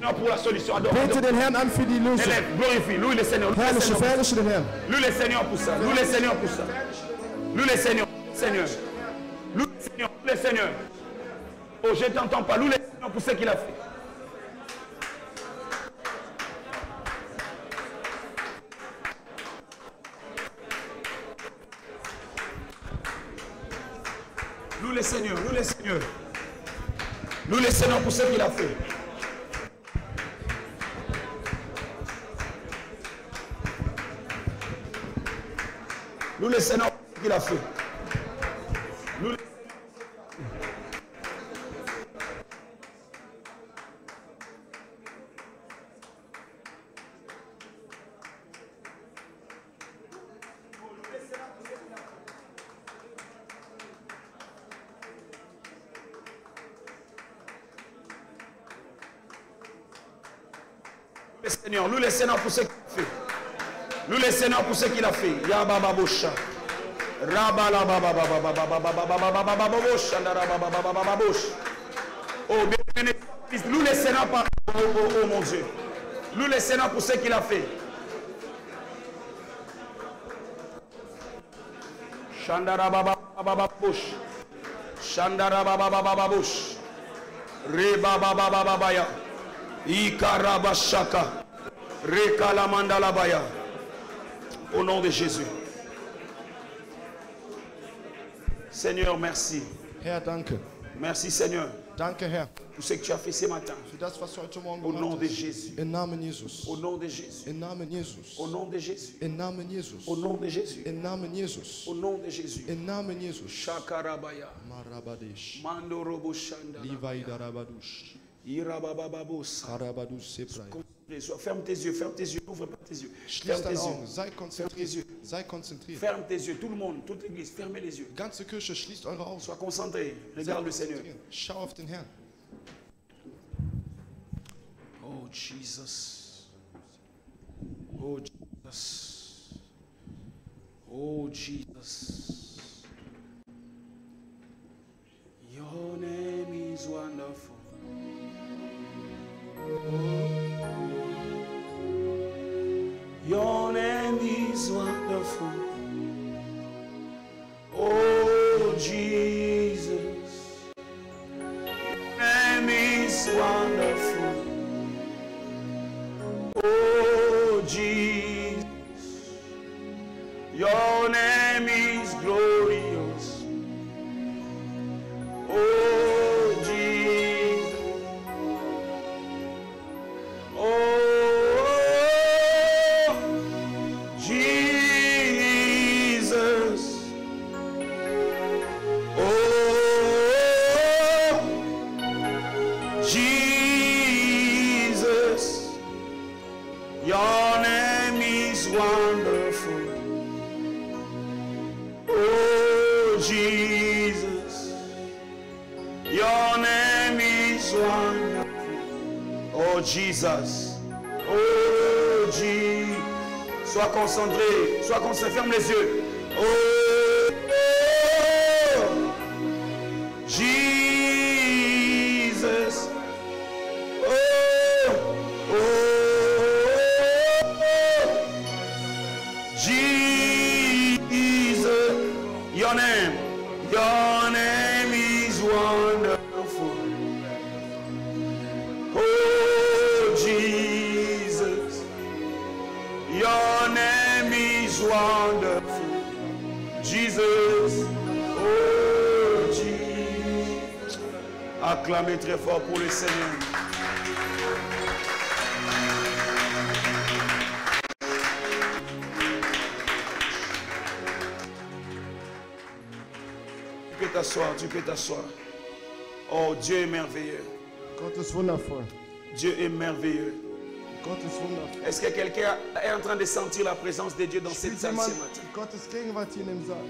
Seigneur pour la solution. Adore. Bete den Herrn an für die Lösung. Élève, glorifie. Loue le Seigneur. Verherrliche, verherrliche den Herrn. Loue le Seigneur pour ça. Loue le Seigneur pour ça. Loue le Seigneur. Seigneur. Loue le Seigneur. Loue le Seigneur. Oh, je ne t'entends pas. Loue le Seigneur pour ce qu'il a fait. Loue le Seigneur. Loue le Seigneur. Loue le Seigneur pour ce qu'il a fait. Loue le Seigneur pour ce qu'il a fait. Loue le Seigneur, loue le Seigneur pour ce qu'il a fait. Loue le Seigneur pour ce qu'il a fait. Yabababosha. Oh, bien-aimé, loue le Seigneur par oh mon Dieu. Loue le Seigneur pour ce qu'il a fait. Shandarababababush. Shandarababababush. Rebababababaya. Ikarabashaka. Rekalamandalabaya. Au nom de Jésus. Seigneur, merci. Herr, danke. Merci, Seigneur, Danke, Herr, pour ce que tu as fait ce matin. für das, was du heute Morgen Au nom gemacht de hast. Jésus. Im Namen Jesus. Au nom de Jésus. Im Namen Jesus. Au nom de Jésus. Im Namen Jesus. Au nom de Jésus. Im Namen Jesus. Au nom de Jésus. Im Namen Jesus. Shakarabaya. Marabadesh. Mandorobo Shanda. Livaida Rabadush. Irababababos. Karabadush Seprai. Ferme tes yeux, ferme tes yeux, n'ouvre pas tes yeux. Schließ Ferme deine tes Augen, yeux. sei tes konzentriert. yeux. Sei konzentriert. Ferme tes yeux, tout le monde, toute l'église, fermez les yeux. Ganze Kirche, schließt eure Augen. Sois concentré, Sei regarde le Seigneur. konzentriert. Schau auf den Herrn. Oh Jesus. Oh Jesus. Oh Jesus. Your name is wonderful. Your name is wonderful. Oh Jesus. Your name is wonderful. Oh Jesus. Your name is glorious. Oh Jesus. Oh Jesus. Oh Jesus. Your name is wonderful. Oh Jesus. Your name is wonderful. Oh Jesus. Oh Jesus. Sois concentré. Sois concentré. Ferme les yeux. Oh Jesus. Oh Jesus. Your name is wonderful. Oh Jesus. Your name is wonderful. Jesus. Oh Jesus. Acclamez très fort pour le Seigneur. Tu peux t'asseoir, tu peux t'asseoir. Oh, Dieu est merveilleux. Gott ist wundervoll. Dieu est merveilleux. Gott ist wundervoll. Est-ce que quelqu'un est en train de sentir la présence de Dieu dans cette Spielt salle jemand ce matin? Gottes Gegenwart hier in dem Saal?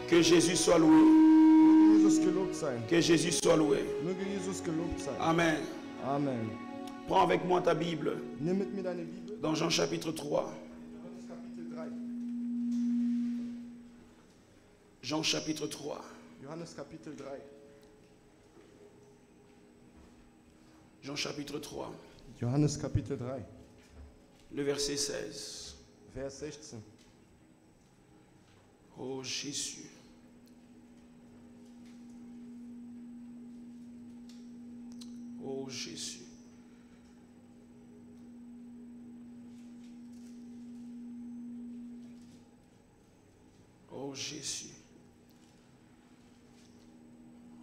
Que Jésus soit loué. Möge Jesus gelobt sein. Que Jésus soit loué. Möge Jesus gelobt sein. Amen. Amen. Prends avec moi ta Bible Nimm mit mir deine Bibel. dans Jean chapitre 3. Johannes Kapitel 3. Jean chapitre 3. Johannes Kapitel 3. Jean chapitre 3. Johannes Kapitel 3, le verset 16. Vers 16. Oh Jésus. Oh Jésus. Oh Jésus.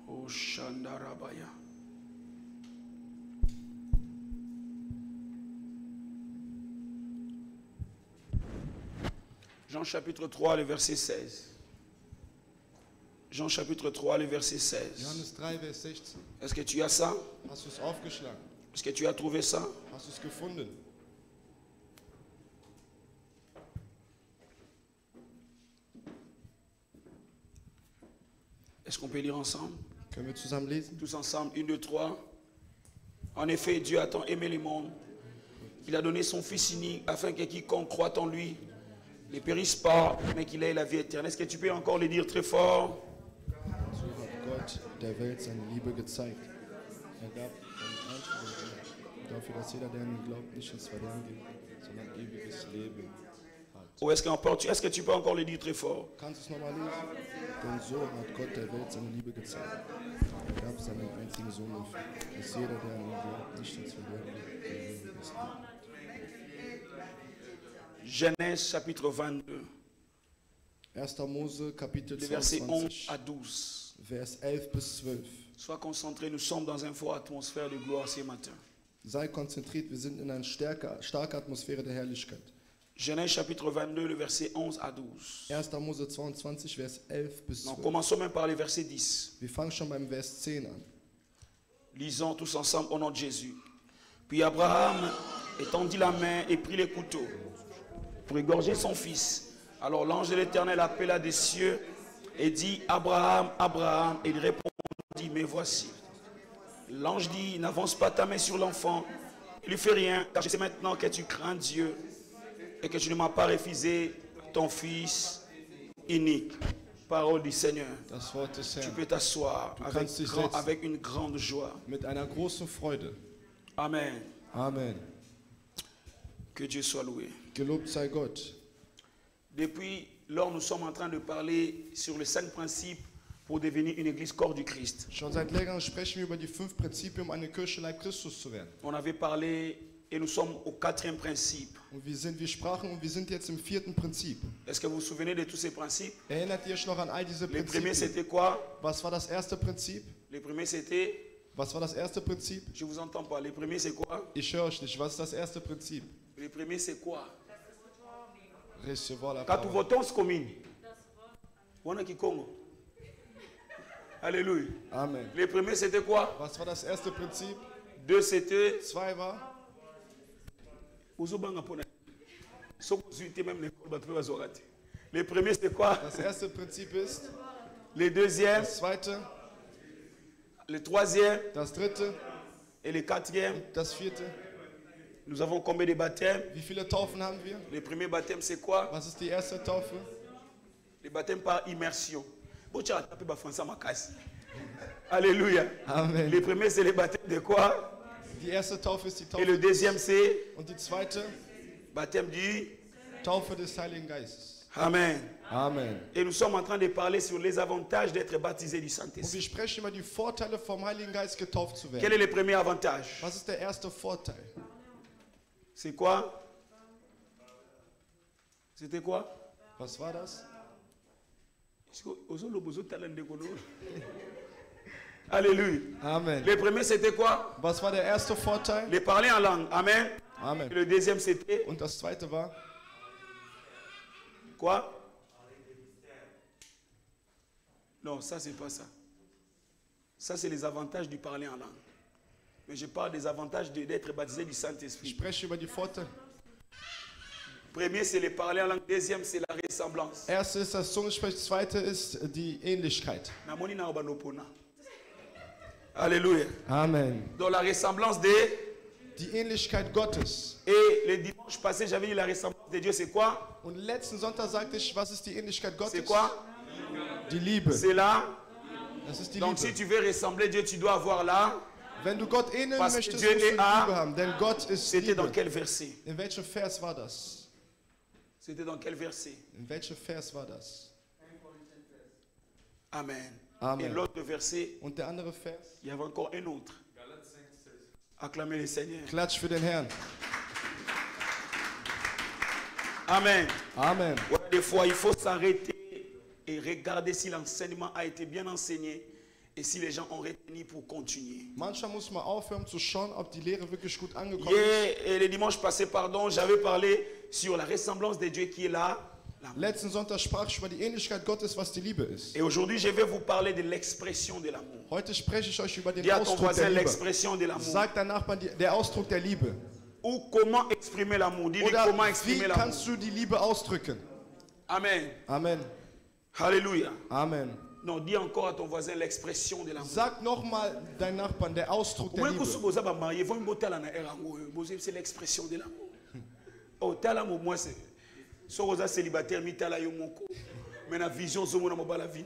Oh Shandarabaya. Jean chapitre 3, le verset 16. Jean chapitre 3, le verset 16. Johannes 3, Vers 16. Est-ce que tu as ça? Hast du es aufgeschlagen? Est-ce que tu as trouvé ça? Hast du es gefunden? Est-ce qu'on peut lire ensemble? Können wir zusammen lesen? Tous ensemble, 1, 2, 3. En effet, Dieu a tant aimé le monde. Il a donné son Fils unique afin que quiconque croit en lui ne périsse pas, mais qu'il ait la vie éternelle. Est-ce que tu peux encore le dire très fort? So hat Gott der Welt seine Liebe gezeigt. Gab seinen einzigen Sohn, dafür, dass jeder, der an ihn glaubt, nicht ins Verderben geht, sondern ewiges Leben hat. Ou est-ce que tu peux encore le dire très fort? Kannst du es nochmal lesen? Denn so hat Gott der Welt seine Liebe gezeigt. Gab seinen einzigen Sohn dafür, dass jeder, der an ihn glaubt, nicht ins Verderben geht, sondern ewiges Leben hat. Genèse chapitre 22, 1. Mose, Kapitel le verset 11 22, à 12. Vers 11 bis 12. Sois concentré, nous sommes dans une forte atmosphère de gloire ce matin. Sei konzentriert, wir sind in einer starke Atmosphäre der Herrlichkeit. Genèse chapitre 22, le verset 11 à 12. 1. Mose 22, Vers 11 bis Donc 12. commençons même par le verset 10. Wir fangen schon beim Vers 10 an. Lisons tous ensemble au nom de Jésus. Puis Abraham étendit la main et prit les couteaux pour égorger son fils. Alors l'ange de l'Éternel appela des cieux et dit: Abraham, Abraham. Et il répondit: me voici. L'ange dit: n'avance pas ta main sur l'enfant, il lui fait rien, car je sais maintenant que tu crains Dieu et que tu ne m'as pas refusé ton fils unique. Parole du Seigneur. Das Wort des Tu Herrn. peux t'asseoir kannst dich setzen. avec une grande joie. Mit einer großen Freude. Amen. Amen. Que Dieu soit loué. Gelobt sei Gott. Depuis lors, nous sommes en train de parler sur les 5 principes pour devenir une église corps du Christ. Schon seit längerem sprechen wir über die 5 Prinzipien, um eine Kirche Leib Christus zu werden. On avait parlé et nous sommes au 4e principe. Und wir sprachen und wir sind jetzt im 4. Prinzip. Est-ce que vous vous souvenez de tous ces principes? Erinnert ihr euch noch an all diese Le premier, Prinzipien? c'était quoi? Was war das erste Prinzip? Le premier, c'était... Was war das erste Prinzip? Je vous entends pas. Le premier, c'est quoi? Ich höre euch nicht. Was ist das erste Prinzip? Le premier, c'est quoi? Recevoir la Quand tu parole. votons commune. On a qui Congo. Alléluia. Amen. Le premier, c'était quoi? Was war das erste Prinzip? 2, c'était... 2 war, Le premier, c'est quoi? das erste Prinzip ist, Le deuxième, das zweite, le troisième das dritte, et le quatrième. das vierte. Nous avons combien de baptêmes? Wie viele Taufen haben wir? Le premier baptême, c'est quoi? Was ist die erste Taufe? Le baptême par immersion. Bon, tu as tapé ma français à ma casse. Alléluia. Amen. Le premier, c'est le baptême de quoi? Die erste Taufe ist die Et Taufe le deuxième, c'est und die zweite baptême du... Taufe des Heiligen Geistes. Amen. Amen. Et nous sommes en train de parler sur les avantages d'être baptisé du Und Saint-Esprit. wir sprechen über die Vorteile vom Heiligen Geist getauft zu Quel werden. est le premier avantage? Was ist der erste Vorteil? C'est quoi? C'était quoi? Was war das? Alléluia. Amen. Le premier, c'était quoi? Was war der erste Vorteil? Le parler en langue. Amen. Et Amen. le deuxième, c'était Und das zweite war, quoi? Non, ça, c'est pas ça. Ça, c'est les avantages du parler en langue. Mais je parle des avantages d'être baptisé du ich Saint-Esprit. spreche über die Vorteile. Premier, c'est le parler en langue. Deuxième, c'est la ressemblance. Erste ist das Zungensprechen, zweite ist die Ähnlichkeit. Namoni na obanopona. Alléluia. Amen. Dans la ressemblance de... Die Ähnlichkeit Gottes. Et le dimanche passé, j'avais dit la ressemblance de Dieu, c'est quoi? Und letzten Sonntag sagte ich, was ist die Ähnlichkeit C'est Gottes? quoi? Die Liebe. C'est là. Das ist die Donc si Liebe. tu veux ressembler à Dieu, tu dois avoir la Wenn du Gott ähneln Parce que möchtest, Dieu musst du est Liebe haben, denn Gott ist C'était dans Liebe. quel verset? In welchem Vers war das? C'était dans quel verset? In welchem Vers war das? Amen. Amen. Et l'autre verset, Und der andere Vers? il y avait encore un autre. Acclamez le Seigneur. Klatsch für den Herrn. Amen. Amen. Ouais, des fois, il faut s'arrêter et regarder si l'enseignement a été bien enseigné et si les gens ont retenu pour continuer. Manchmal muss man aufhören zu schauen, ob die Lehre wirklich gut angekommen ist. Hier, et le dimanche passé, pardon, j'avais parlé sur la ressemblance de Dieu qui est là. Letzten Sonntag sprach ich über die Ähnlichkeit Gottes, was die Liebe ist. Et aujourd'hui, je vais vous parler de l'expression de l'amour. Heute spreche ich euch über den Dis à ton Ausdruck voisin der Liebe. l'expression de l'amour. Sag dein Nachbarn der Ausdruck der Liebe. Ou comment exprimer l'amour. Dis-lui Oder comment wie exprimer l'amour. kannst du die Liebe ausdrücken? Amen. Amen. Alléluia. Amen. Non, dis encore à ton voisin l'expression de l'amour. Sag nochmal deinen Nachbarn der Ausdruck der Liebe. C'est l'expression de l'amour. Oh, t'as moi c'est. Si vous êtes célibataire, mais la vision, la vie.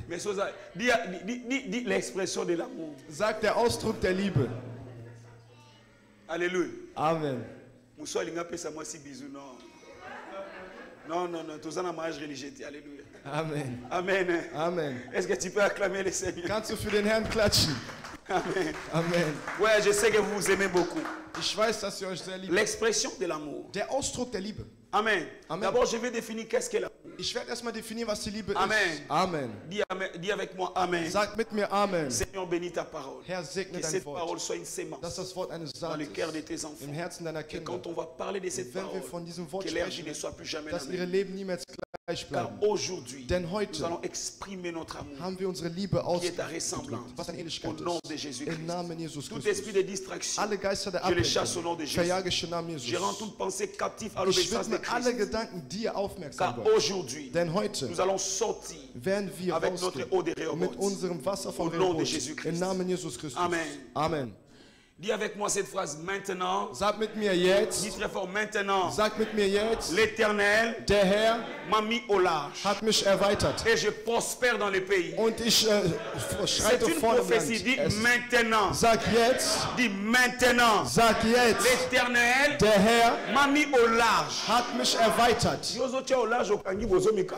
Mais dis l'expression de l'amour. Sag der Ausdruck der Liebe. Alléluia. Amen. Moussa Linga pesa moi si bisous non. Non, tous en mariage religieux. Alléluia. Amen. Amen. Amen. Est-ce que tu peux acclamer le Seigneur? Kannst du für den Herrn klatschen? Amen. Amen. Ouais, je sais que vous vous aimez beaucoup. Ich weiß, dass ihr euch sehr liebt. L'expression de l'amour. Der Ausdruck der Liebe. Amen. Amen. D'abord, je vais définir qu'est-ce que l'amour. Ich werde erstmal definieren, was die Liebe Amen. ist. Amen. Dis avec moi Amen. Sag mit mir Amen. Seigneur, bénis ta parole. Herr, segne Que dein cette Wort. parole soit une sémence Dass das Wort eine dans Saat le cœur de ist. tes enfants. Im Herzen deiner Et Kinder. quand on va parler de cette Und wenn wir parole, von diesem Wort que leur vie ne sprechen, soit plus jamais la dass ihre même. Leben niemals gleich Car bleiben. aujourd'hui, Denn nous heute allons exprimer notre amour haben wir unsere Liebe qui est à ausgedrückt, ressemblance was eine au Ähnlichkeit nom de ist. Jésus-Christ. Im Namen Jesus Tout esprit Christus. de distraction, Alle Geister der je les chasse au nom Ablenkung de Jésus. verjage ich im Namen Je rends Jesus. toute pensée captive à Ich l'obéissance de widme alle Christ. Gedanken dir aufmerksam, Car Gott. aujourd'hui, Denn heute nous allons sortir werden wir avec notre rausgehen eau de Rehoboth. mit unserem Wasser von Au nom de Rehoboth. Jésus-Christ. Im Namen Jesus Christus. Amen. Amen. Dis avec moi cette phrase maintenant. Sag mit mir jetzt. Dis très fort maintenant. Sag mit mir jetzt. L'Éternel Der Herr m'a mis au large hat mich erweitert. et je prospère dans les pays. Und ich C'est schreite une vorne im prophétie. Dis Land. maintenant. Sag jetzt. Dis maintenant. Sag jetzt. L'Éternel Der Herr m'a mis au large. hat mich erweitert. Yozo tia au large au kangi bozomika.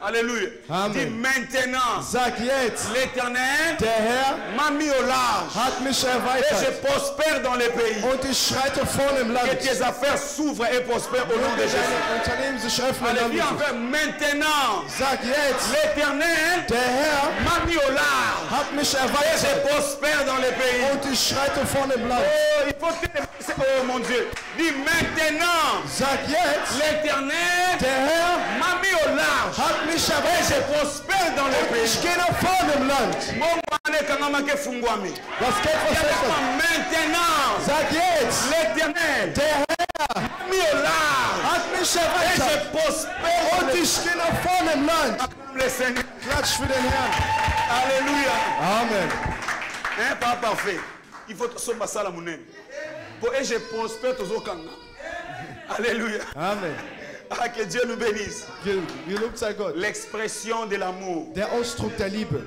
Alléluia. Amen. Dis maintenant. Sag jetzt. L'Éternel Der Herr m'a mis au large hat mich et erweitert. je prospère dans les pays. Und ich schreite vorne im Que Land. tes affaires s'ouvrent et prospèrent au nom de Möge Jésus. deine Unternehmen sich öffnen. im Namen Alléluia. Jesus. Encore maintenant. Sag jetzt. L'Éternel Der Herr m'a mis au large hat mich et erweitert. je prospère dans les pays. Und ich schreite vorne im Land. Oh, il faut que... Oh mon Dieu. Dis maintenant. Sag jetzt. L'Éternel Der Herr m'a mis au large hat mich et erweitert. je prospère dans les Und pays. ich gehe nach vorne im Land. Mon mane kangama ke fungwami. Das Geld Dis avec moi verfesselt. maintenant. Sag jetzt. L'Éternel Der Herr m'a mis au large hat mich et erweitert. je prospère dans Und les ich gehe nach vorne im Land. pays. Le Seigneur. Klatsch für den Herrn. Alléluia. Amen. Hein, pas parfait. Il faut que ce soit ça la monnaie. Et je prospère tous au Kanga. Alléluia. Amen. Ah, que Dieu nous bénisse. Gelobt sei Gott. L'expression de l'amour. Der Ausdruck der Liebe.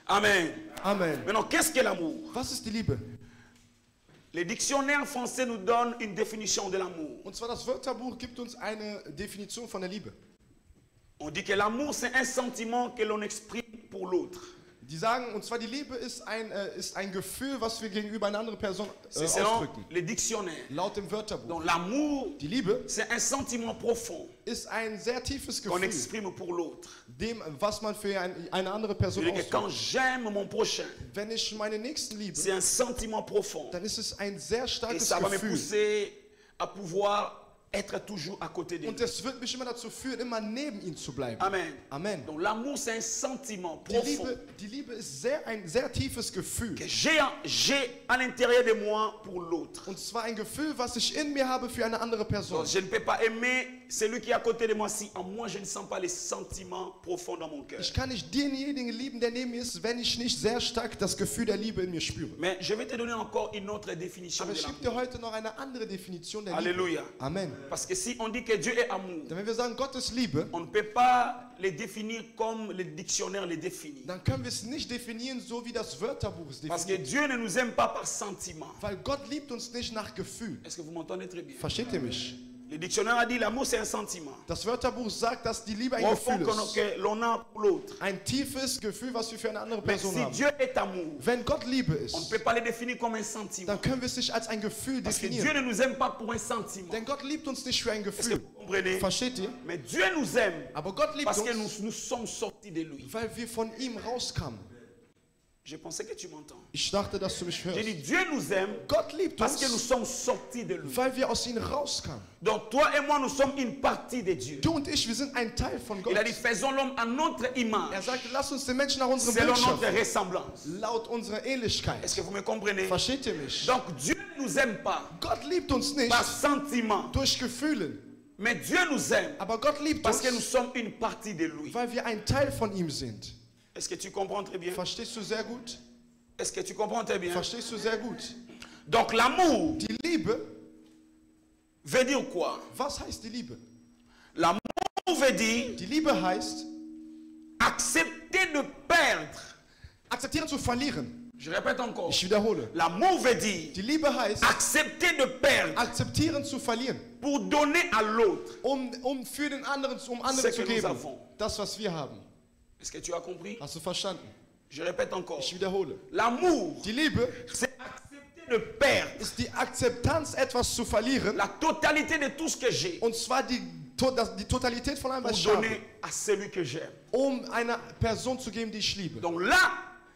Amen. Amen. Maintenant, qu'est-ce que l'amour? Was ist die Liebe? Les dictionnaires français nous donnent une définition de l'amour. Und zwar das Wörterbuch gibt uns eine Definition von der Liebe. On dit que l'amour, c'est un sentiment que l'on exprime pour l'autre. Die sagen, und zwar die Liebe ist ein Gefühl, was wir gegenüber einer anderen Person C'est selon ausdrücken. les dictionnaires. Laut dem Wörterbuch. Donc l'amour, Die Liebe c'est un sentiment profond ist ein sehr tiefes qu'on Gefühl, exprime pour l'autre. dem, was man für eine andere Person C'est-à-dire que quand ausdrückt. j'aime mon prochain, Wenn ich meinen Nächsten liebe, c'est un sentiment profond. dann ist es ein sehr Et starkes ça va me Gefühl. pousser à pouvoir être toujours à côté de Und lui. es wird mich immer dazu führen, immer neben ihm zu bleiben. Amen. Amen. Donc l'amour, c'est un sentiment Die profond Liebe ist ein sehr tiefes Gefühl. que j'ai à l'intérieur de moi pour l'autre. Und zwar ein Gefühl, was ich in mir habe für eine andere Person. Donc je ne peux pas aimer celui qui est à côté de moi si en moi je ne sens pas les sentiments profonds dans mon cœur. Ich kann nicht denjenigen lieben, der neben mir ist, wenn ich nicht sehr stark das Gefühl der Liebe in mir spüre. Mais je vais te donner encore une autre définition Aber de ich gebe l'amour. dir heute noch eine andere Definition der Alléluia. Liebe. Amen. Parce que si on dit que Dieu est amour, Denn wenn wir sagen, Gott ist Liebe, on ne peut pas les définir comme le dictionnaire les définit. dann können wir es nicht definieren, so wie das Wörterbuch es Parce que definiert. Dieu ne nous aime pas par sentiment. Weil Gott liebt uns nicht nach Gefühl. Est-ce que vous m'entendez très bien? Versteht ihr mich? Le dictionnaire a dit l'amour c'est un sentiment. Das Wörterbuch sagt, dass die Liebe ein Au fond Gefühl ist. que l'on a pour l'autre. Ein tiefes Gefühl, was wir für eine andere Mais Person si haben. Dieu est amour, Wenn Gott Liebe on ne ist, peut pas le définir comme un sentiment. dann können wir es nicht als ein Gefühl Parce que Dieu definieren. ne nous aime pas pour un sentiment. Denn Gott liebt uns nicht für ein Est-ce que Gefühl. vous comprenez? Versteht ihr? Mais Dieu nous aime Aber Gott liebt parce que uns, nous sommes sortis de lui. weil wir von ihm rauskamen. Je pensais que tu m'entends. Ich dachte, dass du mich J'ai hörst. dit Dieu nous aime Gott liebt parce que nous uns, sommes sortis de lui. weil wir aus ihm rauskamen. Donc toi et moi, nous sommes une partie de Dieu. Du und ich, wir sind ein Teil von Gott. Il a dit faisons l'homme à notre image, Er sagt, lass uns den Menschen nach unserem selon Bild notre schaffen, ressemblance. laut unserer Ähnlichkeit. Est-ce que vous me comprenez? Versteht ihr mich? Donc Dieu ne nous aime pas Gott liebt uns nicht par sentiment, durch Gefühle, mais Dieu nous aime aber Gott liebt parce que nous uns, sommes une partie de lui. weil wir ein Teil von ihm sind. Est-ce que tu comprends très bien? Verstehst du sehr gut? Est-ce que tu comprends très bien? Verstehst du sehr gut? Donc l'amour Die Liebe, veut dire quoi? was heißt die Liebe? L'amour veut dire Die Liebe heißt, accepter de perdre. akzeptieren zu verlieren. Je répète encore. Ich wiederhole. L'amour veut dire Die Liebe heißt, accepter de perdre akzeptieren zu verlieren, pour donner à l'autre. um für den anderen, um anderen Ce zu que nous geben. avons. Das, was wir haben. Est-ce que tu as compris? Hast du verstanden? Je répète encore. Ich wiederhole. L'amour, Die Liebe c'est accepter de perdre ist die Akzeptanz, etwas zu verlieren, la totalité de tout ce que j'ai und zwar die Totalität von allem, pour was ich habe, donner à celui que j'aime. um einer Person zu geben, die ich liebe. Donc là,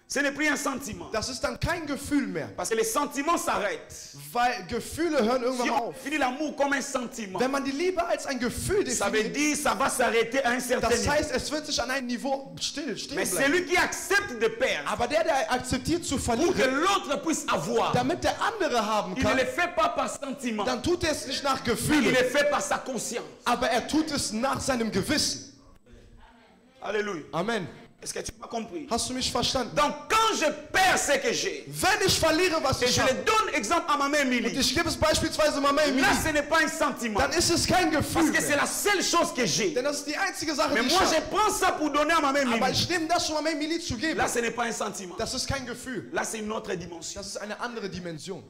ce n'est plus un sentiment. Das ist dann kein Gefühl mehr, Parce que les sentiments s'arrêtent. weil Gefühle hören Si irgendwann on auf. finit l'amour comme un sentiment, Wenn man die Liebe als ein Gefühl ça veut definiert, dire ça va s'arrêter à un certain das niveau. heißt, es wird sich an einem Niveau stehen Mais bleiben. celui qui accepte de perdre Aber der akzeptiert zu pour que verlieren, l'autre puisse avoir, damit der andere haben il ne kann, le fait pas par sentiment, dann tut er es nicht nach il Gefühlen, le fait par sa conscience. aber er tut es nach seinem Gewissen. Alléluia. Amen. Est-ce que tu m'as compris? Hast du mich verstanden? Donc quand je perds ce que j'ai, Wenn ich verliere, was et ich je habe, le donne exemple à ma mère und Emily, ich gebe es beispielsweise Mama Emilie, là ce n'est pas un sentiment, dann ist es kein parce Gefühl que c'est mehr. la seule chose que j'ai. Denn das ist die einzige Sache, Mais die ich moi je habe. prends ça pour donner à ma mère Aber Emily. ich nehme das, um Mama Emilie zu geben. Là ce n'est pas un sentiment, Das ist kein Gefühl. là c'est une autre dimension. Das ist eine andere Dimension.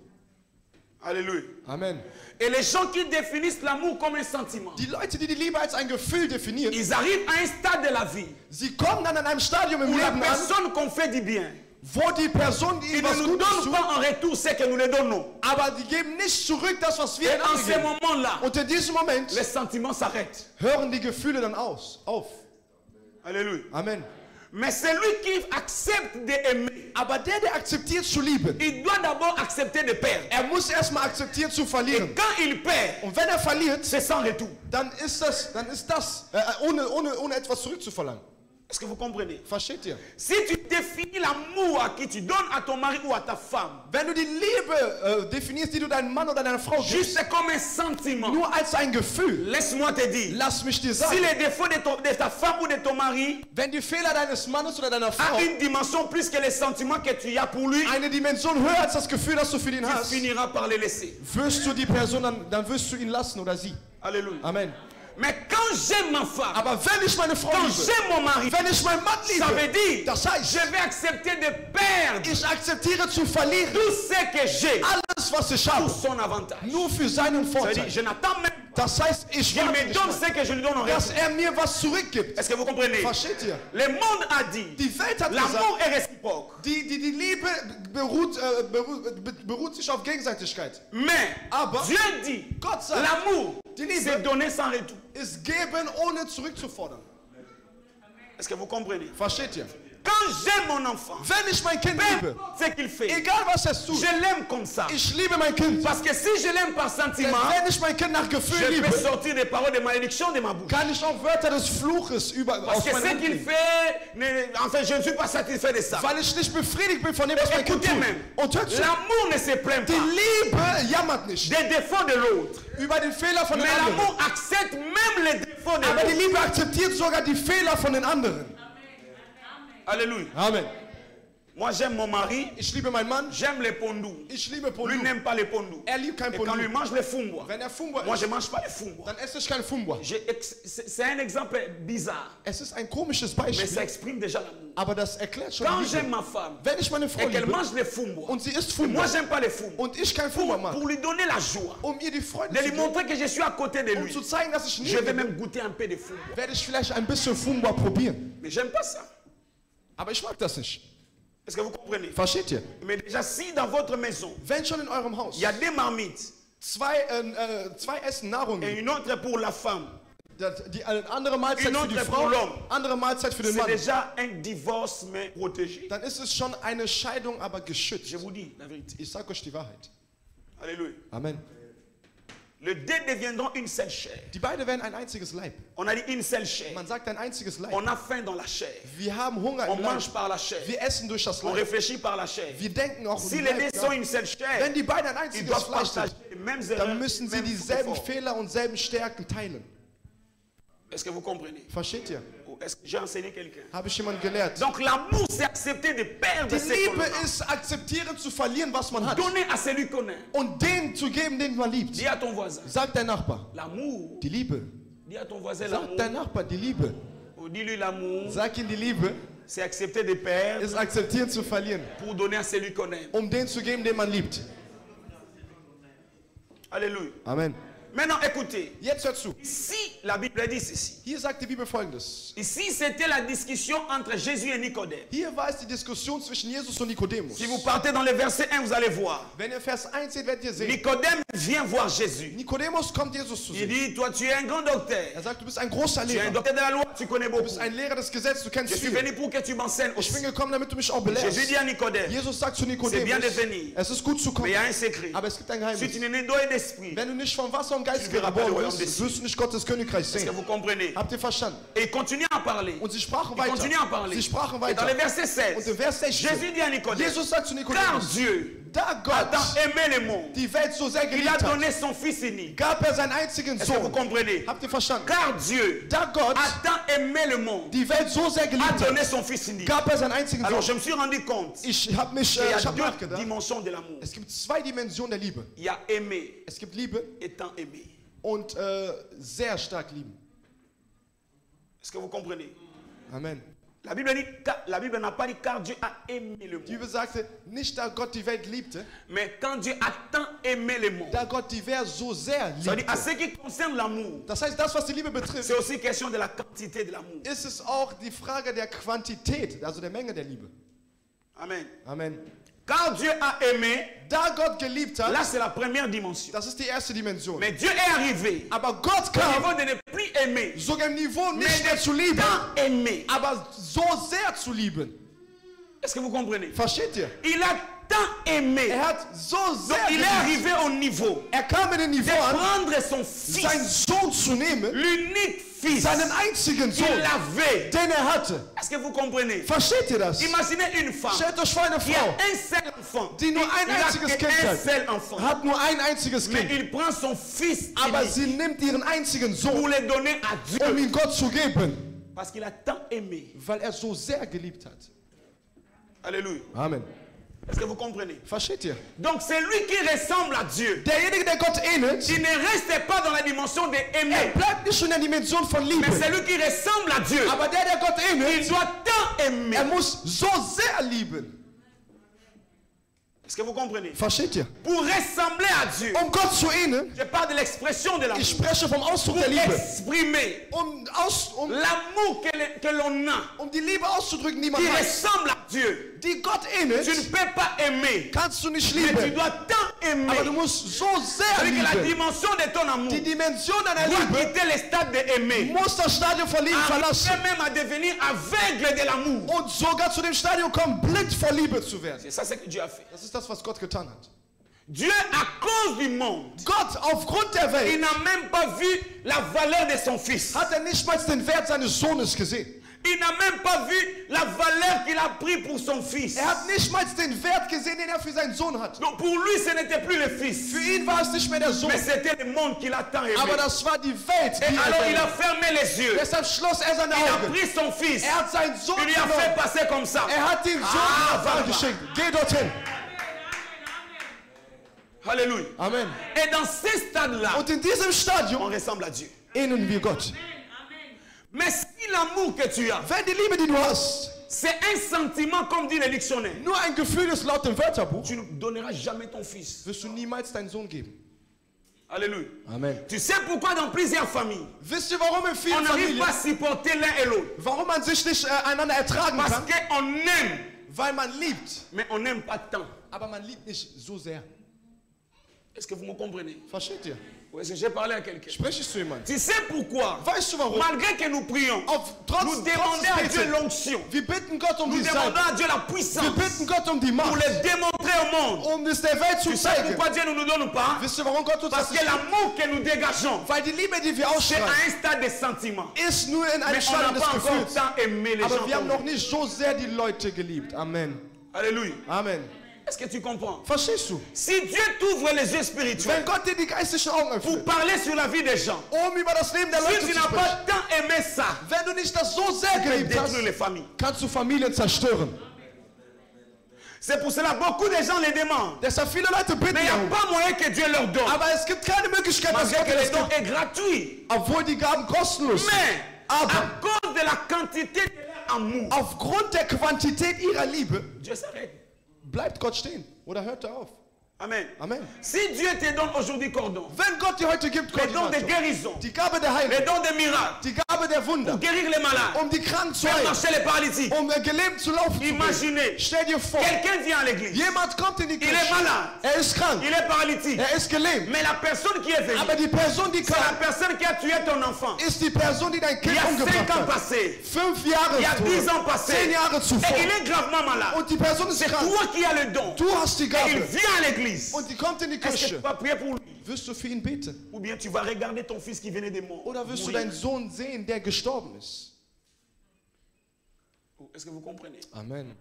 Alléluia. Amen. Et les gens qui définissent l'amour comme un sentiment, Die Leute, die die Liebe als ein Gefühl definieren, ils arrivent à un stade de la vie sie kommen dann an einem Stadium im où la Leben an, personne qu'on fait du bien, wo die Person, die ils ihnen ne was nous Gutes donnent tut, pas en retour ce que nous les donnons. aber die geben nicht zurück das, was wir Et ihnen en ce geben. moment-là, Und in diesem Moment les sentiments s'arrêtent. hören die Gefühle dann auf. Alléluia. Amen. Mais celui qui accepte d'aimer, Aber der akzeptiert zu lieben, il doit d'abord accepter de perdre. er muss erstmal akzeptieren zu verlieren. Et quand il perd, Und wenn er verliert, c'est sans retour. dann ist das ohne etwas zurückzuverlangen. Est-ce que vous comprenez? Versteht ihr? Si tu définis l'amour à qui tu donnes à ton mari ou à ta femme, Wenn du die Liebe definierst, die du deinem Mann oder deiner Frau gibst, juste comme un sentiment, nur als ein Gefühl, laisse-moi te dire, lass mich dir si sagen, les défauts de ta femme ou de ton mari wenn die Fehler deines Mannes oder deiner Frau a une dimension plus que les sentiments que tu as pour lui, eine Dimension höher als das Gefühl, das du für ihn tu hast, finiras par les laisser. wirst du die Person, dann wirst du ihn lassen oder sie. Alléluia. Amen. Mais quand j'aime ma femme, Aber wenn ich meine Frau quand liebe, j'aime mon mari, wenn ich meinen Mann ça veut liebe, dire, das heißt, je vais accepter de perdre ich akzeptiere zu verlieren tout ce que j'ai alles, was ich pour habe, son avantage. nur für seinen Ça veut dire, Vorteil. je n'attends même pas Das heißt, ich qu'il warte me nicht donne mal, ce que je lui donne en dass retour. er mir was zurückgibt. Est-ce que vous comprenez? Versteht ihr? Le monde a dit, Die Welt hat gesagt, l'amour est réciproque. die Liebe beruht sich auf Gegenseitigkeit. Mais Aber Dieu dit, Gott sagt, l'amour, die Liebe c'est donner sans retour. ist geben, ohne zurückzufordern. Est-ce que vous comprenez? Versteht ihr? Quand j'aime mon enfant, Wenn ich mein Kind peu liebe, importe ce qu'il fait, egal was es tut, je l'aime comme ça. ich liebe mein Kind. Parce que si je l'aime par Denn sentiment, wenn ich mein Kind nach Gefühl je liebe, peux sortir des paroles de malédiction de ma bouche. kann ich auch Wörter des Fluches Parce aus que meinem ce Mund qu'il nehmen. fait, enfin, je ne suis pas satisfait de ça. Weil ich nicht befriedigt bin von dem, was mein Kind Écoutez tut. même, Und hört zu, l'amour ne se plaint die pas Liebe jammert nicht des défauts de l'autre. über den Fehler von Mais den anderen. l'amour accepte même les défauts de Aber die l'autre. Liebe akzeptiert sogar die Fehler von den anderen. Alléluia. Amen. Moi j'aime mon mari, Ich liebe meinen Mann. j'aime les pondous. Ich liebe Lui Pondu. n'aime pas les pondous. Er liebt kein Et quand lui Pondu. mange les fumbwa, Wenn er Fumbwa moi je isst, mange pas les fumbwa. dann esse ich kein Fumbwa. C'est un exemple bizarre, Es ist ein komisches mais ça Beispiel, exprime déjà l'amour. aber das erklärt schon Quand die j'aime Liebe. ma femme Wenn ich meine Frau et qu'elle liebe mange les fumbwa, und sie isst et Fumbwa moi j'aime pas les fumbwa, und ich kein Fumbwa mag, pour lui donner la joie, ihr die Freude de zu lui geben, montrer que je suis à côté de um lui, zu zeigen, dass ich je vais liebe, même goûter un peu de fumbwa. werde ich vielleicht ein bisschen Fumbwa probieren. Mais j'aime pas ça. Aber ich mag das nicht. Est-ce que vous comprenez? Versteht ihr? Mais déjà, si dans votre maison, Wenn schon in eurem Haus il y a des marmites zwei Essen Nahrung et gibt, une autre pour la femme, eine andere Mahlzeit Une für die autre Frau, pour l'homme. andere Mahlzeit für den c'est Mann, déjà un divorce mais protégé. dann ist es schon eine Scheidung, aber geschützt. Je vous dis la vérité. Ich sage euch die Wahrheit. Alléluia. Amen. Les deux deviendront une seule chair. Die beiden werden ein einziges Leib. On a dit une seule chair. Man sagt ein einziges Leib. On a faim dans la chair. Wir haben Hunger On im Leib. mange par la chair. Wir essen durch das On Leib. réfléchit par la chair. Wir denken auch Si im les Leib. deux sont Ja. une seule chair, Wenn die beiden ein ils einziges doivent Fleisch partager sind, les mêmes erreurs, dann müssen sie mêmes dieselben efforts. Fehler und selben Stärken teilen. Est-ce que vous comprenez? Versteht ihr? Ou est-ce que j'ai enseigné quelqu'un? Habe ich jemanden gelehrt? Donc l'amour, c'est accepter de perdre Die ce qu'on Liebe a. ist akzeptieren zu verlieren, was man hat. Donner à celui qu'on aime. Und den zu geben, den man liebt. Dis à ton voisin, Sag dein Nachbar, l'amour. die Liebe. Dis à ton voisin Sag l'amour. dein Nachbar, die Liebe. Ou dis-lui l'amour, Sag ihm, die Liebe c'est accepter de perdre ist akzeptieren zu verlieren, pour donner à celui qu'on aime. um den zu geben, den man liebt. Alléluia. Amen. Maintenant, écoutez. Jetzt hört zu. Si la Bible dit ceci, Hier sagt die Bibel Folgendes. ici c'était la discussion entre Jésus et Nicodème. Hier war es die Diskussion zwischen Jesus und Nikodemus. Si vous partez dans le verset 1, vous allez voir. Wenn ihr Vers 1 seht, werdet ihr sehen. Nicodème vient voir Jésus. Nikodemus kommt Jesus zu Il sehen. dit, toi tu es un grand docteur. Er sagt, du bist ein großer Tu es un Lehrer. docteur de la loi, tu connais Du beaucoup. bist ein Lehrer des Gesetzes, du kennst Je suis viel. venu pour que tu m'enseignes Ich bin aussi. gekommen, damit du mich auch Jésus belehrst. dit à Nicodème, Jesus sagt zu bien Nikodemus, de venir. es ist gut zu mais kommen, il y a un secret. aber es gibt ein Si tu Geheimnis. n'es né d'eau et d'esprit, Wenn du nicht vom Wasser und Geist Tu verras pas le geboren royaume des bist, cieux. wirst du nicht Gottes Königreich est-ce que sehen. vous comprenez? Habt ihr verstanden? Et il continue à parler. Und sie sprachen Il weiter. continue à parler. Sie sprachen Et dans weiter. le verset 16, Und im Vers 16, Jésus dit à Nicodème, Jesus sagt zu car Nikodemus, Dieu da a Gott tant aimé le monde, die Welt so sehr il a geliebt donné hat, son Fils unique. gab er seinen einzigen Est-ce que vous Sohn. comprenez? Habt ihr verstanden? Car Dieu Da Gott a tant aimé le monde, die Welt so sehr a geliebt donné hat, son Fils unique. gab er seinen einzigen Alors Sohn. je me suis rendu compte Ich habe qu'il y a deux nachgedacht. dimensions de l'amour. Es gibt zwei Dimensionen der Liebe. Il y a aimer Es gibt Liebe et tant aimer. und sehr stark lieben. Est-ce que vous comprenez? Amen. La Bible n'a pas dit car Dieu a aimé le Die monde. Bibel sagte, nicht da Gott die Welt liebte, Mais quand Dieu a tant aimé le monde, da Gott die Welt so sehr ça veut dire à liebte. ce qui concerne l'amour, Das heißt, das, was die Liebe betrifft, c'est aussi question de la quantité de l'amour. ist es auch die Frage der Quantität, also der Menge der Liebe. Amen. Amen. Quand Dieu a aimé, Da Gott geliebt hat, là c'est la première dimension. das ist die erste Dimension. Mais Dieu est arrivé Aber Gott au kam niveau de ne plus aimer, sogar im Niveau mais nicht mehr zu lieben, de tant aimer. aber so sehr zu lieben. Est-ce que vous comprenez? Versteht ihr? Il a tant aimé. Er hat so Donc sehr il est geliebt. arrivé au niveau Er kam in den de Niveau an, prendre son seinen fils, Sohn zu nehmen, l'unique fils seinen einzigen Sohn, qu'il avait. den er hatte. Est-ce que vous comprenez? Versteht ihr das? Imaginez une femme Stellt euch vor, eine qui a Frau un seul enfant. die nur ein Il a einziges qu'un Kind seul hat, enfant. hat nur ein einziges Mais Kind, il prend son fils aber unique sie nimmt ihren einzigen pour Sohn, le donner à um Dieu. ihn Gott zu geben, Parce qu'il a tant aimé. weil er so sehr geliebt hat. Alléluia. Amen. Est-ce que vous comprenez? Versteht ihr? Donc c'est lui qui ressemble à Dieu. Derjenige, der Gott ähnelt, Il ne reste pas dans la dimension de er aimer. bleibt nicht in der Dimension von Liebe. Mais c'est lui qui ressemble à Dieu. Aber der Gott Il ähnelt, doit tant aimer. er muss so sehr lieben. Est-ce que vous comprenez? Versteht ihr? Pour ressembler à Dieu. Um Gott zu ähneln, Je parle de l'expression de l'amour. ich spreche vom Ausdruck Pour der Liebe. exprimer l'amour que l'on a, Die Liebe auszudrücken, die man qui hat, ressemble à Dieu. die Gott ähnelt, Tu ne peux pas aimer, kannst du nicht mais tu lieben. dois tant aimer. Aber du musst so sehr C'est-à-dire que la lieben. dimension de ton amour Die Dimension deiner doit Liebe quitter le stade de aimer. muss das Stadion von Liebe verlassen Arriver même à devenir aveugle de l'amour. und sogar zu dem Stadion kommen, blind vor Liebe zu werden. C'est ça ce que Dieu a fait. Das ist das, was Gott getan hat. Dieu, à cause du monde, Gott, aufgrund der il Welt, n'a même pas vu la valeur de son fils. hat er nicht mal den Wert seines Sohnes gesehen. Il n'a même pas vu la valeur qu'il a pris pour son fils. hat nicht mal den Wert gesehen, den für seinen Sohn hat. Donc pour lui, ce n'était plus le fils. Für ihn war es nicht mehr der Sohn, Mais c'était le monde qu'il a tant aimé. aber das war die Welt, Et die alors il er a fermé les yeux. Deshalb schloss er seine Il a Augen. pris son fils. Hat seinen Sohn Il lui a fait genommen. passer comme ça. Hat den Sohn Ah, geschenkt. Geh dorthin. Alléluia. Amen. Et dans ce stade-là, Und in diesem on Stadium ressemble à Dieu. ähneln wir Gott. Mais si l'amour que tu as, Wenn die Liebe, die du hast, c'est un sentiment comme dit le dictionnaire, nur ein Gefühl ist laut dem Wörterbuch, tu ne donneras jamais ton fils. wirst du niemals deinen Sohn geben. Alléluia. Amen. Tu sais pourquoi dans plusieurs familles, Wisst ihr, warum in on vielen n'arrive Familien, pas à supporter l'un et l'autre? warum man sich nicht einander ertragen Parce kann? qu'on aime, Weil man liebt, mais on n'aime pas tant. aber man liebt nicht so sehr. Est-ce que vous me comprenez? Versteht ihr? Ou est-ce que j'ai parlé à quelqu'un? Spreche ich zu jemandem? Tu sais pourquoi? Weißt du warum? Malgré que nous prions, Trotz nous demandons à des Dieu Beten, l'onction. wir bitten Gott Nous die demandons Salbung. à Dieu la Wir puissance bitten Gott die pour Macht, le démontrer au monde. es der Welt zu Tu sais zeigen. pourquoi Dieu ne nous donne pas? Wisst ihr, warum Gott uns Parce das que nicht l'amour que nous dégageons, Weil die Liebe, die wir c'est ausstrahlen, à un stade de sentiment. ist nur in einem Mais on Stadium n'a des pas encore Gefühls. tant aimé les gens. Aber wir haben comme noch nicht so sehr die Leute geliebt. Amen. nous. Alléluia. Amen. Est-ce que tu comprends? Verstehst du? Si Dieu t'ouvre les yeux spirituels Wenn Gott dir die geistlichen Augen pour öffnet, parler sur la vie des gens, über das Leben der si Leute tu zu n'as sprechen, pas tant aimé ça, wenn du nicht das so sehr tu peux geliebt hast, détruire les familles. kannst du Familien zerstören. C'est pour cela beaucoup de gens les demandent. Deshalb viele Leute bitten Mais il n'y a darum. pas moyen que Dieu leur donne. Aber es gibt keine Möglichkeit, dass Malgré Gott que dir le das don gibt, est gratuit. obwohl die Gaben kostenlos sind. Mais Aber à cause de la quantité de leur amour, aufgrund der Quantität ihrer Liebe Dieu s'arrête. bleibt Gott stehen oder hört er auf. Amen. Amen. Si Dieu te donne aujourd'hui cordon, Wenn Gott dir heute gibt, le don de Koordination, guérison, die Gabe der le Heilung, don de miracle, die Gabe der Wunder, pour guérir les malades, die Kranken zu faire heilen, marcher les paralytiques. gelähmt zu laufen zu bringen. Imaginez, Stell dir vor, quelqu'un vient à l'église, jemand kommt in die il est Kirche, malade, ist krank, il est paralytique. ist gelähmt, Mais la personne qui est venue, aber die Person, die c'est la krank personne qui a tué ton enfant. ist die Person, die dein Il Kind y a 5 umgebracht ans hat. passés, 5 Jahre il y a 10 ans zuvor, passés, 10 Jahre et zuvor. il est gravement malade. Und die Person ist C'est krank. toi qui as le don. Du hast die Et il Gabe. vient à l'église. Und die kommt in die Est-ce que tu Kirche. vas prier pour lui? Wirst du für ihn beten? Ou bien tu vas regarder ton fils qui venait des morts? Oder wirst du mourir? deinen Sohn sehen, der gestorben ist? Est-ce que vous comprenez? Amen.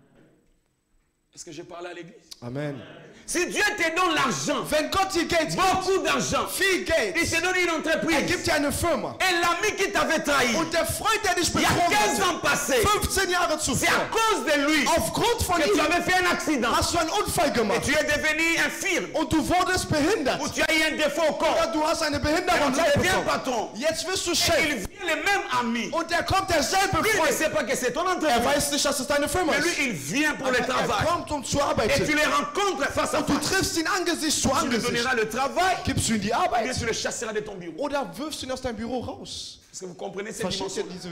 Est-ce que je parle à l'église? Amen. Si Dieu te donne l'argent, Wenn Gott dir Geld gibt, beaucoup d'argent, viel Geld, il te donne une entreprise. gibt dir eine Firma. Et l'ami qui t'avait trahi, Und der Freund, der dich il y a betrogen 15 hat, ans passés, 15 Jahre c'est à zuvor, cause de lui aufgrund von que tu ihm avais fait un accident. hast du einen Unfall Et gemacht. tu es devenu infirme. Und du wurdest behindert. Ou tu as eu un défaut au corps. Oder du hast eine Behinderung Alors tu deviens bekommen. patron. Jetzt wirst du Et Chef. il vient le même ami. Und der kommt derselbe Lui, il ne Freund. sait pas que c'est ton entreprise. Weiß nicht, dass es deine Firma Mais lui, ist. il vient pour Aber le travail. kommt, um zu Et arbeiten. tu les rencontres face à Und du face. triffst ihn Angesicht zu Tu lui Angesicht. donneras le travail. Gibst du ihm die Ou bien Arbeit tu le chasseras de ton bureau. oder wirfst du ihn aus deinem Büro raus? Est-ce que vous comprenez cette Versteht ihr dimension?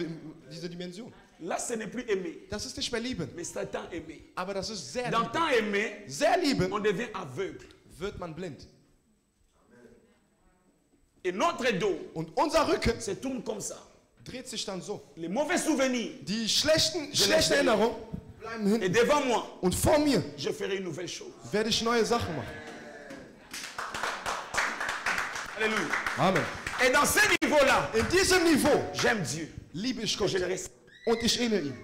diese Dimension? Là, ce n'est plus aimer, Das ist nicht mehr lieben, mais c'est tant aimer. aber das ist sehr Dans lieben. tant aimer, Sehr lieben on devient aveugle. wird man blind. Et notre dos Und unser Rücken se tourne comme ça. dreht sich dann so. Les mauvais souvenirs. Die schlechten Erinnerungen bleiben Et hinten. devant moi, Und vor mir je ferai une nouvelle chose. werde ich neue Sachen machen. Alléluia. Amen. Et dans ce niveau-là, In diesem Niveau j'aime Dieu. liebe ich Que Gott je le respecte. und ich ehre ihn.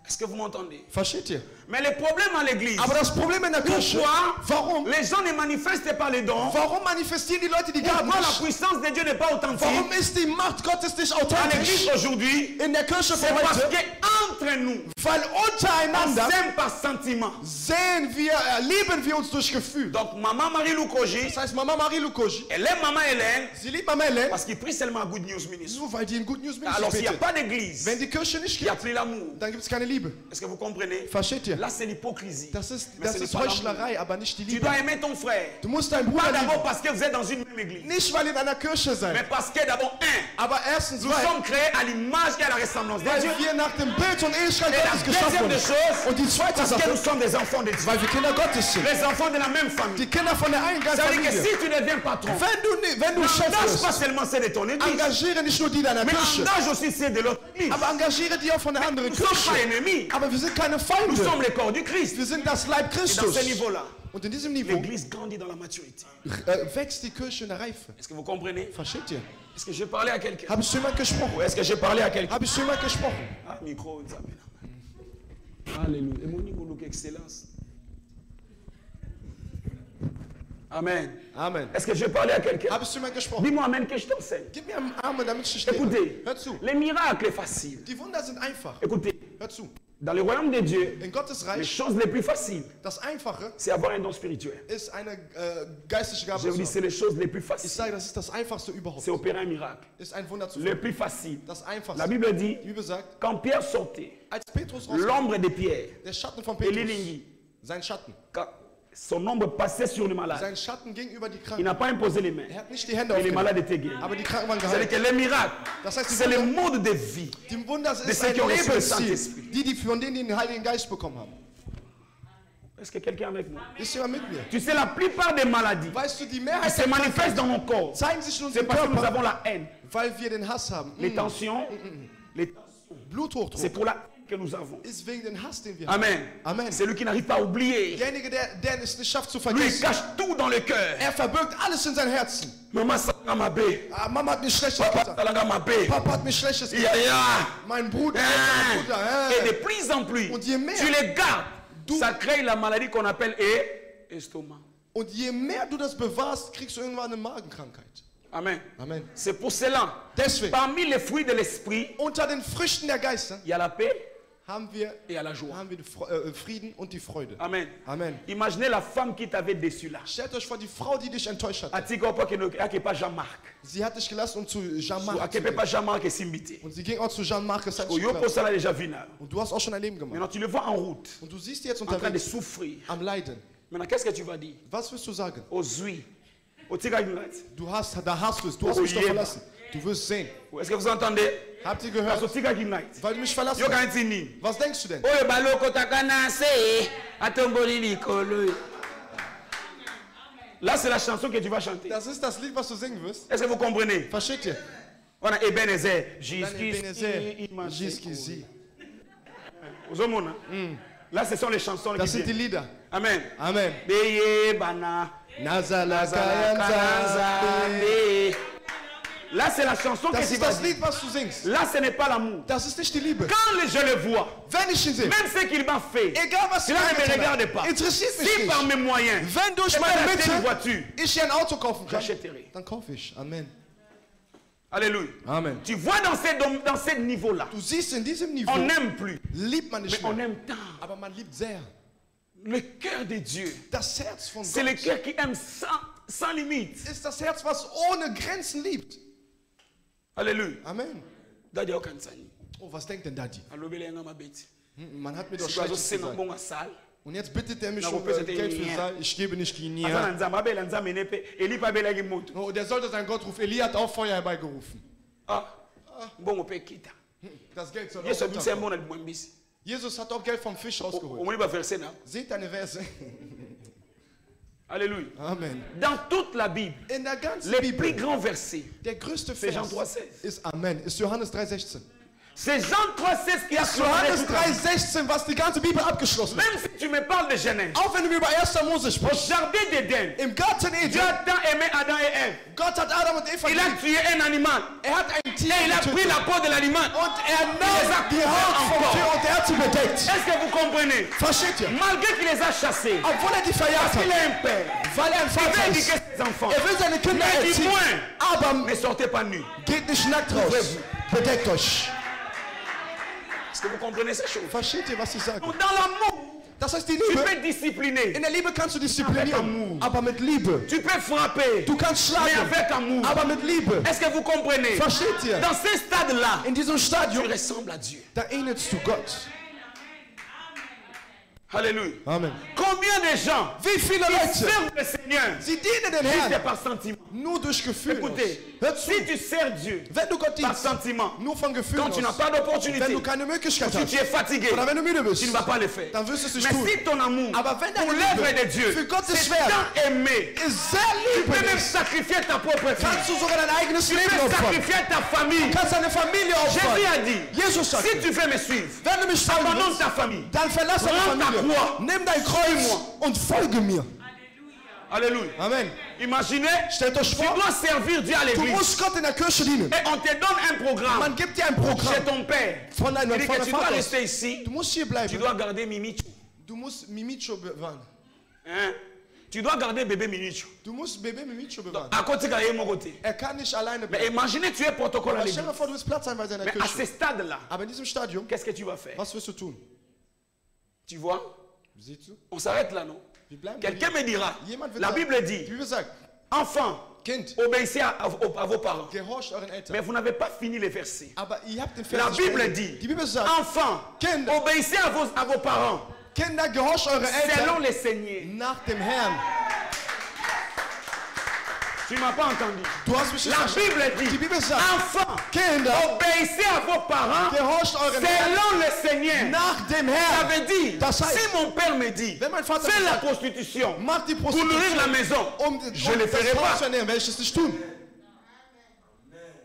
Est-ce que vous m'entendez? Versteht ihr? Mais le problème à l'église, Aber das Problem in der Kirche, pourquoi warum? les gens ne manifestent pas les dons? Warum manifestieren die Leute die Gaben Pourquoi la nicht? puissance de Dieu n'est pas authentique? Warum ist die Macht Gottes nicht À l'église authentisch? aujourd'hui, In der Kirche c'est von parce heute, qu'entre nous, weil on untereinander s'aime par sentiment. lieben wir uns durch Gefühl. Donc maman Marie Lukoji, Das heißt, Mama Marie Lukoji, elle aime maman Hélène sie liebt Mama Helen, parce qu'il prie seulement à Good News Ministry. nur weil die in Good News Alors s'il n'y a betet. pas d'église, Wenn die Kirche nicht il n'y a gibt, plus l'amour. dann gibt es keine Liebe. Est-ce que vous comprenez? Versteht ihr? Là c'est l'hypocrisie. Das ist Mais ce n'est pas Heuchlerei, aber nicht die Tu Liebe. dois aimer ton frère. Du musst deinen Pas Bruder lieben. d'abord parce que vous êtes dans une même église. Nicht, weil ihr in einer Kirche Mais seid. parce que d'abord, Aber erstens, nous weil sommes créés à l'image et à la ressemblance de Dieu. wir nach dem Bild und Ähnlichkeit Et la Gottes geschaffen deuxième des wurden. choses, Und die zweite parce que Sache, nous sommes des enfants de Dieu. weil wir Kinder Gottes sind. Les enfants de la même famille. Die Kinder von der einen Ça veut dire que Familie. si tu deviens patron, Wenn du Chef n'engage pas bist, seulement ceux de ton église, engagiere nicht nur die deiner mais Kirche, engage aussi ceux de l'autre église. aber engagiere die auch von der anderen Nous ne sommes pas Kirche. ennemis. Aber wir sind keine Nous Feinde. sommes le corps du Christ. Wir sind das Leib Et dans Christus. ce niveau-là, Und in diesem Niveau l'église grandit dans la maturité. wächst die Kirche in der Reife. Est-ce que vous comprenez? Versteht ihr? Est-ce que j'ai parlé à quelqu'un? Habe ich zu jemand gesprochen? Ou est-ce que j'ai parlé à quelqu'un? Habe ich zu jemand gesprochen? Ah, micro, alléluia. Et mon niveau, look, excellence. Amen. Amen. Est-ce que j'ai parlé à quelqu'un? Habe ich zu jemand gesprochen? Dis-moi Amen que je t'enseigne. Gib mir einen Amen, damit ich dich Écoutez, lehre. Hör zu. les miracles faciles. Die Wunder sind einfach. Écoutez, Hör zu. dans le royaume de Dieu, In Gottes les Reich, choses les plus faciles, das Einfache c'est avoir un don spirituel. ist eine geistliche Gabe. Je vous dis, c'est les choses les plus Ich faciles. sage, das ist das Einfachste überhaupt. C'est opérer un miracle. Ist ein Wunder zu Le finden. plus facile. Das La Einfachste. Bible dit, Die Bibel sagt, quand Pierre sortait, als Petrus rauskam, l'ombre des pierres, der Schatten von et Petrus, l'Ilingi, sein Schatten, quand son ombre passait sur le malade, sein Schatten ging über die il Kranken. n'a pas imposé les mains. Er hat nicht die Hände Et les malades aufgelegt, étaient guéris. aber die Kranken waren C'est-à-dire geheilt. que les miracles, Das heißt, die c'est le Wunder, mode de vie. die Wunder ist ceux ein qui ont reçu le Lebensstil, Saint-Esprit. von denen die den Heiligen Geist bekommen haben. Est-ce que quelqu'un est avec moi? Ist jemand mit mir? Tu sais, la plupart des maladies Weißt du, die qui Mehrheit se der manifestent dans Krankheiten nos corps, zeigen sich in c'est unserem parce que nous Körper, avons la haine, weil wir den Hass haben. les tensions, les- c'est Bluthochdruck pour la haine que nous avons. ist wegen den Hass, den wir haben. Amen. Amen. C'est lui qui n'arrive pas à oublier. Derjenige, der es nicht schafft zu Lui, il vergessen, cache tout dans le cœur. er verbirgt alles in sein Herzen. Maman salanga mabe. Ah, Mama hat mir Schlechtes Papa gesagt. salanga mabe. Papa hat mir Schlechtes gesagt. Ya ya. Mein Bruder, Hein. mein Bruder. Et de plus en plus, Und je mehr tu les gardes. du- Ça crée la maladie qu'on appelle estomac. Und je mehr du das bewahrst, kriegst du irgendwann eine Magenkrankheit. Amen. Amen. C'est pour cela, Deswegen, parmi les fruits de l'esprit, unter den Früchten der Geister il y a la paix haben wir et il y a la joie. den Frieden und die Freude. Amen. Amen. Imaginez la femme qui t'avait déçu là. Stellt euch vor, die Frau, die dich enttäuscht hat. Atikopa qui ne pas Jean-Marc. Sie hat dich gelassen, um zu Jean-Marc zu Akepe gehen. pas Jean-Marc et Simbité. Und sie ging auch zu Jean-Marc. es hat nicht Oyo geklappt. Posala déjà vu là. Und du hast auch schon ein Leben gemacht. Maintenant tu le vois en route, Und du siehst jetzt en train de unterwegs souffrir. am Leiden. Maintenant qu'est-ce que tu vas dire? Was wirst du sagen? Ozui. Otika Ignat. Da hast du es. Du hast mich doch verlassen. Du wirst sehen. Est-ce que vous entendez? Habt ihr gehört? Otika Ignat. Weil du mich verlassen Yo hast. kanzini. Was denkst du denn? Oyo baloko takanase. Atomboli likolo. Là c'est la chanson que tu vas chanter. Das ist das Lied, was du singen wirst. Est-ce que vous comprenez? Versteht ihr? On a Ebenezer. Dann Ebenezer, jusqu'ici. Vous avez Là ce sont les chansons Das qui sind die viennent. Lieder. Amen. Amen. Beye bana. Nazala Nzambe. Là, c'est la chanson que Das tu ist vas das dire. Lied, was du singst. Là, ce n'est pas l'amour. Das ist nicht die Liebe. Quand je le vois, Wenn ich ihn sehe, même ce qu'il m'a fait, egal was cela ne me angetan regarde hat, pas. interessiert mich Si par nicht. mes moyens, Wenn durch je peux meine acheter une Mitte voiture, ich hier ein Auto kaufen kann, j'achèterai. dann kaufe ich. Amen. Alléluia. Amen. Tu vois dans ce niveau-là, Du siehst, in diesem Niveau on n'aime plus, liebt man mais nicht on mehr. aime tant. Aber man liebt sehr. Le cœur de Dieu, Das Herz von c'est le Gott cœur qui aime sans limite. ist das Herz, was ohne Grenzen liebt. Alléluia. Amen. Dadi okansani. Oh, was denkt denn Daddy? Alobele yanga mabeti. Man hat mir doch Si bazo Schlechtes sena gesagt. bonga sal. Und jetzt bittet er mich Na, um wo Geld für Saal. Ich gebe nicht Guinea. Azana nzamba abela nzamba nepe. Eli pa bela gi moto. Oh, der sollte seinen Gott rufen. Elia hat auch Feuer herbeigerufen. Ah, bongo pe kita. Das Geld soll Yesu auch abisa runterkommen. mbona mwambisi. Jesus hat auch Geld vom Fisch rausgeholt. Omoni ba verset na. Seht deine Verse. Alléluia. Amen. Dans toute la Bible, In der ganzen les plus Bibel, grands versets, der größte c'est Jean Vers 3,16. ist Amen. Ist Johannes 3,16. C'est Jean 3,16 qui a Ist Johannes toute la Bible. 3,16, was die ganze Bibel abgeschlossen hat. Même si tu me parles de Genèse, Auch wenn du mir über 1. Mose au sprichst. jardin d'Éden, Im Garten Dieu Eden, a tant aimé Adam et Ève. Gott hat Adam und Eva Il a geliebt. tué un animal. Er hat ein Tier Et il a pris getötet. la peau de l'animal. Und er nahm die Haut vom Tier und er hat sie bedeckt. Est-ce que vous comprenez? Versteht ihr? Malgré qu'il les a chassés, Obwohl er die verjagt il hat, a un père. weil er ein Il Vater veut ist. éduquer ses enfants. Er will seine Kinder Mais erziehen. dis-moi, Aber ne sortez pas nus. geht nicht nackt raus. Bedeckt euch. Est-ce que vous comprenez ces choses? Versteht ihr, was ich sage? Donc dans l'amour, Das heißt, die tu Liebe, peux discipliner. in der Liebe kannst du Avec disziplinieren, amour. aber mit Liebe. Tu peux frapper. Du kannst Mais schlagen, avec amour. aber mit Liebe. Est-ce que vous comprenez? Versteht ihr? Dans ce stade-là, In diesem tu Stadium, ressembles à Dieu. da ähnelst du Gott. Alléluia. Amen. Combien de gens Wie viele qui Leute, servent le Seigneur sie dienen den juste Herrn par sentiment? nur durch Gefühl. Écoutez, Hör zu, si tu sers Dieu wenn du Gott par dienst, sentiment, nur von Gefühl quand tu n'as aus, pas d'opportunité, wenn du keine Möglichkeit si hast, tu es fatigué, oder wenn du müde tu bist, ne vas pas le faire. dann wirst du es nicht Mais tun. si ton amour Aber wenn pour deine l'œuvre de Liebe Dieu, für Gottes c'est Werk tant aimé, ist sehr tu peux même liebend, sacrifier ta propre vie. kannst du sogar dein eigenes Tu Leben peux opfern. sacrifier ta famille. Du kannst deine Familie Jésus opfern. a dit, Jesus sagt, si tu veux me suivre, wenn du mich folgen abandonne willst, ta famille. dann verlass deine Prends ta Familie. croix. Nimm dein Kreuz und folge mir. Alléluia. Amen. Imaginez, Stellt euch tu vor, dois servir Dieu à du l'église. musst Gott in der Kirche dienen. Et on te donne un programme Man gibt dir ein chez Programm ton père. von Il deinem dit que tu dois Vater. rester ici. Du musst hier Tu bleiben. dois garder Mimicho. Du musst Mimicho bewahren. Hein? Tu dois garder bébé Mimicho. Du musst Baby Mimicho bewahren. À côté de mon côté. Er kann nicht alleine Mais bleiben. imaginez, tu es protocole à Aber stell l'église. dir vor, du bist Platzeinweiser in der Mais à ce Kirche. stade-là, Aber in diesem Stadium, qu'est-ce que tu vas faire? was wirst du tun? Tu vois? Siehst du? On s'arrête là, non? Wir bleiben Quelqu'un me dira, Jemand wird la sagen, Bible die dit, Bibel sagt, enfants, Kind, obéissez à vos parents. gehorcht euren Eltern. Mais vous n'avez pas fini les versets. Aber ihr habt den Vers La nicht Bible beendet. dit, Die Bibel sagt, enfants, Kinder, obéissez à vos parents, Kinder, gehorcht eure selon Eltern les seigneurs. nach dem Herrn. Tu ne m'as pas entendu. Du hast mich nicht La verstanden. Bible Die dit, Bibel sagt, enfants, Kinder, obéissez à vos parents, gehorcht euren Eltern selon le Seigneur. nach dem Ça Herrn. veut dire, Das heißt, si mon père me dit, wenn mein Vater fais mir la sagt, prostitution mach die pour nourrir la Prostitution, maison, je ne le das ferai Haus pas. zu ernähren, werde ich es nicht tun.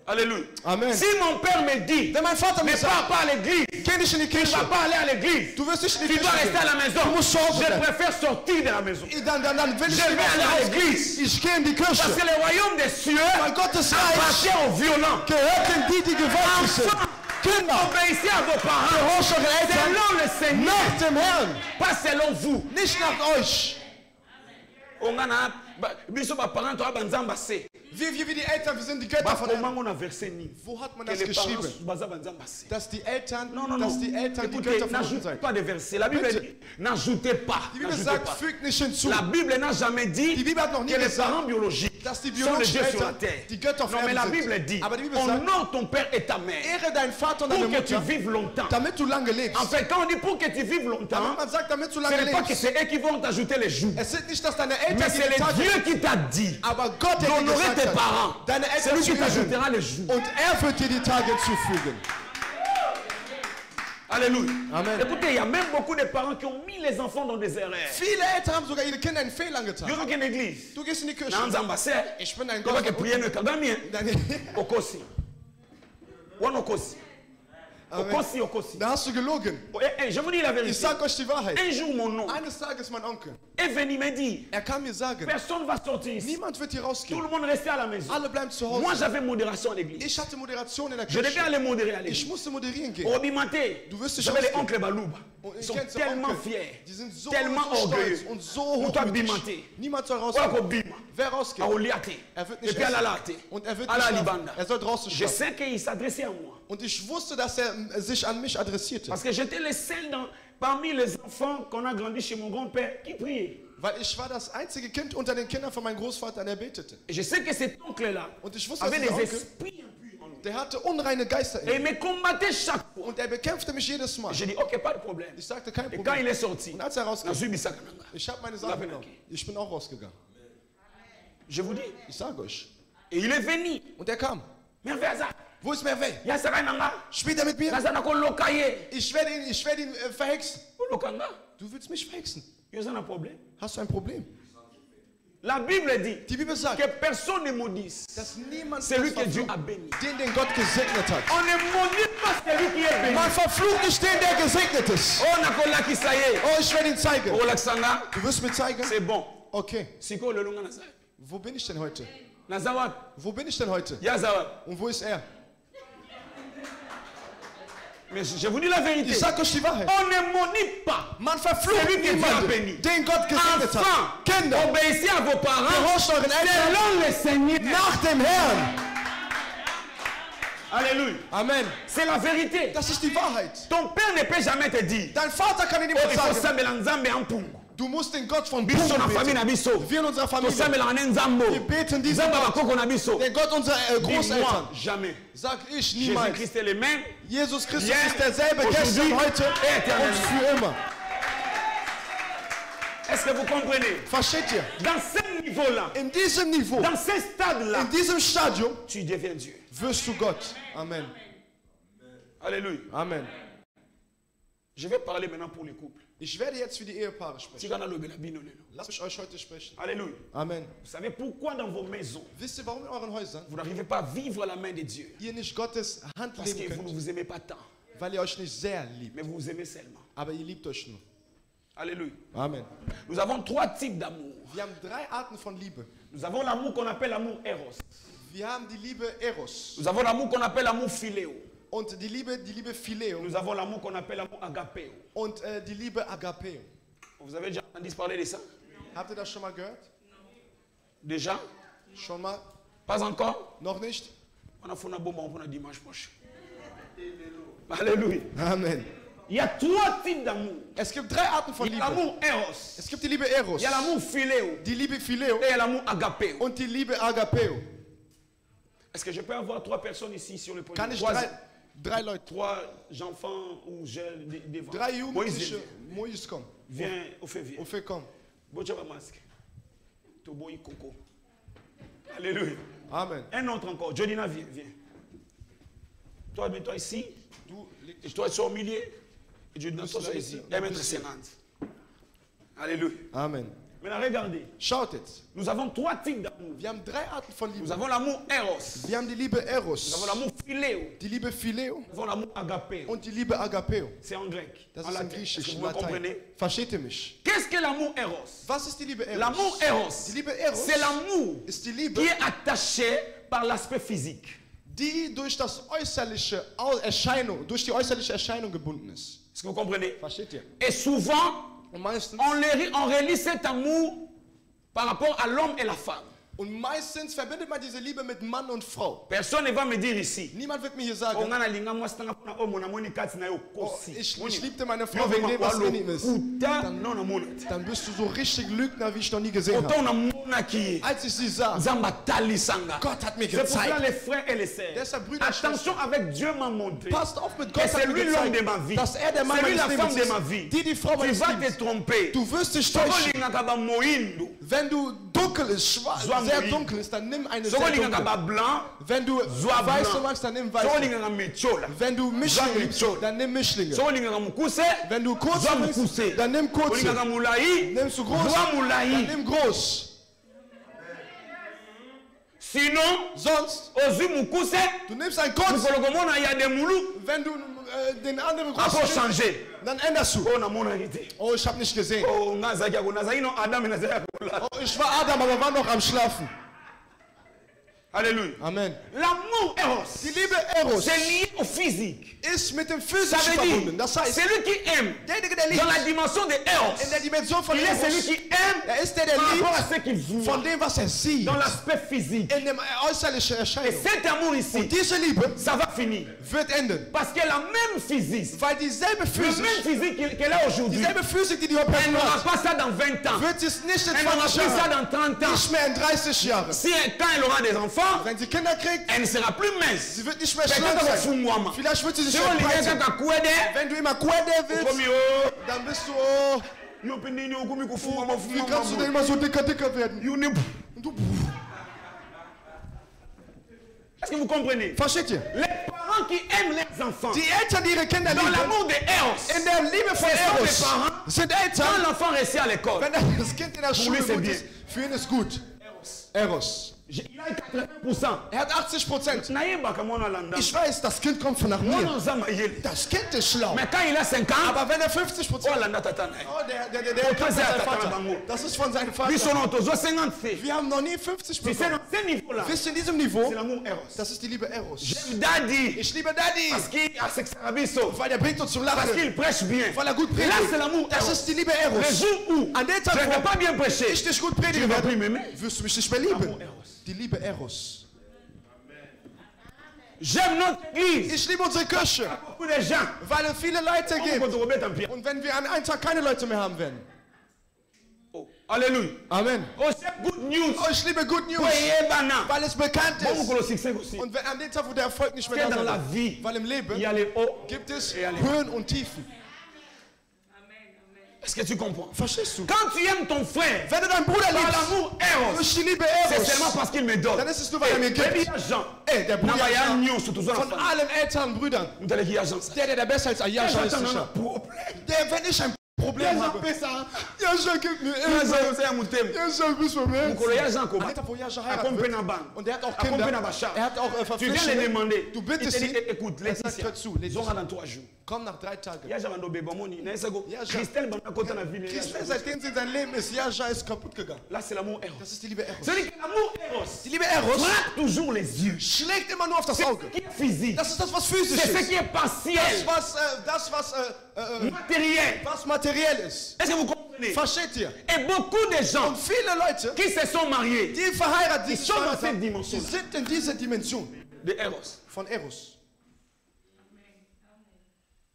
Alléluia. Amen. Si mon père me dit, Wenn mein Vater ne mir pars sagt, pas à l'église, geh nicht in die tu ne Kirche, vas pas aller à l'église, du wirst nicht in die tu dois Kirche rester à gehen. la maison. Du musst zu Hause Je bleiben. préfère sortir de la maison. Dann will ich Je vais lieber aller à rausgehen. l'église. Ich gehe in die Parce Kirche. que le royaume des cieux Weil Gottes Reich appartient aux violents. gehört den die gewaltig sind. Enfants, Kinder, obéissez à vos parents gehorcht euren Eltern selon le Seigneur, nach dem Herrn, pas selon vous. nicht nach euch. Ongana biso ba parents to banzamba se. Wir wie die Eltern, wir sind die Götter von Comment Herrn. on a versé ni? Wo hat man Que das les parents geschrieben? baza banzamba se. Dass die Eltern, Non, non, dass non. die Eltern die Écoutez, Götter von Gott n'ajoutez sind. pas de versets. La Bible Bitte. dit, n'ajoutez pas. Die Bibel N'ajoutez sagt, pas. fügt nicht hinzu. La Bible n'a jamais dit Die Bibel hat noch nie que les gesagt, parents biologiques dass die sont les biologischen dieux sur la Eltern terre. die Götter auf Non, mais la Erden Bible sind. dit, Aber die Bibel sagt, honore ton père et ta mère ehre deinen Vater und pour deine que tu Mutter, vives longtemps. damit du lange lebst. En fait, quand on dit pour que tu vives Damit longtemps, man sagt, damit du ce lange n'est pas que lebst. c'est eux qui vont t'ajouter les jours. Es sind nicht, dass deine Mais Eltern c'est dir die le Tage, Dieu qui t'a dit aber Gott, der dir d'honorer gesagt tes hat, parents. deine C'est Eltern lui zu qui ehren. t'ajoutera les jours. Und er wird dir die Tage zufügen. Alléluia. Amen. Écoutez, il y a même beaucoup de parents qui ont mis les enfants dans des erreurs. Viele Eltern haben sogar ihre Kinder einen Fehler getan. Yo qui église. Du gehst in die Kirche. Na nzamba se. Ich bin ein Tu vois que Gott. prier ne kadamien. Deine- Okosi. Wana okosi. Amen. Okosi, okosi. Da hast du gelogen. Je vous dis la Ich vérité. sag euch die Wahrheit. Un jour, mon nom Eines Tages mein Onkel, est venu me dire, er kann mir sagen, personne ne va sortir ici. niemand wird hier Tout rausgehen. le monde restait à la maison. Alle bleiben zu Moi, Hause. j'avais modération à l'église. Ich hatte Moderation in der Je devais Kirche. aller modérer à Ich l'église. musste moderieren gehen. Au Bimanté, Du wirst dich j'avais les ausgehen. oncles Balouba. Und Ils ich sont kenne so tellement Onkel, fiers, die sind so, tellement so orgueilleux. stolz und so Und toi, hochmütig. Bimanté. Niemand soll Voilà rausgehen. qu'on bima. Wer rausgeht, À Oliate. er wird Et nicht puis à la essen. Late. Und er wird À nicht la schlafen. Libanda. Er soll draußen Je schlafen. sais qu'il s'adressait à moi. Und ich wusste, dass er sich an mich adressierte. Parce que j'étais le seul parmi les enfants qu'on a grandi chez mon grand-père qui priait. Weil ich war das einzige Kind unter den Kindern von meinem Großvater, der betete. Et je sais que cet oncle-là Und ich wusste, avait dass des dieser Onkel, esprits impurs en lui. der hatte unreine Geister in Et ihm. il me combattait chaque fois. Und er bekämpfte mich jedes Mal. J'ai dit, ok, pas de problème. Ich sagte, kein Et quand il Problem. est sorti, Und als er rauskam, je ich habe meine Sachen genommen. Ich bin auch rausgegangen. vous dis. Ich sage euch. Et il est venu. Und er kam. Merveille. Wo ist Merveille? Yasaka nanga. Spielt er mit mir? Nazana ko lokaye. Ich werde ihn verhexen. Lokanga. Du willst mich verhexen. Yosana problème. Hast du ein Problem? La Bible dit Die Bibel sagt, que personne ne maudisse dass niemand celui das que Dieu verflucht, a béni. den Gott gesegnet hat. On ne maudit pas celui qui est béni. Man verflucht nicht den, der gesegnet ist. Oh nakola kisaye. Oh, ich werde ihn zeigen. Oh laksanga. Du wirst mir zeigen? C'est bon. Okay. Siko le lunga nazay. Wo bin ich denn heute? Nazawat. Wo bin ich denn heute? Yazawat. Und wo ist er? Mais je vous dis la vérité. Ich sag euch die Wahrheit. On ne maudit pas Man verflucht celui que Dieu a niemanden, béni. den Gott gesegnet hat. Enfants, Kinder, obéissez à vos parents gehorcht euren Eltern selon le Seigneur. nach dem Herrn. Alléluia. Amen. C'est la vérité. Das ist die Wahrheit. Ton père ne peut jamais te dire, Dein Vater kann dir oh, niemand il faut sagen, sambela nzambe en pungu. du musst den Gott von Biso na Pungu famille beten. na biso. Wir in unserer Familie, Tosambela ne nzambo. wir beten diesen Nzamba Gott, bakoko na biso. den Gott unserer Großeltern. Dis-moi jamais. Sag ich Jésus niemals. Christ est le même. Jesus Christus Hier, ist derselbe aujourd'hui, gestern, heute et éternellement. und für immer. Est-ce que vous comprenez? Versteht ihr? Dans ce niveau-là, In diesem Niveau, dans ce stade-là, in diesem Stadium tu deviens Dieu. wirst du Gott. Amen. Alléluia. Amen. Je vais parler maintenant pour les couples. Ich werde jetzt für die Ehepaare sprechen. Tigana lobela bino lelo. Lasst mich euch heute sprechen. Alléluia. Amen. Vous savez pourquoi dans vos maisons, Wisst ihr, warum in euren Häusern vous n'arrivez pas à vivre la main de Dieu? ihr nicht Gottes Hand Parce que leben vous ne könnt? vous aimez pas tant, Weil ihr euch nicht sehr liebt. mais vous vous aimez seulement. Aber ihr liebt euch nur. Alléluia. Amen. Nous avons 3 types d'amour. Wir haben 3 Arten von Liebe. Nous avons l'amour qu'on appelle l'amour Eros. Wir haben die Liebe Eros. Nous avons l'amour qu'on appelle l'amour Philéo. Und die Liebe Phileo. Nous avons l'amour qu'on appelle l'amour Agapéo. Und die Liebe Agapeo. Vous avez déjà entendu parler de ça? Habt ihr das schon mal gehört? Déjà? Schon mal? Pas encore? Noch nicht? On a fait une bombe pour dimanche prochain. Alléluia. Amen. Il y a 3 types d'amour. Es gibt 3 Arten von Il y a Liebe. l'amour Eros. Es gibt die Liebe Eros. Il y a l'amour Philéo. Die Liebe Phileo. Et il y a l'amour Agapéo. Und die Liebe Agapeo. Est-ce que je peux avoir 3 personnes ici sur le podium? Kann ich 3 Leute, 3 enfants ou jeunes devant. 3 Moïse, Jugendliche, Moïse, komm. viens au fait, viens. Au fait, komm. Bocha masque. Toboy Coco. Alléluia. Amen. Un autre encore. Jodina, viens, viens. Toi, mets-toi ici. Du, Et toi, tu es au milieu. Et Jodina, toi, tu es ici. Et mettre 50. Alléluia. Amen. Maintenant, regardez. Schaut jetzt. Nous avons 3 types d'amour. Wir haben 3 Arten von Nous Liebe. avons l'amour Eros. Wir haben die Liebe Nous avons Eros. l'amour Philéo. Die Liebe Phileo. Nous avons l'amour Agapéo. Und die Liebe Agapeo. C'est en grec. Das En ist in latin. Est-ce Griechisch, que in vous me comprenez? Latein. Versteht ihr mich? Qu'est-ce que l'amour Eros? Was ist die Liebe Eros? L'amour Eros, Die Liebe Eros c'est l'amour ist die Liebe, qui est attaché par l'aspect physique. die durch das durch die äußerliche Erscheinung gebunden ist. Est-ce que vous comprenez? Versteht ihr? Et souvent, Und meistens, on relie cet amour par rapport à l'homme et la femme. verbindet man diese Liebe mit Mann und Frau. Personne ne va me dire ici. Niemand wird mir hier Oh, sagen, ngana linga mwasi tanga pona o mona moni kati na yo kosi. ich liebte meine Frau wegen dem, was in ihm ist. Puta, non na mona. Dann bist du so richtig Lügner, wie ich noch nie gesehen Autant habe. na mona ki. Als ich sie sah, Zamba tali sanga. Gott hat mir C'est pour cela gezeigt. les frères et les sœurs. Deshalb, Brüder, Attention avec Dieu m'a montré. Passt auf mit Et Gott, c'est hat mir lui l'homme de ma gezeigt, vie. dass er der Mann C'est lui meines la femme Lebens de ma ist. vie. Die Frau Tu meines vas te Lebens. tromper. Du wirst dich Soko täuschen. linga kaba moindo. Wenn du dunkel ist, schwarz, Sois sehr moïse. dunkel ist, dann nimm eine Soko sehr linga dunkle. kaba blanc. Wenn du Sois weiße blanc. magst, dann nimm Soko weiße. linga mechola. Wenn du Mischlinge Sois liebst, Michol. dann nimm Mischlinge. Soko linga mukuse. Wenn du kurz Sois willst, mukuse. dann nimm kurze. Linga mulai. Nimmst du groß, Sois dann mulai. nimm groß. Sinon, Sonst, ozu mukuse. du nimmst ein kurz, Mukologomona ya de mulu. wenn du den anderen groß Ako nimmst, changer. dann änderst du. Oh na mona ite. Oh, ich habe nicht gesehen. Oh ngaza ya kuna zaino Adam na zaya. Oh, ich war Adam, aber war noch am Schlafen. Alléluia. Amen. L'amour Eros, Die Liebe Eros c'est lié au physique. ist mit dem Ça Physischen veut verbunden. dire, Das heißt, celui qui aime derjenige, der dans la liebt, dimension de in der Eros, Dimension von il est celui Eros, qui aime er ist der, der par rapport à liebt ce qu'il voit von dem, was er sieht, dans l'aspect physique. in dem äußerlichen Et Erscheinung. cet amour Und ici, diese Liebe ça va finir. wird enden, Parce que la même physique, weil dieselbe le même Physik, physique qu'elle a aujourd'hui, dieselbe Physik, die die elle Person n'aura hat, pas ça dans 20 ans. wird es nicht in Elle n'aura 20 plus ça Jahren, dans 30 ans. nicht mehr in 30 Jahren. Si quand elle aura des enfants, Wenn sie Kinder kriegt, elle ne sera plus mince. sie wird nicht mehr Peut-être schlank qu'elle va sein. foutre-moi. Vielleicht wird sie sich Si on entbreiten. lui dit Wenn du immer Quelle willst, comme yo, dann bist du, oh, yo pendeni okumi kufuma wie kannst du denn immer so dicker werden? You ne- Und du, Est-ce que vous comprenez? versteht ihr? Les parents qui aiment les enfants Die Eltern, die ihre Kinder dans lieben, l'amour de Eros, in der Liebe von Ce sont Eros, des parents. sind quand Eltern, l'enfant réussit à l'école, wenn das Kind in der Schule c'est gut bien. ist, für ihn ist gut. Eros. il a 80%. Er hat 80%. Nayebaka mwana landa. Ich weiß, das Kind kommt von nach Mwana mir. oza mayele. Das Kind ist schlau. Mais quand il a 5 ans, Aber wenn er 50%, oh landa tata na ye. oh, der kommt von seinem Vater. Das ist von seinem Vater. Biso no tozo 50 fait. Wir haben noch nie 50 Tu sais, bekommen. dans ce niveau-là, Wisst ihr, in diesem Niveau, c'est l'amour Eros. das ist die Liebe Eros. J'aime Daddy. Ich liebe Daddy, Parce qu'il a sexe rabiso. weil er bringt uns zum Parce Lachen, qu'il prêche bien. weil er gut Et là, predigt. c'est l'amour Das Eros. ist die Liebe Le Eros. jour où An dem je Tag, ne vais wo pas bien prêcher, ich dich gut tu ne predigen vas plus werde, m'aimer. wirst du mich nicht mehr lieben. Amour Eros. Die Liebe Eros. J'aime notre église. Ich liebe unsere Kirche, Beaucoup de gens. weil es viele Leute On gibt. peut te remettre en pierre. Und wenn wir an einem Tag keine Leute mehr haben werden. Oh, alléluia. Amen. Oh, c'est good news. Oh, ich liebe Good News, Soyez banal. weil es bekannt Bon, ist. pour le succès aussi. Und wenn an dem Tag, wo der Erfolg nicht mehr Parce que da dans la ist, vie, weil im il Leben y a les hauts. gibt es Et allez. Höhen und Tiefen. Est-ce que tu comprends? Verstehst du? Quand tu aimes ton frère, Wenn du deinen Bruder par liebst, l'amour Eros, durch die Liebe c'est seulement Eros, parce qu'il me donne. dann ist es nur, weil er mir Et puis, gibt. il y a Jean. Ey, der Bruder Nabaya Jean, Nyon, surtout Jean. von allen älteren Brüdern, Vous allez dire Jean. der besser als Ayasha ist, sicher. Der, wenn ich ein Problem habe, Yasha gibt mir Eros. Yasha, bist du mir Alter, wo Yasha heiratet wird. Und er hat auch Kinder. Er hat auch Tu viens les Verpflichtungen. demander. Du Il bittest te dit, sie. écoute, Er sagt, Laetitia, hör zu, ils Laetitia. auront dans 3 jours. Komm nach 3 Tagen. Ya java ndo beba moni. Na esego. Ja, ja. Christelle bana kota na ville. Christel, seitdem sie in sein Leben ist, Jaja ist kaputt gegangen. Là c'est l'amour Eros. Das ist die Liebe Eros. C'est-à-dire que l'amour Eros Die Liebe Eros frappe toujours les yeux. schlägt immer nur auf das C'est Auge. ce qui est physique. Das ist das, was physisch C'est ce ist. qui est partiel. Matériel. Was materiell ist. Est-ce que vous comprenez? Versteht ihr? Et beaucoup de gens Und viele Leute, qui se sont mariés die verheiratet Ils sind, sont dans cette dimension. die sind in dieser Dimension de Eros. von Eros.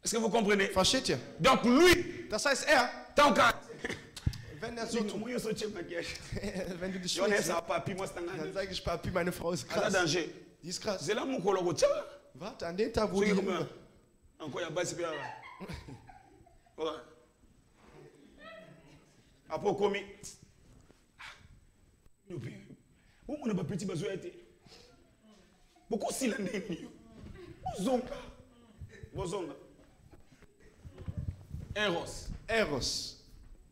Est-ce que vous comprenez? Versteht ihr? Donc lui, Das heißt, tant qu'à... wenn er so tut, Moi, je suis au maquillage. wenn du dich Je ne schwingst, sais pas, puis moi, c'est un dann sage ich, Papi, meine Frau ist C'est un krass. danger. Die ist krass. C'est là mon colloque. Tiens, Warte, an dem Tag, wo c'est die... comme encore il y a pas de bien. Ouais. Après, comme où on n'a pas petit besoin été. Beaucoup si l'année. Bozonga. Bozonga. Eros. Eros.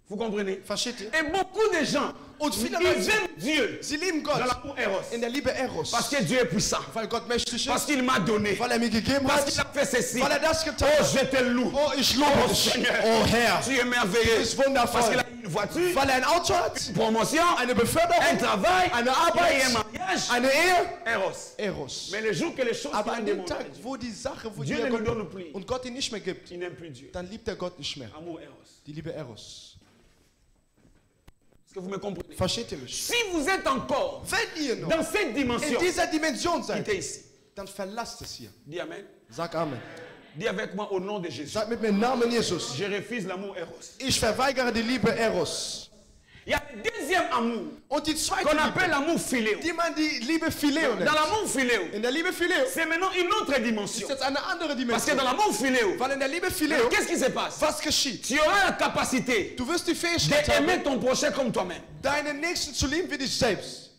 Vous comprenez? Versteht ihr? Et beaucoup de gens, Und viele ils Leute, aiment Dieu sie lieben dans Gott l'amour Eros. in der Liebe Eros. Parce que Dieu est puissant. Weil Gott mächtig Parce ist, qu'il m'a donné. weil er mir gegeben Parce hat, qu'il a fait ceci. weil er das getan Oh, hat. je te loue. Oh, ich lobe Oh, dich. Seigneur. Oh, Herr. Tu es merveilleux. Du bist wundervoll. Parce qu'il a une voiture, Weil er ein Auto hat, une promotion, eine un Beförderung, travail, eine il a eu Arbeit, un mariage. eine Ehe. Eros. Eros. Mais le jour que les choses Aber qu'il a an dem demandées, Tag, wo die Sache, wo Dieu dir ne lui Gott donne plus. und Gott ihn nicht mehr gibt, Il n'aime plus Dieu. dann liebt er Gott nicht mehr. Amour Eros. Die Liebe Eros. Est-ce que vous me comprenez? Versteht ihr mich? Si vous êtes encore Wenn ihr noch dans cette in dimension, dieser Dimension seid, quittez ici. dann verlasst es hier. Dis Amen. Sag Amen. Dis avec moi au nom de Jésus. Sag mit mir im Namen Jesus. Je refuse l'amour Eros. Ich verweigere die Liebe Eros. Il y a un deuxième amour Und die zweite qu'on Liebe, appelle l'amour philéo. die man die Liebe Phileo Dans nennt. l'amour philéo, In der Liebe Phileo c'est maintenant une autre dimension. ist jetzt eine andere Parce que Dimension. dans l'amour philéo, Weil in der Liebe Phileo, qu'est-ce qui se passe? was geschieht? Tu auras la capacité Du wirst die Fähigkeit d'aimer haben, ton prochain comme toi-même. deinen Nächsten zu lieben wie dich selbst.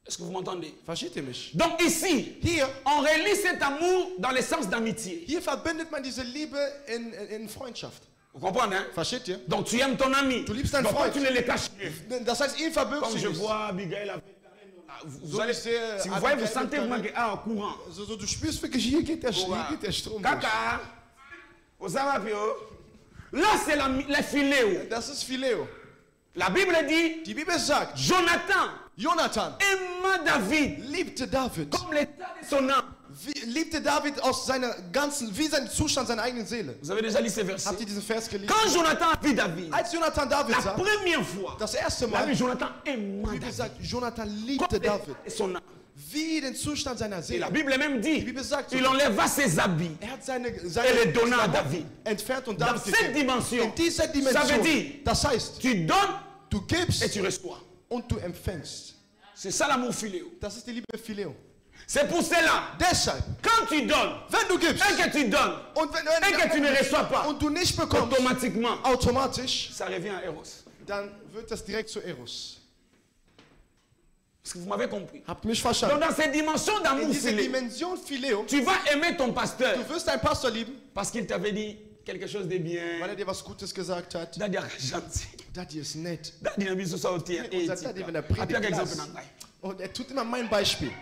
Est-ce que vous m'entendez? Versteht ihr mich? Donc ici, Hier, on relie cet amour dans le sens d'amitié. hier verbindet man diese Liebe in Freundschaft. Vous comprenez? Hein? Versteht ihr? Donc tu aimes ton ami. Du liebst deinen Donc toi, Freund. tu ne le caches plus. Das heißt, ihn verbirgst Comme du je nicht. vois Abigail avec vous So allez, ich sehe si vous voyez, vous Abigail sentez mit vraiment que ah, courant. So, du spürst wirklich, hier geht der Strom durch. Kaka, vous savez, là c'est la philéo. Das ist Phileo. La Bible dit, Die Bibel sagt, Jonathan Jonathan aima David liebte David. comme l'état de son âme. Liebte David aus seiner ganzen, wie sein Zustand seiner eigenen Seele. Vous avez déjà lu ces versets? Habt ihr diesen Vers gelesen? Quand Jonathan a vu David, Als Jonathan David la sah, première fois, das erste la Mal, Bible, Jonathan aima die Bibel David sagt, Jonathan comme liebte l'état David. de son âme. Wie den Zustand seiner Et la Seele. Bible même dit, Die Bibel sagt il sogar, enleva ses habits. er hat seine Et les donna à Klamotten David. entfernt und Dans David cette gegeben. dimension, In dieser ça veut Dimension, dire, das heißt, tu donnes du et gibst tu reçois. und du empfängst. C'est ça l'amour philéo. Das ist die Liebe Phileo. C'est pour cela, Deshalb, quand tu donnes, wenn du gibst et que tu donnes, und et que tu ne reçois pas, und du nicht bekommst, automatiquement, automatisch, ça revient à Eros. dann wird das direkt zu Eros. Est-ce que vous m'avez compris? Habt ihr mich Donc verstanden? dans cette dimension In d'amour dieser philéo, Dimension Phileo, tu vas aimer ton pasteur du wirst deinen Pastor lieben, parce qu'il t'avait dit quelque chose de bien. weil dir was Gutes gesagt hat. Daddy a gentil. Daddy ist nett. Daddy n'a mis ça au tien. Unser Daddy, wenn er predigt, exemple klasse. dans Gaï. Und er tut immer mein Beispiel.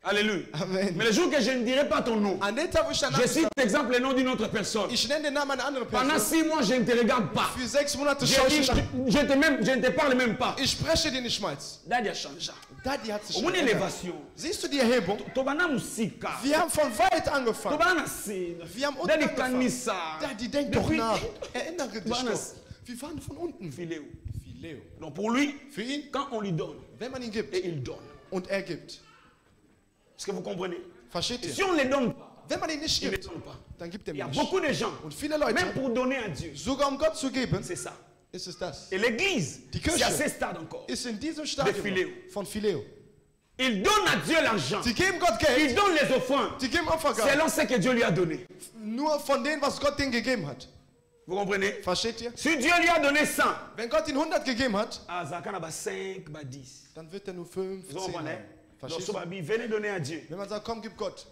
Alléluia. Amen. Mais le jour que je ne dirai pas ton nom, An dem Tag, wo ich deinen je Namen cite sage, l'exemple le nom d'une autre personne. ich nenne den Namen einer anderen Pendant Person. 6 mois, je ne te regarde pas. Für 6 Monate Je, schaue ich je, dich an. je ne te parle même pas. Ich spreche dir nicht mal. Daddy a changé. Daddy hat sich Au moins verändert. élévation. Siehst du die Erhebung? Tobana musika. Wir haben von weit angefangen. Tobana scène. Wir haben unten Daddy angefangen. kanisa. Daddy, denk doch Depuis- nach. Erinnere dich Tobana- doch. Wir waren von unten. Philéo. Phileo. Donc pour lui, Für ihn, quand on lui donne, wenn man ihn gibt et il donne. und er gibt. Est-ce que vous comprenez? Versteht ihr? Si on ne les donne pas, Wenn man ihn nicht il ne gibt, donne pas. dann gibt er Il y a mir nicht. beaucoup de gens, Und viele Leute, même pour donner à Dieu, sogar um Gott zu geben, c'est ça. ist es das. Et l'église, Die Kirche c'est à ce stade encore. ist in diesem Phileo. Stadium von Phileo. Il donne à Dieu l'argent. Sie geben Gott Il Geld, donne les offrandes sie geben Opfergaben. selon ce que Dieu lui a donné. Nur von dem, was Gott denen gegeben hat. Vous comprenez? Versteht ihr? Si Dieu lui a donné 100, Wenn Gott ihnen 100 gegeben hat, ah, Zakana ba 5, ba 10. dann wird er nur 5, Vous 10 comprenez? haben. Donc, Verstehst du? Sobabi, venez donner à Dieu. Wenn man sagt, komm, gib Gott.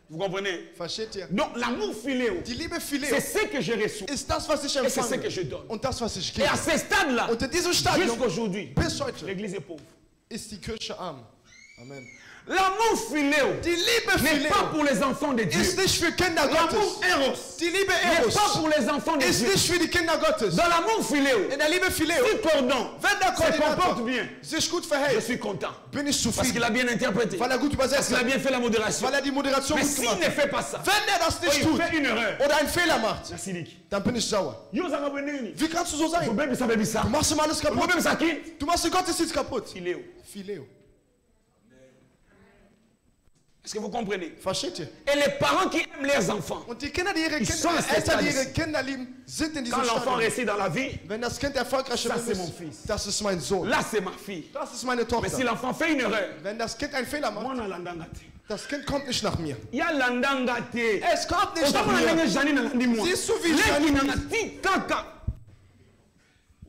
Vous comprenez? Versteht ihr? Donc l'amour philéo, Die Liebe Phileo c'est ce que je reçois. ist das, was ich Et c'est ce empfange que je donne. und das, was ich Et gebe. à ce stade-là, Und in diesem Stadium, jusqu'aujourd'hui, bis heute, l'église est pauvre. ist die Kirche arm. Amen. L'amour philéo Die Liebe n'est Phileo pas pour les enfants de Dieu. ist nicht für Kinder L'amour Gottes. Eros Die Liebe n'est Eros pas pour les enfants de ist Dieu. nicht für die Kinder Gottes. Dans l'amour philéo, In der Liebe Phileo, si cordon wenn der se comporte Koordinator bien, sich gut je verhält, suis content. bin ich Parce qu'il zufrieden, a bien interprété. weil er gut Parce übersetzt qu'il a hat, bien fait la modération. weil er die Moderation Mais gut s'il gemacht ne hat. fait pas ça, Wenn er das nicht il tut fait une erreur. oder einen Fehler macht, La silique. dann bin ich sauer. Yo zanga benini. Wie kannst du so sein? Baby ça, baby ça. Du machst immer alles kaputt. Baby ça qui? Du machst den Gottesdienst kaputt. Philéo. Phileo. Est-ce que vous comprenez? Versteht ihr? Et les parents qui aiment leurs enfants, Und die Kinder, die ihre Ich soll es Eltern, die jetzt ihre alles. Kinder lieben, sind in diesem quand l'enfant Stadium. réussit dans la vie, Wenn das Kind erfolgreich Ça, wird, c'est mon fils. das ist mein Sohn. là c'est ma fille. Das ist meine Mais si Tochter. l'enfant fait une erreur, Wenn das Kind einen Fehler macht, moi on landanga te. das Kind kommt nicht nach mir. Ya landanga te. Es kommt nicht nach Otamona mir. ndenge Janine alandi moi. Siehst du, wie Leki Janine- nanga ti kaka.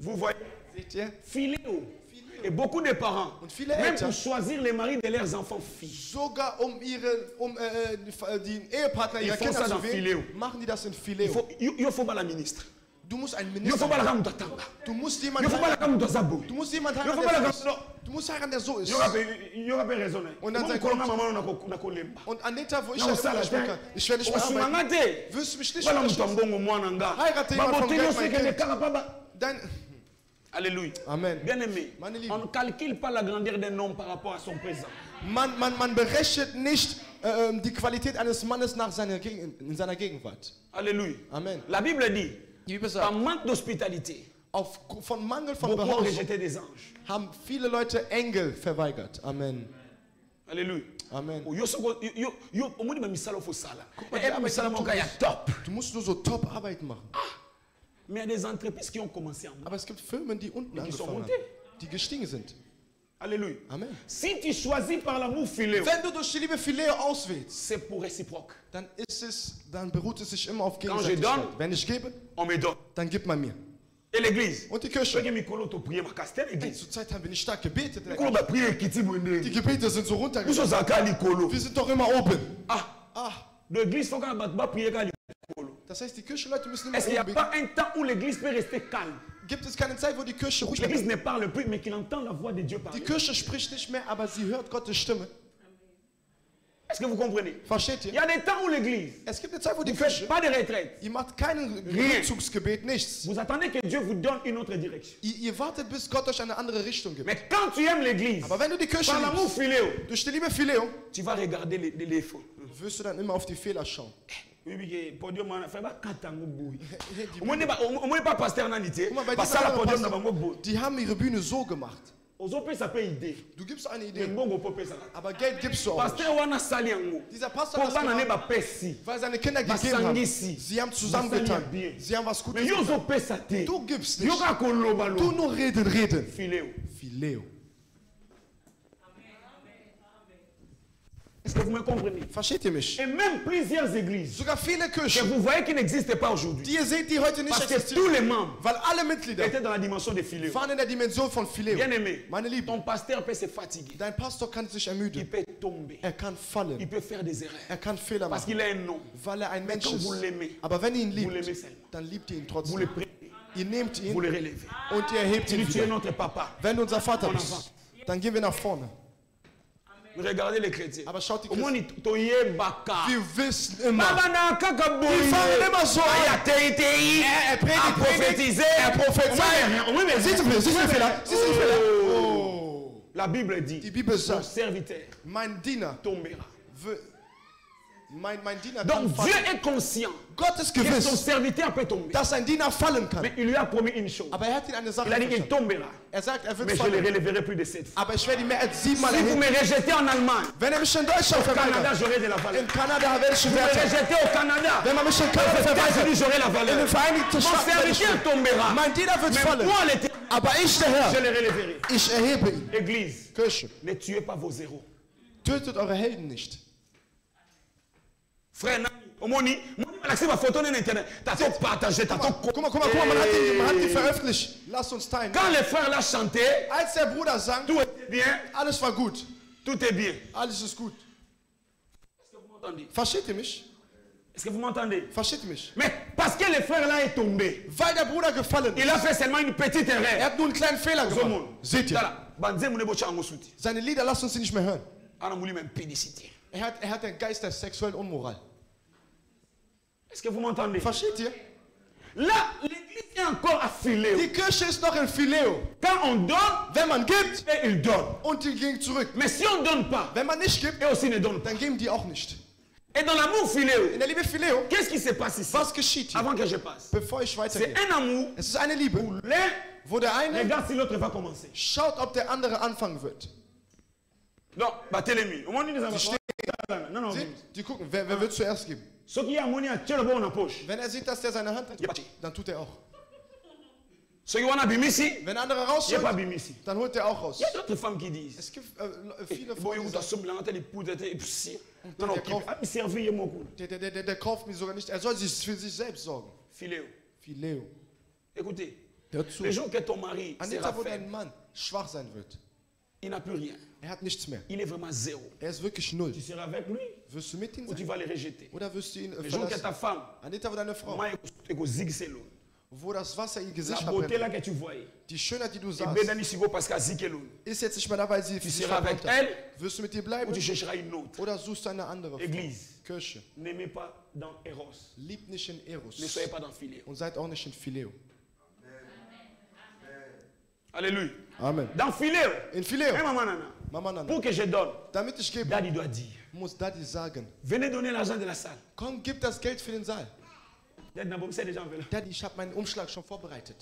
Vous voyez? Seht ihr? Philéo. Et beaucoup de parents, Und viele même Eltern, pour choisir les maris de leurs enfants filles, sogar die Ehepartner ihrer font Kinder ça zu dans Phileo. wählen, machen die das in il Phileo. faut pas la ministre. Du musst einen Il Minister faut pas la heiraten. gamme d'atanga. Du musst Il jemanden faut pas la heiraten. gamme d'azabo. Du musst jemanden Il faut heiraten, pas la der gamme. so ist. Du musst heiraten, der so ist. Il y aura pas raisonné. Und dann Moi, sein kolonga Gott. maman na kolemba. Und an den Tag, wo ich Non, dann ça, immer là, nicht mehr kann, ich werde nicht mehr arbeiten, Osunganga te. wirst du mich nicht Bala mutu unterstützen. ambongo mwana nga. Heirate jemand vom Baboteli Geld, aussi mein que Kind. les carapaba. Dein, Alléluia. Amen. Bien aimé, Meine Lieben. on ne calcule pas la grandeur d'un homme par rapport à son présent. man berechnet nicht die Qualität eines Mannes nach in seiner Gegenwart. Alléluia. Amen. La Bible dit, Die Bibel par sagt, manque d'hospitalité, von Mangel von beaucoup ont Behausung rejeté des anges. haben viele Leute Engel verweigert. Amen. Alléluia. Amen. Yo soko yo omoni ba misala fo sala. mal, die Et Arbeit, misala die du moka ya tust. top. Du musst nur so Top-Arbeit machen. Mais il y a des entreprises qui ont commencé en bas. Aber es gibt Firmen, die unten Die sont angefangen montés. haben, die gestiegen sind. Alléluia. Amen. Si tu choisis par l'amour filéo, Wenn du durch die Liebe Phileo auswählst, c'est pour réciproque. dann beruht es sich immer auf Quand je Gegenseitigkeit. donne, Wenn ich gebe, on me donne. dann gibt man mir. Et l'église. Und die Ceux Kirche. qui mikolo to prier ma castel église. Zurzeit haben wir nicht stark gebetet. Mikolo ba prier kiti Die mwende. Gebete sind so Nous runtergegangen. sommes à likolo. Wir sind doch immer oben. Ah, l'église faut qu'on ba prier ka likolo. Das heißt, die Kirchenleute müssen immer Est-ce qu'il n'y a oben pas beten. un temps où l'église peut rester calme? Gibt es keine Zeit, wo die Kirche ruhig L'église bleibt? ne parle plus, mais qu'il entend la voix de Dieu parler. Die Kirche spricht nicht mehr, aber sie hört Gottes Stimme. Est-ce que vous comprenez? Versteht Il y ihr? a des temps où l'église Es gibt eine Zeit, wo die ne fait Kirche, pas de retraite. ihr macht kein Rien. Rückzugsgebet, nichts. Vous attendez que Dieu vous donne une autre direction. Ihr wartet, bis Gott euch eine andere Richtung gibt. Mais quand tu aimes l'église, Aber wenn du die Kirche par l'amour liebst, filéo, durch die Liebe Phileo, tu vas regarder les défauts. wirst du dann immer auf die Fehler schauen. Oui, oui, podium, on fait pas katango boy. Die, Au moins pas pasteur nandité. Guck mal, bei Parce dieser que la anderen podium na Pastor- bango boy. die haben ihre Bühne so gemacht. Ozo pe ça peut idée. Du gibst eine Mais Idee, bongo po pe ça. aber Geld gibst du auch nicht. Pasteur wana sali yango. Dieser Pastor Pour hat das bana ne ba gemacht, pesi. weil seine Kinder gegeben haben. Basangisi. Sie haben zusammengetan. Basali bien. Sie haben was Mais Gutes yo gemacht. zo pe ça te. Du gibst Yo nicht. ka koloba Du lo. nur reden. Filéo. Phileo. Est-ce que vous me comprenez? Versteht ihr mich? Et même plusieurs églises Sogar viele que Kirchen, vous voyez qui n'existent pas aujourd'hui. die ihr seht, die heute nicht Parce que tous existieren, les membres weil alle Mitglieder étaient dans la dimension de Philéo. fahren in der Dimension von Phileo. Bien aimé, Meine Lieben, ton pasteur peut se fatiguer. dein Pastor kann sich Il ermüden. peut tomber. Er kann Il fallen. peut faire des erreurs. Er kann Fehler Parce machen, qu'il a un nom. weil er ein Mais Mensch quand ist. vous l'aimez, Aber wenn ihr ihn vous liebt, l'aimez seulement. dann liebt ihr ihn Vous le trotzdem. prenez, Ihr nehmt vous ihn le relevez. und ihr erhebt Tu ihn dis, tu es wieder. notre papa. Wenn du unser Vater On bist, avance. dann gehen wir nach vorne. Regardez les chrétiens. Aber schaut die Au moins, Christen. toye baka. Wir wissen immer. Baba na kaka boye. Die fangen immer so Aya an. tei. Er predigt, A prophétiser. er prophezeit. Oui, mais Siehst du den Fehler? Siehst du den Fehler? Oh. La Bible dit, Die Bibel mon sagt, serviteur mein Diener tombera. Mein Diener kann Donc Dieu fallen. est conscient Gott ist que son gewiss, serviteur peut tomber. dass ein Diener fallen kann. Mais il lui a promis une chose. Aber er hat ihn eine Sache Il a dit, il versprochen. tombera. Er sagt, er wird Mais je le fallen. relèverai plus de 7 fois. Aber ich werde ihn mehr als 7 Mal Si vous erheben. me rejetez en Allemagne, Wenn er mich in Deutschland au Canada, verweigert, j'aurai de la valeur. in Kanada werde ich Vous ihn me Wert haben. rejetez au Canada, Wenn man mich in Kanada aux États-Unis, verweigert, j'aurai la in valeur. den Vereinigten Mon Staaten werde ich serviteur tombera. Mein Diener wird Mais fallen. moi, l'éternel, Aber ich, der je Herr, le relèverai. ich erhebe ihn. Église, Kirche, ne tuez pas vos héros. tötet eure Helden nicht. Frère Nani, omoni, malaxi ma photo sur internet. T'as tout partagé, t'as tout Guck mal, man hat die veröffentlicht. Lass uns teilen. Quand les frères là chantaient, Als der Bruder sang, tout était bien, alles war gut. tout est bien. Alles ist gut. Est-ce que vous m'entendez? Versteht ihr mich? Est-ce que vous m'entendez? Versteht ihr mich? Mais parce que le frère là est tombé, Weil der Bruder gefallen ist. il a fait seulement une petite Er erreur. hat nur einen kleinen Fehler Zo gemacht. monde. Seht ihr? Voilà. Banze mune bocha ngosuti. Seine Lieder, lasst uns sie nicht mehr hören. On a voulu même pédicité. hat den Geist der sexuellen Unmoral. Est-ce que vous m'entendez? Versteht ihr? Là, l'église est encore affilée. Die Kirche ist noch in Phileo. Quand on donne, Wenn man gibt, et il donne. und die gehen zurück. Mais si on ne donne pas, Wenn man nicht gibt, et aussi ne donne pas. dann geben die auch nicht. Et dans l'amour filéo, In der Liebe Phileo, qu'est-ce qui se passe ici? was geschieht hier? Avant que je passe. Bevor ich C'est weitergehe. un amour Es ist eine Liebe, où l'un wo der eine regarde si l'autre va commencer. schaut, ob der andere anfangen wird. Donc, battez-les. Au moment où nous avons non, non, Die gucken, wer wird zuerst geben. ce qui est ammonique, tu le bon en poche. Wenn er sieht, dass der seine Hand hat, Ja. dann tut er auch. Ce qui est bimisi, Wenn der andere il n'y a rausholt, pas bimisi. dann holt er auch raus. Il y a d'autres femmes qui disent. Es gibt viele Bon, Frauen, il die vous a sagen, soufflé en telle épouse, et puis, non, non, der kauft- il servir mon coup. der kauft mir sogar nicht. Er soll sich für sich selbst sorgen. Filéo. Phileo. Écoutez, Hör zu. le jour que ton mari An dem sera Tag, wo dein faible, Mann schwach sein wird, il n'a plus rien. er hat nichts mehr. Il est vraiment zéro. Er ist wirklich null. Tu seras avec lui Wirst du mit ihm ou tu sein? vas le rejeter. Oder wirst du ihn Le jour que verlassen? ta femme, An dem Tag, wo deine Frau, moi, écoute, zigzelo. wo das Wasser ihr La Gesicht beauté verbrennt, là que tu voyais. die Schönheit, die du Et sahst, Bédani Sigo parce qu'à Zikelo. ist jetzt nicht mehr da, weil sie Tu sich seras avec verbrannt hat. elle Wirst du mit ihr ou bleiben tu chercheras une autre. oder suchst du eine andere Frau? Église, Kirche. n'aimez pas dans Eros. Liebt nicht in Eros Ne soyez pas dans Philéo. und seid auch nicht in Phileo. Alléluia. Amen. Dans Philéo, In Phileo, maman nana, Mama Nana, pour que je donne, damit ich gebe, Daddy doit dire, muss Daddy sagen, venez donner l'argent de la salle. komm, gib das Geld für den Saal. Daddy n'a pas besoin des gens veulent. Daddy, ich habe meinen Umschlag schon vorbereitet.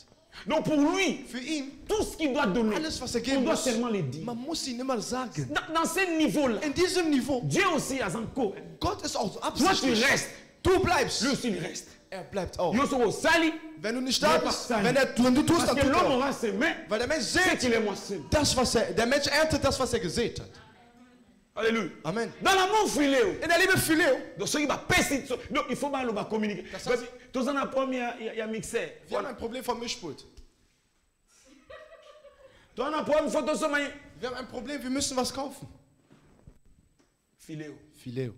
Donc pour lui, Für ihn, tout ce qu'il doit donner, alles, was er on geben doit muss, seulement le dire. man muss ihn immer sagen. Dans ce niveau-là, In diesem Niveau, Dieu aussi a encore. Gott ist auch so Toi, tu absichtlich. restes. Du bleibst. Lui aussi, il reste. Er bleibt auch. Yo soro sali, Wenn du nicht da Mais bist, pas wenn du tust, parce dann que tut er l'homme auch. aura semé Weil der Mensch ce sät qu'il est moissonné. das, was der Mensch erntet das, was er gesät hat. Alléluia. Amen. Dans l'amour filéo, In der Liebe Phileo, donc ce qui va passer, donc il faut mal communiquer. Das heißt- Tous en apprend, il y a mixé. wir haben ein Problem vom Mischpult. Tous en apprend, il faut tout ça. Wir haben ein Problem, wir müssen was kaufen. Filéo. Phileo.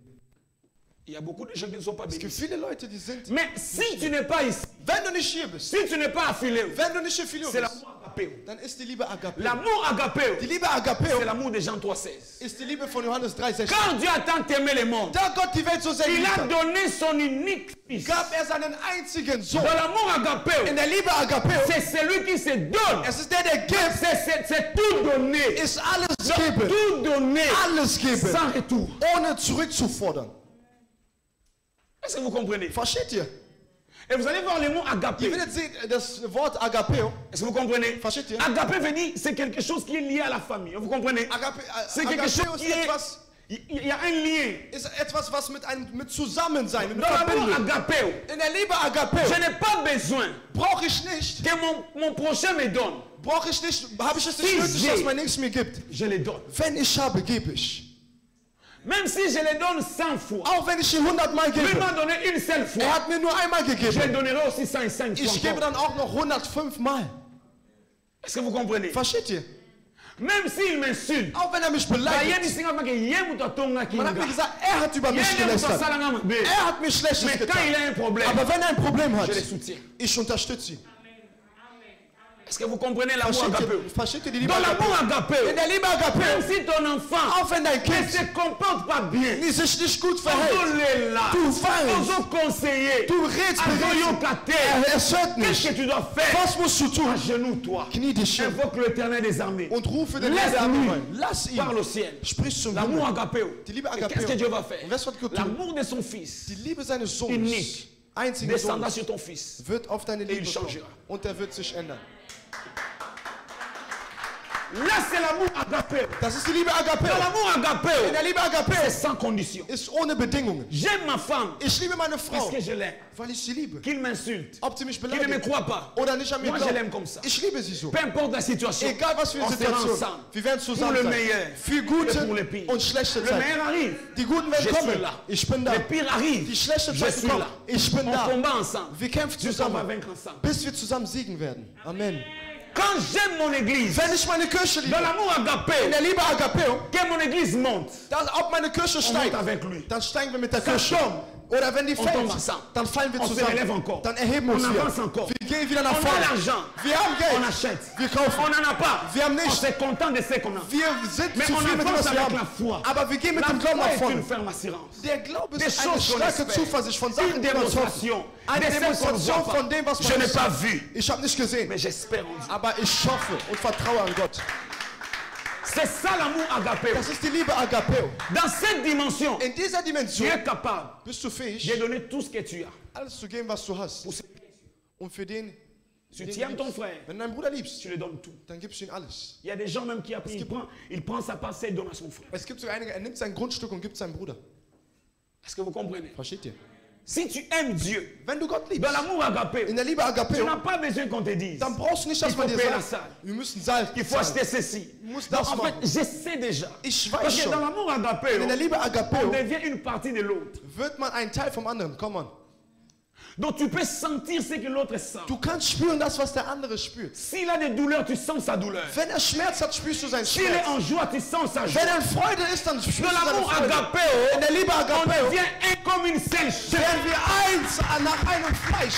Il y a beaucoup de gens qui ne sont pas Es gibt bénis. viele Leute, die sind. Mais si tu n'es pas ici, Wenn du nicht hier bist, si tu n'es pas à Filéo, wenn du nicht in Phileo c'est bist, l'amour agapéo. dann ist die Liebe Agapeo. L'amour agapéo, Die Liebe c'est Agapeo l'amour de Jean 3,16. ist die Liebe von Johannes 3,16. Quand Dieu a tant aimé le monde, Da Gott die Welt so sehr il geliebt a hat, donné son unique fils. gab er seinen einzigen Sohn. Dans l'amour agapéo, In der Liebe Agapeo, c'est celui qui se donne. es ist der gibt, C'est tout donné. ist alles geben. Tout donné Alles geben, sans retour. ohne zurückzufordern. Est-ce que vous comprenez? Versteht ihr? Et vous allez voir le mot Ihr agapé. werdet sehen, das Wort Agapeo, Est-ce que vous comprenez? Versteht ihr? Agapé veut dire c'est quelque chose qui est lié à la famille. Vous comprenez? C'est quelque Agapeo chose ist qui est. etwas, Il y a un lien. ist etwas, was mit Zusammensein, mit Dans l'amour Verbindung. agapéo, In der Liebe Agapeo je n'ai pas besoin brauche ich nicht, que mon prochain me donne. habe ich es nicht Si nötig, j'ai- dass mein Nächster mir gibt. Je le donne. Wenn ich habe, gebe ich. Même si je le donne 100 fois. Auch wenn ich ihn 100 Mal Lui gebe. m'a donné une seule Er fois. hat mir nur einmal Je le gegeben. donnerai aussi 105 Ich gebe fois. dann auch noch 105 Mal. Est-ce que vous comprenez? Versteht ihr? Même s'il m'insulte. Auch wenn er mich Man beleidigt. hat Man hat mir gesagt, er hat über mich gelästert. Er hat mir Schlechtes Mais quand getan. il a un problème, Aber wenn er ein Problem hat, je le soutiens. ich unterstütze ihn. Est-ce que vous comprenez l'amour agapéo? Versteht ihr die Liebe Dans l'amour Agapeo? agapéo, In der Liebe même Agapeo, si ton enfant auch wenn dein ne Kind se comporte pas bien, sich nicht gut on verhält, est là, du weinst, on conseiller, du redest es hört qu'est-ce nicht. que tu dois faire? Was musst du tun? Agenouille-toi, Knie dich hin invoque l'éternel des armées, und rufe den Herrn laisse der Armee lui rein. Lass ihn. parle au ciel. Sprich zum L'amour Himmel. agapéo, Die Liebe et qu'est-ce que Dieu va Agapeo. faire? Und was wird Gott tun? L'amour de son fils Die Liebe seines Sohnes, unique einzigen descendra Sohnes, sur ton fils. wird auf deine Et il Liebe kommen. changera. Und er wird sich ändern. Là, c'est l'amour agapéo. Das ist die Liebe Dans Agapeo. l'amour In agapéo, der Liebe c'est Agapeo sans condition. ist ohne Bedingungen. J'aime ma femme Ich liebe meine parce Frau, que je l'aime. weil ich sie liebe. Qu'il m'insulte, Ob sie mich qu'il ne me beleidigt croit pas. oder nicht an mir Moi, je l'aime glaubt, comme ça. ich liebe sie so. Peu importe la situation, Egal was für eine on sera Situation, ensemble. wir werden Pour zusammen le sein. meilleur Für et gute pour le pire. und schlechte Le Zeiten. meilleur arrive, Die Guten werden je suis kommen. là. Ich bin da. Le pire arrive, Die schlechten je Zeiten suis kommen. là. Ich bin On da. combat ensemble. Wir kämpfen Jusqu'à on va zusammen, vaincre ensemble. bis wir zusammen siegen werden. Amen. Quand j'aime mon église, Wenn ich meine Kirche liebe, dans l'amour in agapéo, der Liebe Agapeo, que mon église monte, ob meine Kirche on monte steigt, avec lui. dann steigen wir mit der Ça Kirche. tombe, Oder wenn die on fällt, tombe ensemble. dann fallen wir On se zusammen. relève encore. Dann erheben wir On uns wieder. avance encore. Wir gehen wieder nach On a vorne. l'argent. Wir haben On Geld. achète. Wir kaufen. On n'en a pas. Wir haben On nichts. est content de ce qu'on a. Wir sind Mais on zufrieden mit dem, avance was wir avec la haben. foi. Aber wir gehen mit La dem Glauben foi nach est vorne. une ferme assurance. Der Glaube Des ist eine choses qu'on starke espère. Zuversicht von Sachen, Une die wir uns hoffen. démonstration. Eine Des faits qu'on ne Demonstration voit pas. von dem, was Je man n'ai nicht pas sieht. vu. Ich habe nicht gesehen. Mais j'espère en Dieu. Aber ich hoffe und vertraue an Gott. C'est ça l'amour agapé. Das ist die Liebe Agapeo. Dans cette dimension, In dieser tu Dimension es capable bist du de fähig, donner tout ce que tu as. alles zu geben, was du hast. Und für den, Si tu aimes ton frère, wenn du deinen Bruder liebst, tu lui donnes tout. dann gibst du ihm alles. Il y a des gens même qui il prend sa part, il donne à son frère. Es gibt so einige, er nimmt sein Grundstück und gibt seinem Bruder. Est-ce que vous comprenez? Versteht ihr? Si tu aimes Dieu, Wenn du Gott liebst, dans l'amour agapé, in der Liebe tu Agapeo, n'as pas besoin qu'on te dise dann brauchst du nicht, dass il man faut dir payer la sagt, salle, wir müssen Salz qu'il faut acheter zahlen. ceci. Muss Donc, das en fait, machen. je sais déjà. Ich Parce weiß que schon. dans l'amour agapé, In der Liebe on Agapeo devient une partie de l'autre. wird man ein Teil vom anderen. Komm on. Donc tu peux sentir ce que l'autre sent. Du kannst spüren das, was der andere spürt. S'il a des douleurs, tu sens sa douleur. Wenn er Schmerz hat, spürst du seinen S'il est Schmerz. en joie, tu sens sa joie. Wenn er in Freude ist, dann spürst du Dans seine l'amour Freude. agapé, In der Liebe on Agapeo devient un comme une seule chair. werden wir eins nach einem Fleisch.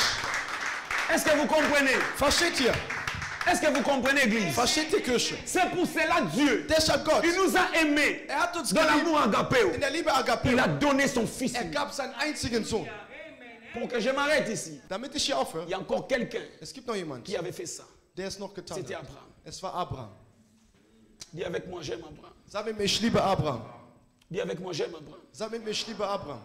Est-ce que vous comprenez? Versteht ihr? Est-ce que vous comprenez, Église? Versteht die Kirche? C'est pour cela Dieu, Deshalb Gott, il nous a aimés. er hat uns Dans geliebt. l'amour agapé, In der Liebe Agapeo, il a donné son fils. er gab seinen einzigen Sohn. Pour que je m'arrête ici, Damit ich hier aufhöre, il y a encore quelqu'un es gibt noch jemand, qui avait fait ça. der es noch getan C'était hat. Abraham. Es war Abraham. Dis avec moi, j'aime Abraham. Sag mit mir, ich liebe Abraham. Dis avec moi, j'aime Abraham. Sag mit mir, ich liebe Abraham.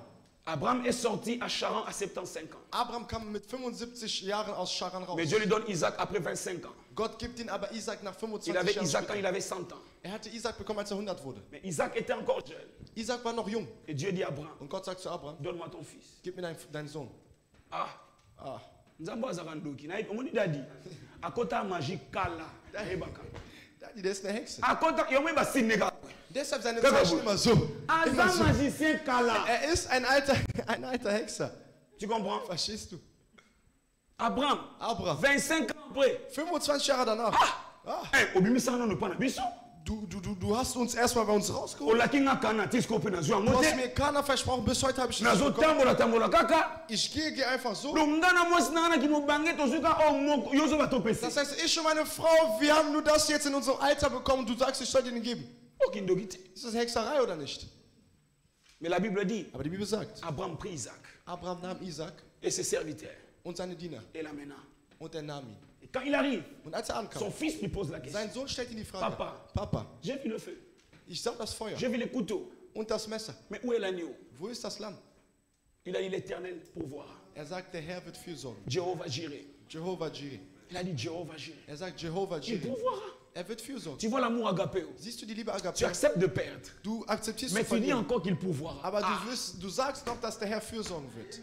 Abraham est sorti à Charan à 75 ans. Abraham kam mit 75 Jahren aus Charan raus. Mais Dieu lui donne Isaac après 25 ans. Gott gibt ihn aber Isaac nach Il 25 avait Jahren. Isaac quand später. il avait 100 ans. Er hatte Isaac bekommen, als er 100 wurde. Mais Isaac était encore jeune. Isaac war noch jung. Et Dieu dit à Abraham, Und Gott sagt zu Abraham, donne-moi ton fils. gib mir deinen Sohn. Ah, Ah, Nzambo azarandoki. Na omoni dadi. Akota magie kala. Ebaka. Daddy, der ist eine Hexe. Akota yomi ba sinega. Deshalb seine Kaka Zeichen gut. immer so. Immer Azam so. magicien kala. Er ist ein alter Hexer. Tu comprends? Verstehst du? Abraham, Abraham, 25 ans après. 25 Jahre danach. Ah, Eh, obimisa na no pana biso. du hast uns erstmal bei uns rausgeholt. Olakinga kana tisko pe na zwa Du hast ngote. mir keiner versprochen, bis heute habe ich Na nicht zo bekommen. tambola kaka. Ich gehe einfach so. Lungana mwasi na na kino bange to zuka o moko yozo ba to pese. Das heißt, ich und meine Frau, wir haben nur das jetzt in unserem Alter bekommen und du sagst, ich soll dir den geben. Okindogiti. Ist das Hexerei oder nicht? Mais la Bible dit, Aber die Bibel sagt, Abraham prit Isaac Abraham nahm Isaac et ses serviteurs und seine Diener et l'amena. und er nahm ihn. Et quand il arrive, Und als er ankam, son fils lui pose la question. sein Sohn stellt ihm die Frage, Papa. Papa, J'ai vu le feu, ich sah das Feuer j'ai vu les couteaux, und das Messer. mais où est l'agneau? Wo ist das Lamm? Il a dit l'Éternel pourvoira. Er sagt, der Herr wird fürsorgen. Jéhovah Jireh. Jehovah Jireh. Il a dit Jéhovah Jireh. Er sagt, Jehovah Il Jireh. pourvoira. Er wird fürsorgen. Tu vois l'amour agapé. Siehst du die Liebe Tu Agapeo? acceptes de perdre, Du akzeptierst mais zu tu dis verlieren. encore qu'il pourvoira. Aber du sagst noch, dass der Herr fürsorgen wird.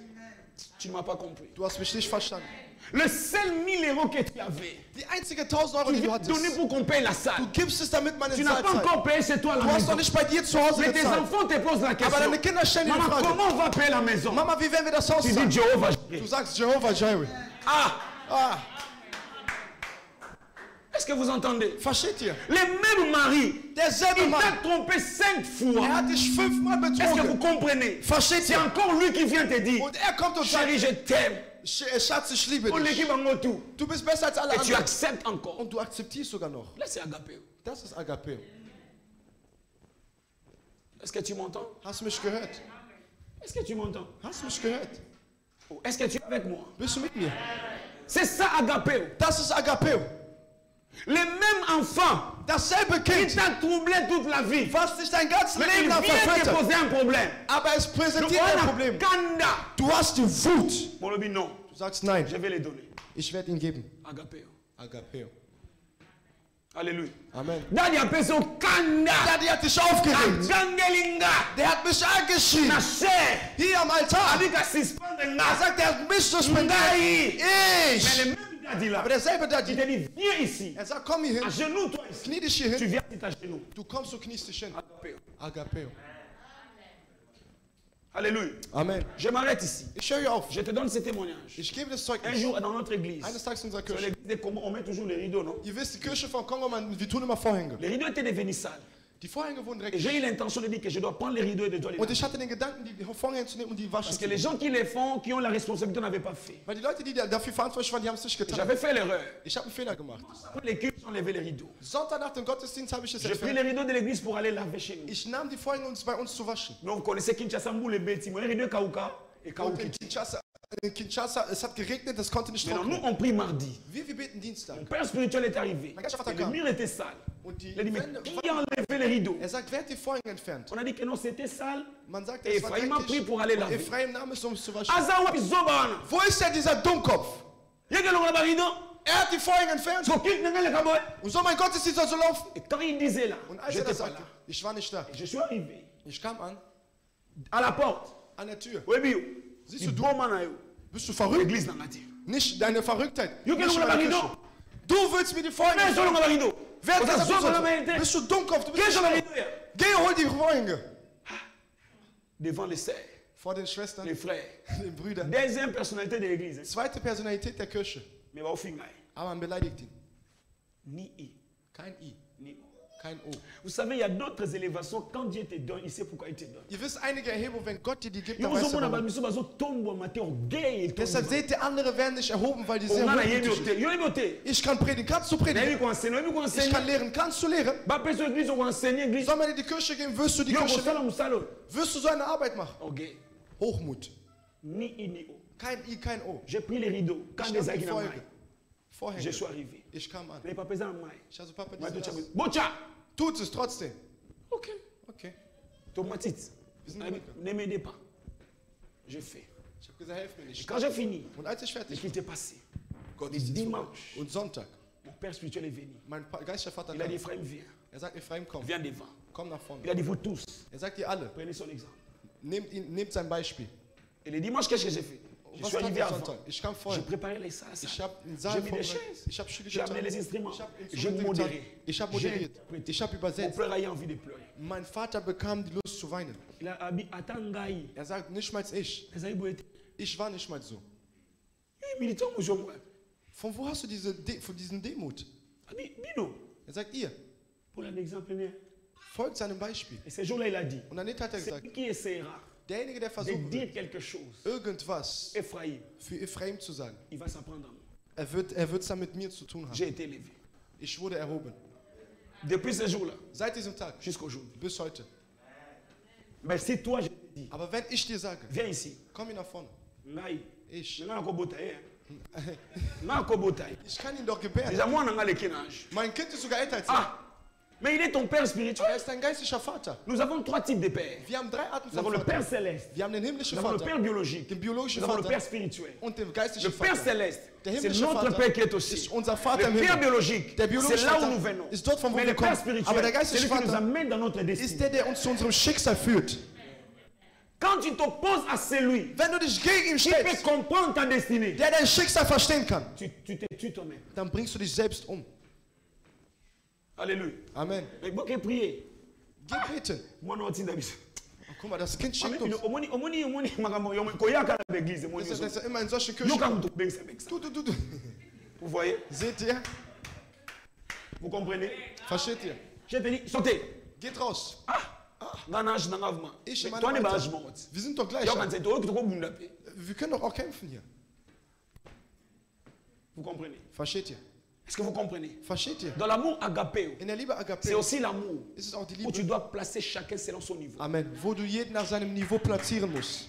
Tu ne m'as pas compris. Du hast mich nicht verstanden. Le seul 1000 euros que tu avais, Die einzige 1000 Euro, tu die du viens donner hattest, pour qu'on paye la salle. du gibst es, damit man Tu in n'as Saal pas zahlt. encore payé chez toi la Du hast maison. doch nicht bei dir zu Hause Mais tes gezahlt. enfants te posent la Aber question. deine Kinder stellen dir die Maman, Frage, comment on va payer la maison? Mama, wie werden wir das Haus Tu dis zahlen? Jéhovah Du Jireh. sagst Jehovah Jireh. Ah, Ah, est-ce que vous entendez? versteht ihr? Le même mari, Derselbe il t'a Mann, trompé 5 er fois. hat dich 5-mal Est-ce que vous betrogen. comprenez? Versteht C'est ihr? encore lui qui vient te dire, Und er kommt und sagt, chérie, je t'aime. Schatz, ich liebe On dich. l'équipe en tout. Du bist besser als alle Et tu anderen. acceptes encore. Und du akzeptierst sogar noch. Là, c'est agapé. Das ist Agapeo. Est-ce que tu m'entends? Hast du mich gehört? Est-ce que tu m'entends? Hast du mich gehört? Oh, est-ce que tu es avec moi? Bist du mit mir? C'est ça agapé. Das ist Agapeo. Le même enfant Dasselbe qui Kind, t'a troublé toute la vie. was dich dein ganzes Mais Leben il lang vient te verführt hat. poser un problème. Aber es Donc, präsentiert ein on a Problem. Kanda. Du hast die Wut. Mon lobby, non. Du sagst nein, Je vais les donner. ich werde ihn geben. Agapé. Agapeo. Alléluia. Amen. Dadi appelle son Kanda. Daddy hat dich aufgeregt. Gangelinga. Der hat mich angeschrien. Na chair. Hier am Altar. Avec un suspend de Er nga. sagt, er hat mich suspendiert. Ngai. Mais Ich. le même Dadi là. Aber derselbe Il Daddy. te dit, viens ici. Er sagt, komm hier hin. Agenouille-toi ici. Knie dich hier Tu hin. viens, tu t'agenouilles. Du kommst, du kniest dich hin. Agapé. Agapeo. Alléluia. Amen. Je m'arrête ici. Ich höre hier auf. Je te donne ce témoignage. Ich gebe das Un Zeugnis. jour dans notre église, Eines Tages in unserer sur Kirche. l'église de Congo, on met toujours les rideaux, non? Ihr wisst, die Kirche von Kongo, wir tun immer Vorhänge. Les rideaux étaient devenus sales. Die Vorhänge wurden Et dreckig. j'ai eu l'intention de dire que je dois prendre les rideaux et de dois les Und laver. ich hatte den Gedanken, die Vorhänge zu nehmen und die waschen Parce zu que les lassen. gens qui les font, qui ont la responsabilité, n'avaient pas fait. Weil die Leute, die dafür verantwortlich waren, die haben es nicht getan. J'avais fait l'erreur. Ich habe einen Fehler gemacht. Après les cultes, j'ai enlevé les rideaux. Sonntag nach dem Gottesdienst habe ich es J'ai pris entfernt. les rideaux de l'église pour aller laver chez nous. Ich nahm die Vorhänge, um es bei uns zu waschen. Donc vous connaissez Kinshasa, Mboul et Beti. Moi, les rideaux Kauka et Und Kauki. in Kinshasa, es hat geregnet, es konnte nicht Maintenant, nous, trocknen. on prie mardi. Wir beten Dienstag. Mon père spirituel est arrivé. Mein Geist Et le mur était sale. Und die Il a dit, mais Wände, qui a enlevé les rideaux? sagt, wer hat die Vorhänge entfernt? On a dit que non, c'était sale. Man sagt, Et es war Ephraim a pris dreckig. pour aller Und laver. Ephraim nahm es, um es zu waschen. Azawa Zobana. Wo ist denn dieser Dummkopf? Yeke longa ba rideau. Er hat die Vorhänge entfernt. So kilt n'anga le kaboy. Und so mein Gottesdienst soll so laufen. Et quand il disait là, Und als er j'étais das pas sagte, là. ich war nicht da. Je suis arrivé Ich kam an, à la porte. an der Tür. Oui, bio. Siehst Il du, bon man ayo. bist du verrückt? L'église n'a pas dit. Nicht deine Verrücktheit. Yo, Nicht geh meine longa ba Küche. rideau. Du willst mir die Vorhänge Mais so longa ba rideau. Wer hat Oza das zoba na so? mayete. Bist du Dummkopf? Du bist Qu'est-ce nicht que la schlau. rideau? Geh, hol die Vorhänge. Devant les sœurs, Vor den Schwestern, les frères. den Brüdern. Deuxième personnalité de l'église. Zweite Personalität der Kirche. Mais va au final. Aber man beleidigt ihn. Ni I, Kein I, ni O. kein O. Vous savez, il y a d'autres élévations. Quand Dieu te donne, il sait pourquoi il te donne. Ihr wisst, einige Erhebungen, wenn Gott dir die gibt, Yo dann weißt du uzomona warum. bamiso bazotombwa mate orgueil. Deshalb seht ihr, andere werden nicht erhoben, weil die sehr Ongana hochmütig yebi sind. ote. Yo yebi ote. Ich kann predigen. Kannst du Na predigen? yebi kuenseigner, yebi Ich kuenseigner. kann lehren. Kannst du lehren? Bapeso église okuenseigner église. Soll man in die Kirche gehen? Wirst du die Yo Kirche kosala lehren? musalo. Wirst du so eine Arbeit machen? Orgueil. Hochmut. Ni I ni O. Kein I, kein O. J'ai pris les rideaux. Quand Ich des nahm die agues na Vorhänge. mai. Je Vorhänge. suis arrivé. Ich kam an. Mais pas pesant mai. Ich also Papa, Moi, diese das. Bocha. Tut es trotzdem. Ok. Okay. Tomatite. Wir sind Ne m'aidez pas. Je fais. Ich habe gesagt, helf mir nicht. Quand j'ai fini, Und als ich ce fertig qui était passé, Gott le ist jetzt vorbei. dimanche, Und Sonntag, mon père spirituel est venu. mein geistlicher Vater Il a dit, kam. Ephraim, viens. Sagt, Ephraim, komm. Viens devant. Komm nach vorne. Il a dit, vous tous, Sagt ihr alle, prenez son exemple. nehmt sein Beispiel. Et le dimanche, qu'est-ce que j'ai fait? Je Was suis tat arrivé ihr avant. Sonntag? Ich kam J'ai vorher. préparé les salles. Ich habe einen J'ai Saal mis des vorbereitet. chaises. Ich habe Stühle J'ai amené getan. les instruments. Ich habe J'ai Instrumente modéré. getan. Ich habe J'ai moderiert. interprété. Ich habe Mon übersetzt. frère a eu envie de pleurer. Mein Vater bekam die Lust zu weinen. Il a dit, attends, Ngaï. Er sagt, nicht mal ich. Ich war nicht mal so. Militant, monsieur, moi. Von wo hast du von diesen Demut? Bino. Er sagt, ihr, Pour l'exemple, et folgt seinem Beispiel. ce jour-là, il a dit, Und dann hat er c'est gesagt, lui qui essaiera derjenige, der de versuchen dire will, quelque chose. irgendwas Ephraim, für Ephraim zu sagen, il va s'apprendre en moi. er wird es dann mit mir zu tun haben. J'ai été élevé. Ich wurde erhoben. Depuis ce jour-là, Seit diesem Tag jusqu'aujourd'hui. bis heute. Mais si toi, je te dis, Aber wenn ich dir sage, viens ici. komm hier nach vorne. Ngai. Ich Nga nakobota ye. Nga nakobota ye. kann ihn doch gebären. Déjà, moi, on a le kinage. Mein Kind ist sogar älter als ich. Ah, mais il est ton père spirituel. Er ist ein geistlicher Vater. Nous avons trois types de pères. Wir haben drei Arten Nous avons von le Père Vater. céleste. Wir haben den himmlischen Nous avons le Père Vater, biologique. den Nous biologischen avons le Père Vater spirituel. und den Le geistlichen Père Vater. céleste, Der c'est himmlische notre Vater Père qui est aussi. ist unser Vater im Le Père Himmel. biologique, Der c'est biologische là où Vater nous venons. ist dort, von wo Mais wir le Père kommen. spirituel, Aber der c'est geistliche lui qui nous Vater amène dans notre ist destinée. der uns zu unserem Schicksal führt. Quand tu t'opposes à celui Wenn du dich gegen ihn qui peut stellst, comprendre ta destinée, der dein Schicksal verstehen kann, tu te tues toi-même. dann bringst du dich selbst um. Alléluia. Amen. Mais bon, que prier. Geh beten. Moi, non, tu n'as pas. Oh, guck mal, das Kind schickt uns. Omoni, magambo, koyaka na l'église. Das ist ja immer in solchen Yo Kirchen. kam to bengsa bengsa. Du. Vous voyez? Seht ihr? Vous comprenez? Versteht ihr? Je te dis, sortez. Geht raus. Nganage nangavuma. Ich Mais in toi meinem ne Alter. bâge mort. Wir sind doch gleich. Yo kan c'est toi qui te bunda pe. Wir können doch auch kämpfen hier. Vous comprenez? Versteht ihr? Est-ce que vous comprenez? Versteht ihr? Dans l'amour agapéo, In der Liebe c'est Agapeo aussi l'amour ist es auch die où tu Liebe. dois placer chacun selon son niveau. Amen. Wo du jeden nach seinem Niveau platzieren musst.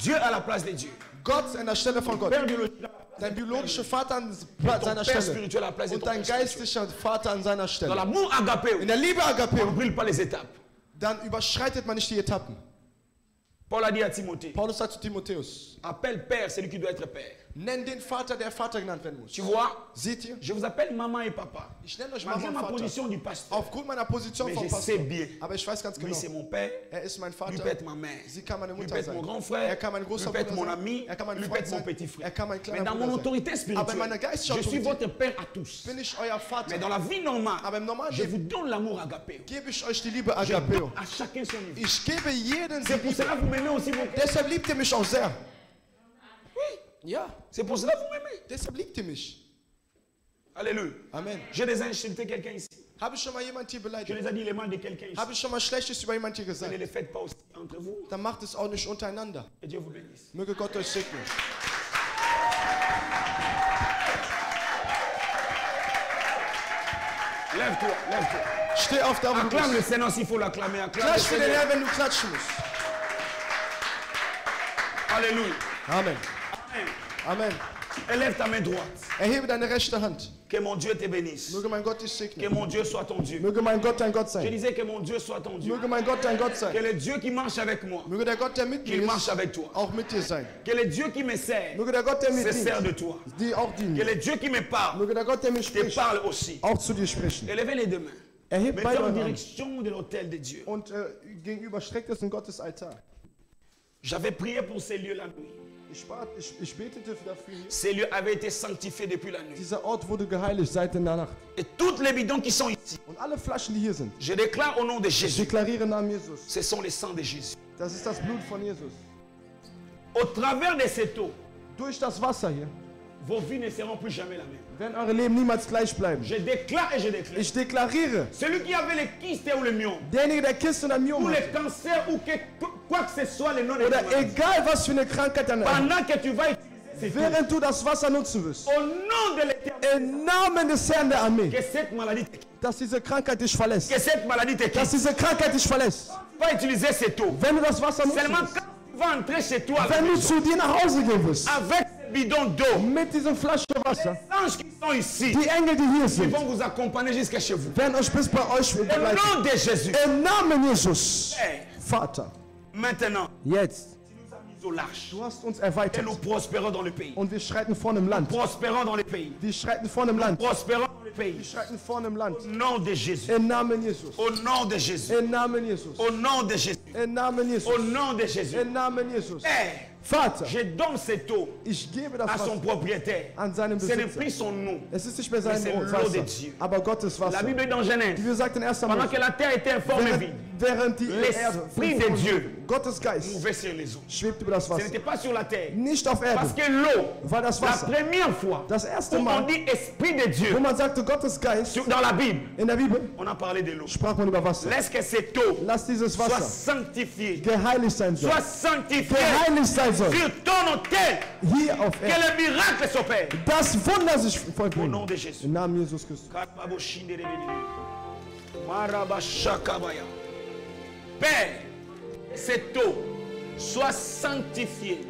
Dieu à la place de Dieu. Gott an der Stelle von Gott. Père biologique, Dein biologischer Vater an seiner Père Stelle. spirituel à la place de Und ton dein Père spirituel. geistlicher Vater an seiner Dans Stelle. l'amour agapéo, In der Liebe on ne Agapeo, brûle pas les étapes. dann überschreitet man nicht die Etappen. Paul a dit à Timothée, Paulus sagt zu Timotheus, appelle père celui qui doit être père. nenn den Vater, der Vater genannt werden muss. Tu vois, Seht ihr? je vous appelle maman et papa. Ich nenne euch Malgré Mama und ma Vater. position du pasteur. Aufgrund meiner Position Mais vom je Pastor. sais bien. Aber ich weiß ganz Lui, genau, c'est mon père. er ist mein Lui Vater. peut être ma mère. Sie kann meine Lui peut Mutter être mon sein. grand frère. Er kann mein Lui großer peut être Bruder mon sein. ami. Er kann mein Lui peut Freund être mon sein. petit frère. Er kann mein Mais kleiner dans mon Bruder sein. autorité Aber in spirituelle, meiner geistlichen je suis Autorität votre père à tous. bin ich euer Vater. Mais dans la vie normale, Aber im normalen je Leben vous donne l'amour agapéo. gebe ich euch die Liebe Je donne Agapeo. à chacun son niveau. Ich gebe jeden C'est pour die Liebe. cela que vous m'aimez aussi beaucoup. Deshalb liebt ihr mich auch sehr. Ja, C'est pour cela que vous m'aimez. deshalb liebt ihr mich. Alléluia. Amen. J'ai déjà insulté quelqu'un ici. Habe ich schon mal jemand hier Je beleidigt? les ai dit les mal de quelqu'un ici. Habe ich schon mal Schlechtes über jemand hier Ne gesagt? les faites pas aussi entre vous. Dann macht es auch nicht untereinander. Et Dieu vous bénisse. Möge Gott euch segnen. Lève-toi, lève-toi. Steh auf, da wo du Acclame le bist. Seigneur s'il faut l'acclamer. Acclame le Klatsch für den Seigneur. Herrn, wenn du klatschen musst. Alléluia. Amen. Amen. Amen. Élève ta main droite. Erhebe deine rechte Hand. Que mon Dieu te bénisse. Möge mein Gott dich Que segnen. mon Dieu soit ton Dieu. Möge mein Gott dein Gott Je sein. disais que mon Dieu soit ton Dieu. Möge mein Gott dein Gott Que sein. le Dieu qui marche avec moi, Möge der Gott, der mit qu'il mir marche ist, avec toi. auch mit dir sein. Que le Dieu qui me sert, Möge der Gott, der mir se sert de dient, toi. dir auch Que dienen. le Dieu qui me parle, Möge der Gott, der mir te spricht, parle aussi. auch zu dir sprechen. Élevez les deux mains. Erhebe Mettez beide en Arme direction de l'autel de Dieu. und gegenüber streckt es in Gottes Altar. J'avais prié pour ces lieux la nuit. Ich betete dafür hier. Ces lieux avaient été sanctifiés depuis la nuit. Dieser Ort wurde geheiligt seit in der Nacht. Et toutes les bidons qui sont ici, Und alle Flaschen, die hier sind, je déclare au nom de ich Jésus, deklariere im Namen Jesus. ce sont les sangs de Jésus. Das ist das Blut von Jesus. Au travers de cette eau, Durch das Wasser hier vos vies ne seront plus jamais la même. werden eure Leben niemals gleich bleiben. Je déclare et je déclare. Ich deklariere, Celui qui avait les kystes ou le myome, derjenige, der Kiste und ein ou Myom le hat, cancer, ou quoi que ce soit, le nom de oder egal was für eine Krankheit er hat, pendant que tu vas utiliser cette eau, während du das Wasser nutzen wirst, au nom de l'Éternel, im Namen des Herrn der Armee, que cette maladie te quitte. dass diese Krankheit dich verlässt. Que cette maladie te Dass quitte. diese Krankheit dich verlässt. Tu vas utiliser cette eau. Wenn du das Wasser nutzen Seulement wirst, quand tu vas entrer chez toi, à la wenn du maison, zu dir nach Hause gehen wirst, avec ce bidon d'eau, mit diesem Flasche Wasser, les anges qui sont ici, die Engel, die hier ils sind, vont vous accompagner jusqu'à chez vous. werden euch bis bei euch Au begleiten. nom de Jésus. Im Namen Jesus, Hey, Vater, maintenant, jetzt, nous au large. du hast uns Et erweitert nous prospérons dans le pays. und wir schreiten vorne im Land. Prospérons dans le pays. Wir schreiten vorne im Land. Prospérons dans le Wir pays. schreiten vorne im Land. Au nom de Jésus. Im Namen Jesus. Au nom de Jésus. Im Namen Jesus. Au nom de Jésus. Im Namen Au Jesus. nom de Jésus. Im Namen Jesus. Hey, Vater, je donne cette eau ich gebe das à son Wasser propriétaire. an seinem Ce n'est Besitzer. plus son nom. Es ist nicht mehr sein C'est l'eau de Wasser, Dieu. aber Gottes La Wasser. Bible est dans Genèse. Wie gesagt in 1. Pendant Mose, que la terre était informe et vide, während die l'Esprit de Dieu Gottes Geist mouvait sur les eaux. schwebt über das Ce Wasser. n'était pas sur la terre. Nicht auf Parce Erde, que l'eau, war das la Wasser. première fois Das erste où on Mal, dit Esprit de Dieu, wo man sagte Gottes Geist, dans la Bible, in der Bibel on a parlé de l'eau. sprach man über Wasser. Laisse que cette eau Lass dieses soit Wasser sanctifiée. geheiligt sein soll. Soit sanctifiée Geheiligt sein soll. sur ton autel. Hier auf Que Erde. le miracle s'opère. Das Wunder sich Au nom vollbringt. de Jésus. Im Namen Jesus Christus. Père, cette eau soit sanctifiée.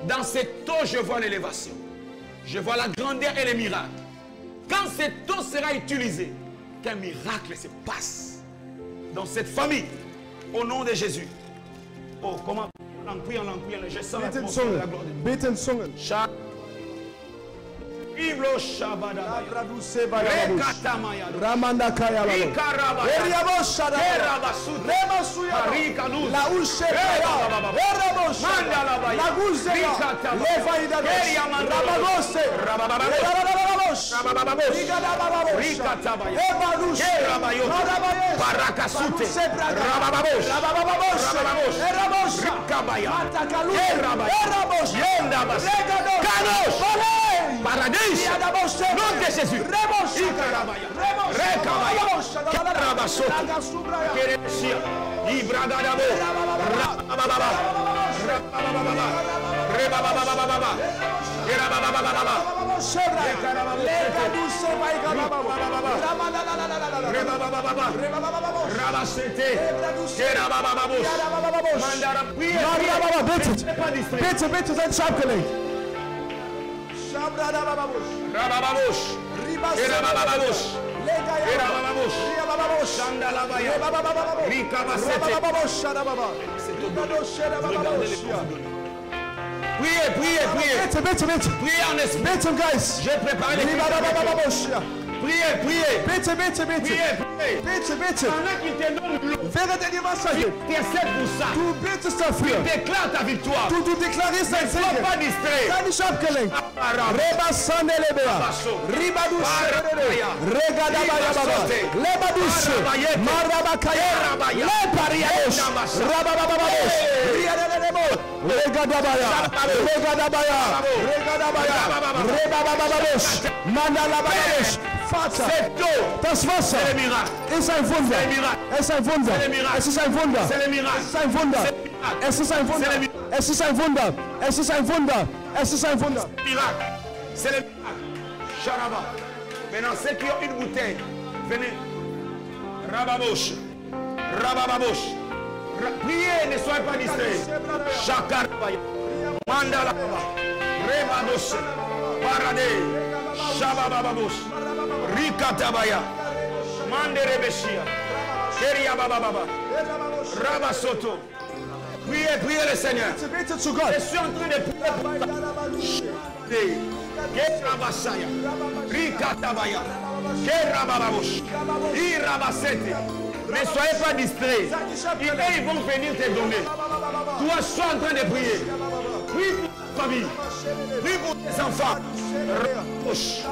Dans cette eau, je vois l'élévation. Je vois la grandeur et les miracles. Quand cette eau sera utilisée, qu'un miracle se passe dans cette famille. Au nom de Jésus. Oh, comment on en prie, je sens Bete in l'atmosphère de la Zungen. gloire de Dieu. Bete in Zungen. Iblo Shabadabaya. Abraduse Bayababush. Rekatamaya. Ramanda Kayalababush. Ikarabaya. Eriabosh Shadabaya. Kerabasuta. Remasuya. Parika Luz. La Ushe Kaya. Erabosh. Mandalabaya. La Guzea. Rikatama. Levaidabos. Keriamando. Rabagose. Rabababos. Erabababosh. Rabababos. Rigadabababosh. Rikatabaya. Ebalush. Kerabayo. Radabayes. Parakasute. Baluse Braga. Rabababos. Rabababosh. Rabababos. Erabosh. Rikabaya. Matakalu. Kerabaya. Erabosh. Yendabas. Regadosh. Kadosh. Balei. Paradis. Riadabosh. Nom de Jésus. Rebosh. Ikarabaya. Rebosh. Rekabaya. Rebosh. Kerabasota. Ragasubraya. Keresia. Ibragadabo. Rabababa. Rabababa. Rebabababa. Kerabababa. Rebababa. Rabasete. Kerabababos. Mandara. Betet, Pas distrait. bitte, bitte, seid abgelenkt. Rabababos. Kerabababos. Kerabababos. Sandalabaya. Rikabasete. Regardez les confidences. Priez, priez, priez. Bitte, bitte, bitte. Priez en esprit. Bitte im Geist. J'ai préparé les prières. Priez, priez. Bitte, bitte, bitte. Priez, priez. Bitte, bitte. Pendant qu'il te donne l'eau, Während er dir Wasser gibt, intercède pour ça. du bittest dafür. Déclare ta victoire. Du deklarierst dein Ne sois Segen. pas distrait. Sei nicht abgelenkt. Reba Sandelebea, Ribadushe, Regadabaya Baba, Lebadushe, Marabakaya, Lepariash, Rababababosh, Riadebo, Regadabaya, Regadabaya, Regadabaya, Rebabababosh, Mandalababosh. Vater, das Wasser ist ein Wunder. Es ist ein Wunder. Es ist ein Wunder. Es ist ein Wunder. Es ist ein Wunder. Es ist ein Wunder. Es ist ein Wunder. Es ist ein Wunder. C'est le miracle. Charaba. Maintenant, ceux qui ont une bouteille, venez. Rababosh. Rabababosh. Priez, ne soyez pas distraits. Chakarabaya. Mandala. Rebabosh. Parade. Shabababosh. Rikatabaya. Manderebeshia. Keria Baba. Rabasoto. Priez, priez le Seigneur. Je suis en train de prier. Kerabasaya, Rikatabaya, Kerabababosh, Irabasete. Ne soyez pas distraits. Ils vont venir te donner. Toi, sois en train de prier. Prie pour ta famille. Prie pour tes enfants. Rababosh,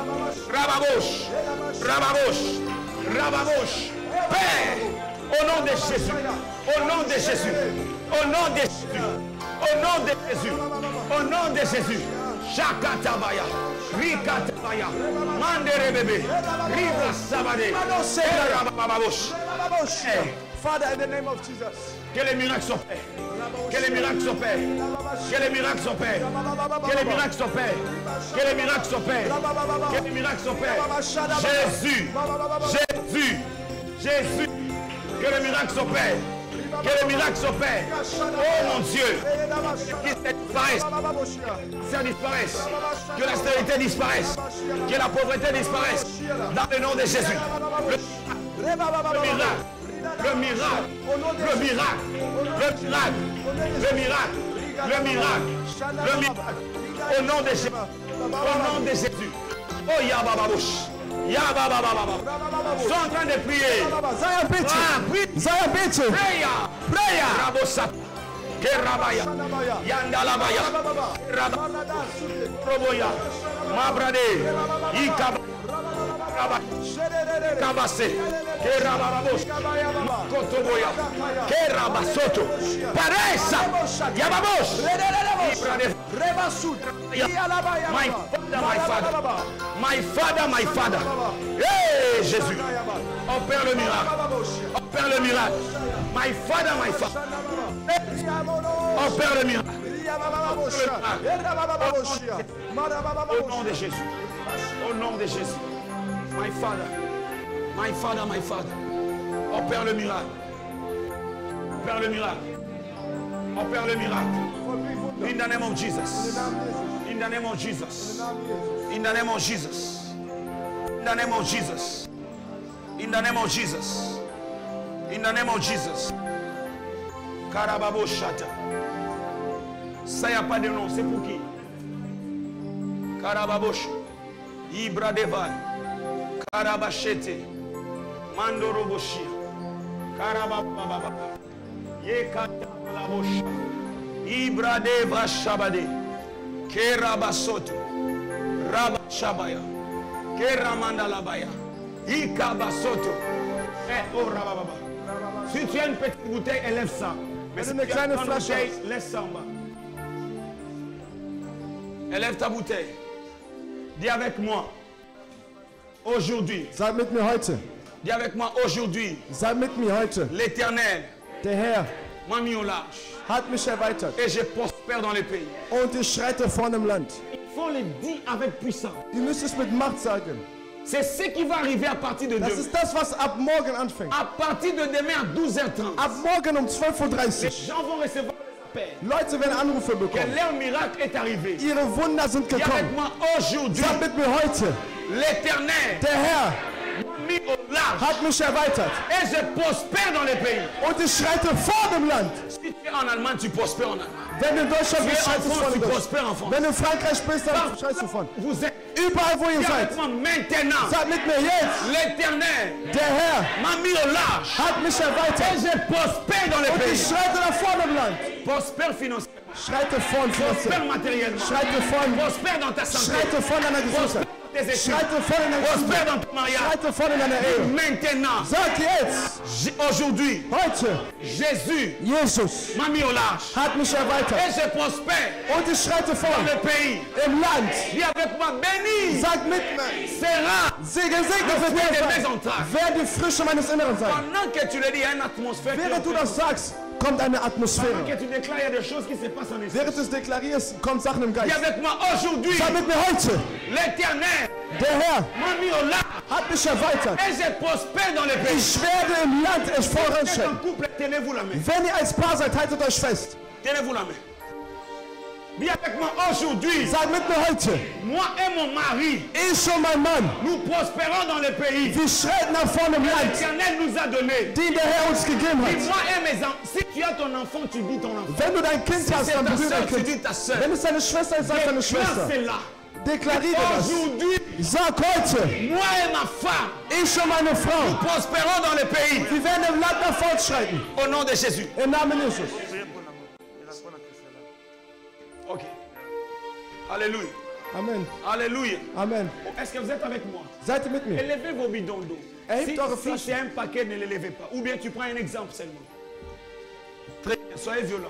Rababosh, Rababosh, Rababosh. Père, au nom de Jésus, au nom de Jésus, au nom de Jésus, au nom de Jésus, au nom de Jésus. Shakatabaya, Rikatabaya, Mandere bébé, Riva Sabade, Rabababosh. Father, in the name of Jesus. Que les miracles s'opèrent. Que les miracles s'opèrent. Que les miracles s'opèrent. Que les miracles s'opèrent. Que les miracles s'opèrent. Que les miracles s'opèrent. Jésus. Jésus. Jésus. Que les miracles s'opèrent. Que les miracles s'opèrent. Oh mon Dieu. Que ça disparaisse. Que la stérilité disparaisse. Que la pauvreté disparaisse. Dans le nom de Jésus. Le miracle. Le miracle, le miracle, le miracle, le miracle, le miracle, le miracle, au nom de Jésus, au nom de Jésus. Oh Yabababosh, Yababababa, sont en train de prier. Zaya Bichi, Prayer, Rabosat, Kerabaya, Yandalabaya, Raboya, Mabrade, Ikaba. Kabase, Kerababosh, Kotoboya, Kerabasoto, Paresa, Yababosh, my father, hey Jésus, opère le miracle, opère le miracle, my father, opère le miracle, au nom de Jésus, au nom de Jésus. My father, opère le miracle, opère le miracle, opère le miracle. In the name of Jesus, in the name of Jesus, in the name of Jesus, in the name of Jesus, in the name of Jesus, in the name of Jesus. Karababoshata. Ça n'y a pas de nom, c'est pour qui? Karababosh, Ibra Deval. Karabashete, Mandoroboshia, Karababa, Yekatabosha, Ibradeva Shabade, Kerabasoto, Rabashabaya, Keramandalabaya, Ikabasoto, oh Rababa. Si tu as une petite bouteille, élève ça. Mais si tu as une grande bouteille, laisse ça en bas. Élève ta bouteille. Dis avec moi. Aujourd'hui, Sei mit mir heute. Dis avec moi aujourd'hui. Sei mit mir heute. L'Éternel Der Herr m'a mis au large hat mich erweitert et je prospère dans les pays. und ich schreite vorn im Land. Il faut le dire avec puissance. Ihr müsst es mit Macht sagen. C'est ce qui va arriver à partir de Das demain. ist das, was ab morgen anfängt. À partir de demain à 12h30, Ab morgen um 12:30 les gens vont recevoir des appels. Leute werden Anrufe Que bekommen. leur miracle est arrivé. Ihre Wunder sind Dis avec gekommen. moi aujourd'hui, Sag mit mir heute. l'Éternel Der Herr m'a mis au large hat mich erweitert et je prospère dans les pays. und ich schreite vor dem Land. Si tu es en Allemagne, tu prospères en Allemagne. Wenn du in Deutschland Tu bist, es en schreitest du France, vor tu dem Land. prospères en France. Wenn du in Frankreich bist, dann schreitest du von. Vous êtes Überall, wo ihr Dis avec seid. moi maintenant. Sag mit mir jetzt. L'Éternel Der Herr m'a mis au large hat mich et erweitert je prospère dans les und ich pays. schreite nach vorne im Land. Prospère financièrement. Schreite vorn Prospère finanziell. matériellement. Schreite vorn. Prospère dans ta santé. Schreite vorn deiner Gesundheit. Tes études. Schreite vorn in deiner Prospère Gesundheit. dans ton mariage. Schreite vorn in deiner Ehe. Maintenant, Sag jetzt, aujourd'hui, heute, Jésus Jesus m'a mis au large. hat mich erweitert. Et je prospère Und ich schreite dans vorn le pays. im Land. Dis avec moi, béni Sag mit mir, sera Gesegnet le wird fruit de er mes sein. entrailles. Wer die Frische meines Inneren sein. Pendant que tu le dis, il y a une atmosphère qui Während du das sagst, kommt eine Atmosphäre. Pendant que tu déclares, il y a des choses qui se passent en esprit. Während du es deklarierst, kommt Sachen im Dis Geist. avec moi, aujourd'hui, Sag mit mir heute, l'Éternel der Herr m'a mis au large. hat mich erweitert. Et je prospère dans le pays. Ich werde im Land es Faites en voranstellen. couple, tenez-vous la main. Wenn ihr als Paar seid, haltet euch fest. Tenez-vous la main. Dis avec moi, aujourd'hui, Sag mit mir heute, moi et mon mari, ich und mein Mann, nous prospérons dans le pays. wir schreiten nach vorne im Land, L'Éternel nous a donné. die der Herr uns gegeben Dis hat. moi et mes enfants. Si tu as ton enfant, tu dis ton enfant. Wenn du dein Kind Si hast, c'est dann ta berühre soeur, dein tu Kind. dis ta soeur. Wenn es deine Schwester ist, sag deine Schwester. C'est là. Deklariere das. Aujourd'hui, Sag heute, moi et ma femme, ich und meine Frau, prospérons dans le pays. wir werden im Land nach vorn schreiten. Au nom de Jésus. Im Namen Jesus. Ok. Alléluia. Amen. Alléluia. Amen. Est-ce que vous êtes avec moi? Seid ihr mit mir? Élevez vos bidons d'eau. Erhebt eure Si Flaschen. c'est un paquet, ne l'élevez pas. Ou bien tu prends un exemple seulement. Très bien, soyez violents.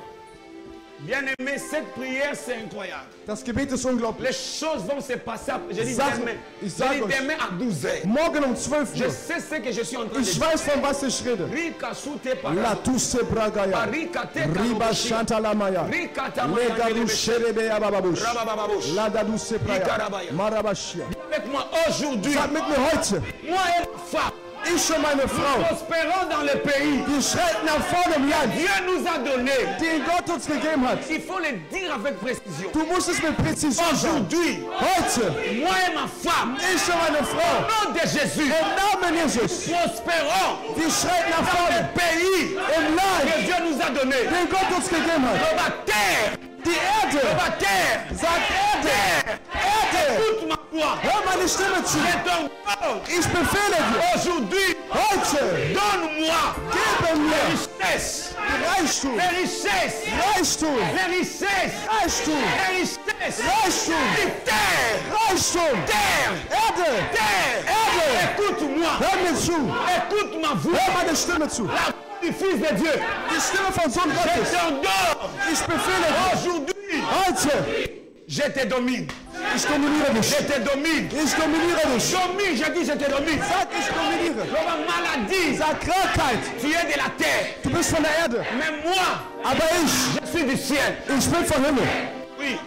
Bien-aimé, cette prière, c'est incroyable. Das Gebet ist unglaublich. Les choses vont se passer. Je dis Sachen, demain. ich Je sag dis euch. demain à 12h. Morgen um 12 Je Uhr. sais ce que je suis en train de Ich dire. weiß, von was ich rede. Rika sute para. La tusse bragaya. Rika te Riba karoshi. shantalamaya. Rika tamaya Lega du ngelebe. sherebe abababush. Rababababush. La da dusse praya. Ikarabaya. Marabashia. Avec moi aujourd'hui, Sag mit mir heute, moi et ma femme, ich und meine Frau, prospérons dans le pays. wir schreiten nach vorne im Land, Dieu nous a donné. den Gott uns gegeben hat. Il faut le dire avec précision. Du musst es mit Präzision sagen. Aujourd'hui, Heute, moi et ma femme, ich und meine Frau, au nom de Jésus, im Namen Jesus, prospérons wir schreiten nach dans le vorne pays im Land, que Dieu nous a donné. den Gott uns gegeben hat. On va taire, Die Erde, on va taire. sagt Erde, Erde, Toute ma voix. hör meine Stimme zu. C'est ton corps. Ich befehle dir, Aujourd'hui, heute, donne-moi gebe les mir richesses, Reichtum, les richesses, Reichtum, les richesses, Reichtum, les richesses. Reichtum, Dis terre, Reichtum, terre, Erde, terre. Erde, Écoute-moi, hör mir zu, écoute ma voix. hör meine Stimme zu. La voix du Fils de Dieu. Die Stimme von Sohn Je Gottes. t'endors. Ich befehle dir, Aujourd'hui, heute, je te domine. ich dominiere dich. Je te domine. Ich dominiere dich. Domine, je dis je te domine. Sag, ich dominiere. La maladie, Sag Krankheit, tu es de la terre. du bist von der Erde, Mais moi, aber ich je suis du ciel. bin vom Himmel. Oui.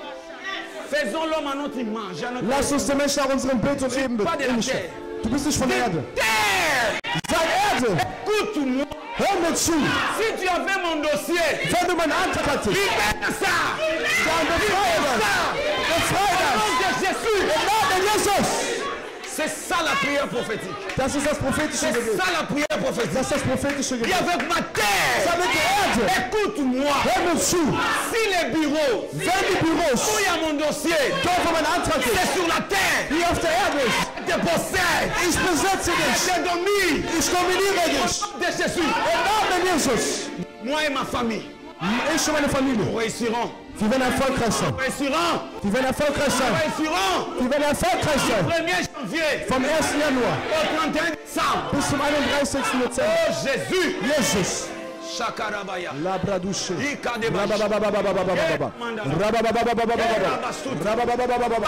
Faisons l'homme à notre image. À notre Lass uns den Menschen nach unserem Bild und Ebenbild ähnlich. Du bist nicht von der Erde. terre. Sag Erde, Écoute-moi. hör mir zu. Si tu avais mon dossier, Wenn du meinen Antrag hattest, libère ça. dann befreie das. Befreie Au nom das. de Jésus. Im Namen Jesus. C'est ça la prière prophétique. Das ist das prophetische C'est Gebet. ça la prière prophétique. Das ist das prophetische Dis Gebet. avec ma terre. Sag mit der Erde, Écoute-moi. hör mir zu. Si les bureaux, Wenn die Büros, où il y a mon dossier, dort wo mein Antrag ist, c'est sur la terre. hier auf der Erde ist, Je te possède. ich besetze dich. Je te domine. Ich dominiere Au dich. nom de Jésus. Im Namen Jesus. Moi et ma famille, Ich und meine Familie, nous réussirons. wir werden erfolgreich sein. Nous réussirons. Wir werden erfolgreich Nous sein. réussirons. Wir werden erfolgreich sein. 1er janvier Vom 1. Januar au 31 décembre. bis zum 31. Dezember. Oh Jésus. Jesus. Shakarabaya. Labradusche. Ikadebash. Rabababababababababa. Rababababababababa. Rabababababababa.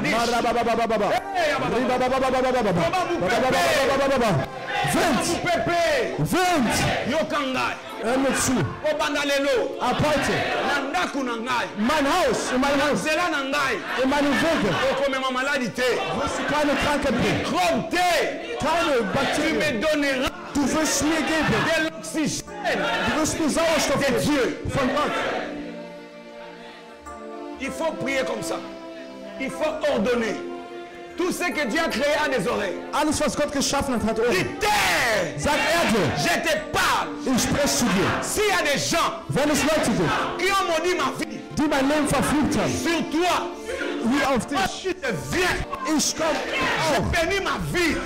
Marababababababa. Ribababababababa. Bababababababa. Wind. Pepe. Wind. Yokangai. Hör mir zu. Obandalelo. Ab heute. Nandaku nangai. Mein Haus, in meinem Haus, Zela nangai. in meinen Wege Okomema maladie te. wirst du keine Krankheit bringen. Microbe te. Keine Tu Bakterien. me donneras Du wirst mir geben. de l'oxygène Du wirst mir Sauerstoff de geben. Dieu. Von Gott. Il faut prier comme ça. Il faut ordonner. Tout ce que Dieu a créé a des oreilles. Alles, was Gott geschaffen hat, hat Dis Ohren. terre. Sag Erde, Je te parle. ich spreche zu dir. S'il y a des gens Wenn es Leute gibt, qui ont maudit ma vie die mein Leben verflucht haben, sur toi, wie auf moi dich, je viens. ich komme Je auch. bénis ma vie.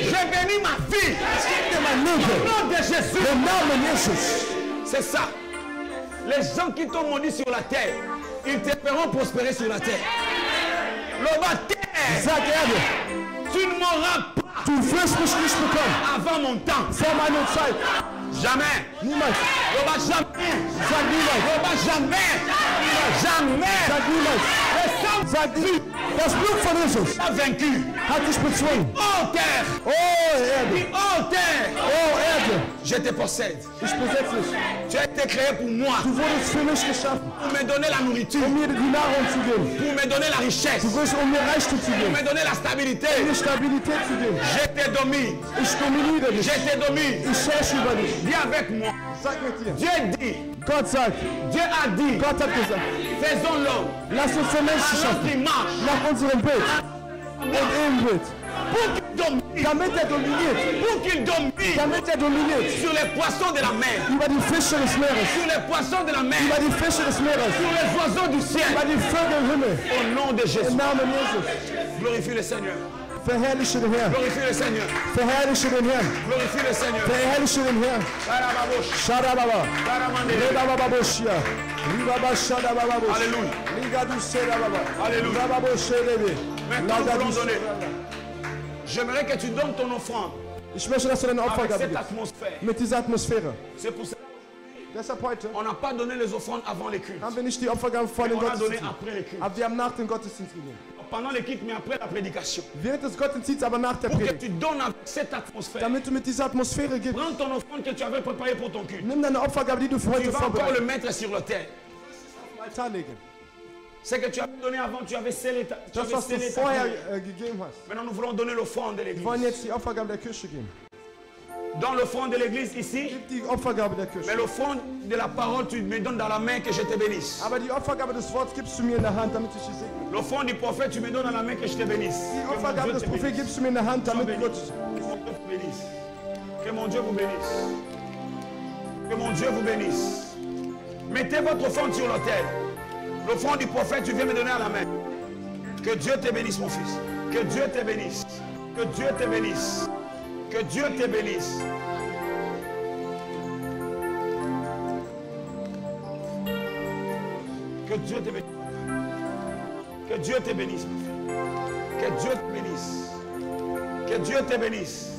Je bénis ma vie. Ich gebe dir mein Au Leben. nom de Jésus. Im Namen Jesus. C'est ça. Les gens qui t'ont maudit sur la terre, ils te feront prospérer sur la terre. Loba terre, Sag Erde, tu ne m'auras pas du wirst mich nicht bekommen. avant mon temps. Vor meiner Zeit. Jamais. Niemals. Loba jamais. Sag niemals. Loba jamais. Jamais. Sag niemals. Le sang Sag nie. Das Blut von Jesus a vaincu. hat dich bezwungen. Oh terre. Oh Erde. Oh terre. Oh Erde. Je te possède. Ich besetze dich. Tu as été créé pour moi. Du wurdest für mich geschaffen, Pour me donner la nourriture. um mir die Nahrung zu geben. Pour me donner la richesse. Du wirst, um mir Reichtum zu Pour geben, me donner la stabilité. um mir Stabilität zu geben. Je te domine. Ich dominiere dich. Je te domine. Ich herrsche über dich. Dis avec moi. Sag mit dir. Dieu dit. Gott sagt, Dieu a dit. Gott hat gesagt, Faisons-le. lass uns den Menschen À schaffen, notre image. nach unserem Bild und Ebenbild, Pour qu'il domine. damit er dominiert, Pour qu'il domine. damit er dominiert Sur les poissons de la mer. über die Fische des Meeres, Sur les poissons de la mer. über die Fische des Meeres, Sur les oiseaux du ciel. über die Vögel im Himmel. Au nom de Jésus. Im Namen Jesus. Glorifie le Seigneur. Verherrliche den Herrn, Glorifie le Seigneur. verherrliche den Herrn, Glorifie le Seigneur. verherrliche den Herrn. Karababosh. Sharababa, Karamandele. Rebababoshia, Ribaba Shadababosh, Alléluia. Ligadu Sedababa, Alléluia. Rababoshedebe, Maintenant, nous voulons Lagadu donner. Sedababa. J'aimerais que tu donnes ton offrande Ich möchte, dass du deine avec Opfergabe cette gibst. atmosphère. Mit dieser Atmosphäre. C'est pour ça Deshalb heute qu'on n'a pas donné les offrandes avant les cultes. haben wir nicht die Opfergabe vor dem On a donné Gottesdienst, après les cultes. aber wir haben nach dem Gottesdienst gegeben. Pendant les cultes, mais après la prédication. Während des Gottesdienstes, aber nach der Pour que Predigt. tu donnes avec cette atmosphère. Damit du mit dieser Atmosphäre gibst. Prends ton offrande que tu avais préparée pour ton culte. Nimm deine Opfergabe, die du für Tu heute vas encore vorbereitet le mettre sur le terre. hast, Altar legen. C'est que tu avais donné avant, tu avais scellé ta, tu Das, avais was du scellé ta vorher prière. gegeben hast. Maintenant, nous voulons donner l'offrande de Wir wollen l'église. jetzt die Opfergabe der Kirche geben. Dans l'offrande de l'église ici, Gib die Opfergabe der Kirche. mais l'offrande de la parole, tu me donnes dans la main que je te bénisse. Aber die Opfergabe des Wortes gibst du mir in der Hand, damit ich sie segne. L'offrande du prophète, tu me donnes dans la main que je te bénisse. Die Que mon Opfergabe Dieu des te Propheten bénisse. gibst du mir in der Hand, damit Sois Gott... béni. Que mon Dieu vous bénisse. Que mon Dieu vous bénisse. Mettez votre offrande sur l'autel. L'offrande du prophète, tu viens me donner à la main. Que Dieu te bénisse, mon fils. Que Dieu te bénisse. Que Dieu te bénisse. Que Dieu te bénisse. Que Dieu te bénisse. Que Dieu te bénisse, mon frère. Que Dieu te bénisse. Que Dieu te bénisse.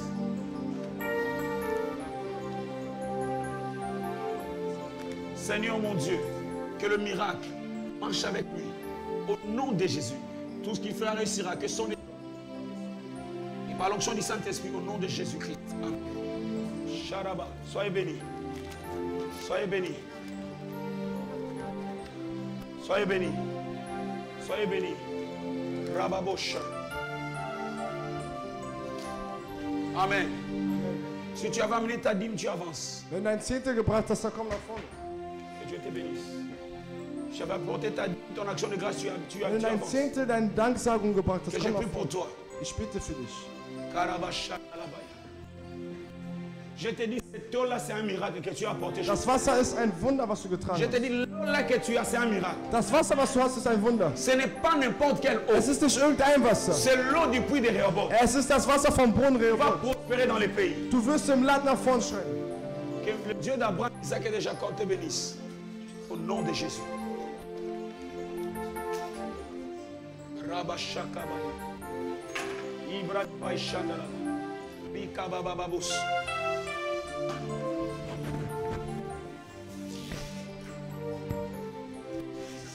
Seigneur mon Dieu, que le miracle marche avec lui. Au nom de Jésus, tout ce qu'il fera réussira. Que son... Et par l'onction du Saint-Esprit, au nom de Jésus-Christ. Amen. Sharaba, soyez bénis. Soyez bénis. Soyez bénis. Soyez bénis. Rababosha. Amen. Si tu avais amené ta dîme, tu avances. Wenn du ein Zehntel gebracht hast, dann komm nach vorne. Que Dieu te bénisse. Si tu avais apporté ta dîme, ton action de grâce, tu Wenn du ein avances. Zehntel deine Danksagung gebracht hast, Que j'ai komm pris nach pour vorne. toi. Ich bitte für dich. Karabasha Alabaya. Je te dis, cette eau-là, c'est un miracle que tu as apporté. Das Wasser ist ein Wunder, was du getragen Je te hast. dis, l'eau-là que tu as, c'est un miracle. Das Wasser, was du hast, ist ein Wunder. Ce n'est pas n'importe quelle eau. Es ist nicht irgendein Wasser. C'est l'eau du puits de Rehoboth. Es ist das Wasser vom Brunnen Tu vas Rehoboth. prospérer dans les pays. Du wirst im Land nach vorn schreiten. Que le Dieu d'Abraham, Isaac et de Jacob te bénisse. Au nom de Jésus. Rabashakabaya. Ibrahim Shandala. Bikababababos.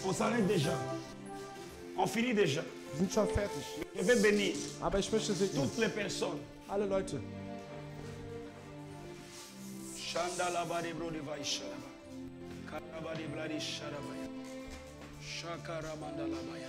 On s'arrête déjà. On finit déjà. Wir sind schon fertig. Je vais bénir Aber ich möchte segnen. toutes les personnes. Alle Leute. Shandala bade brode vai shalaba. Karabade blade shalabaya. Shakara mandala baya.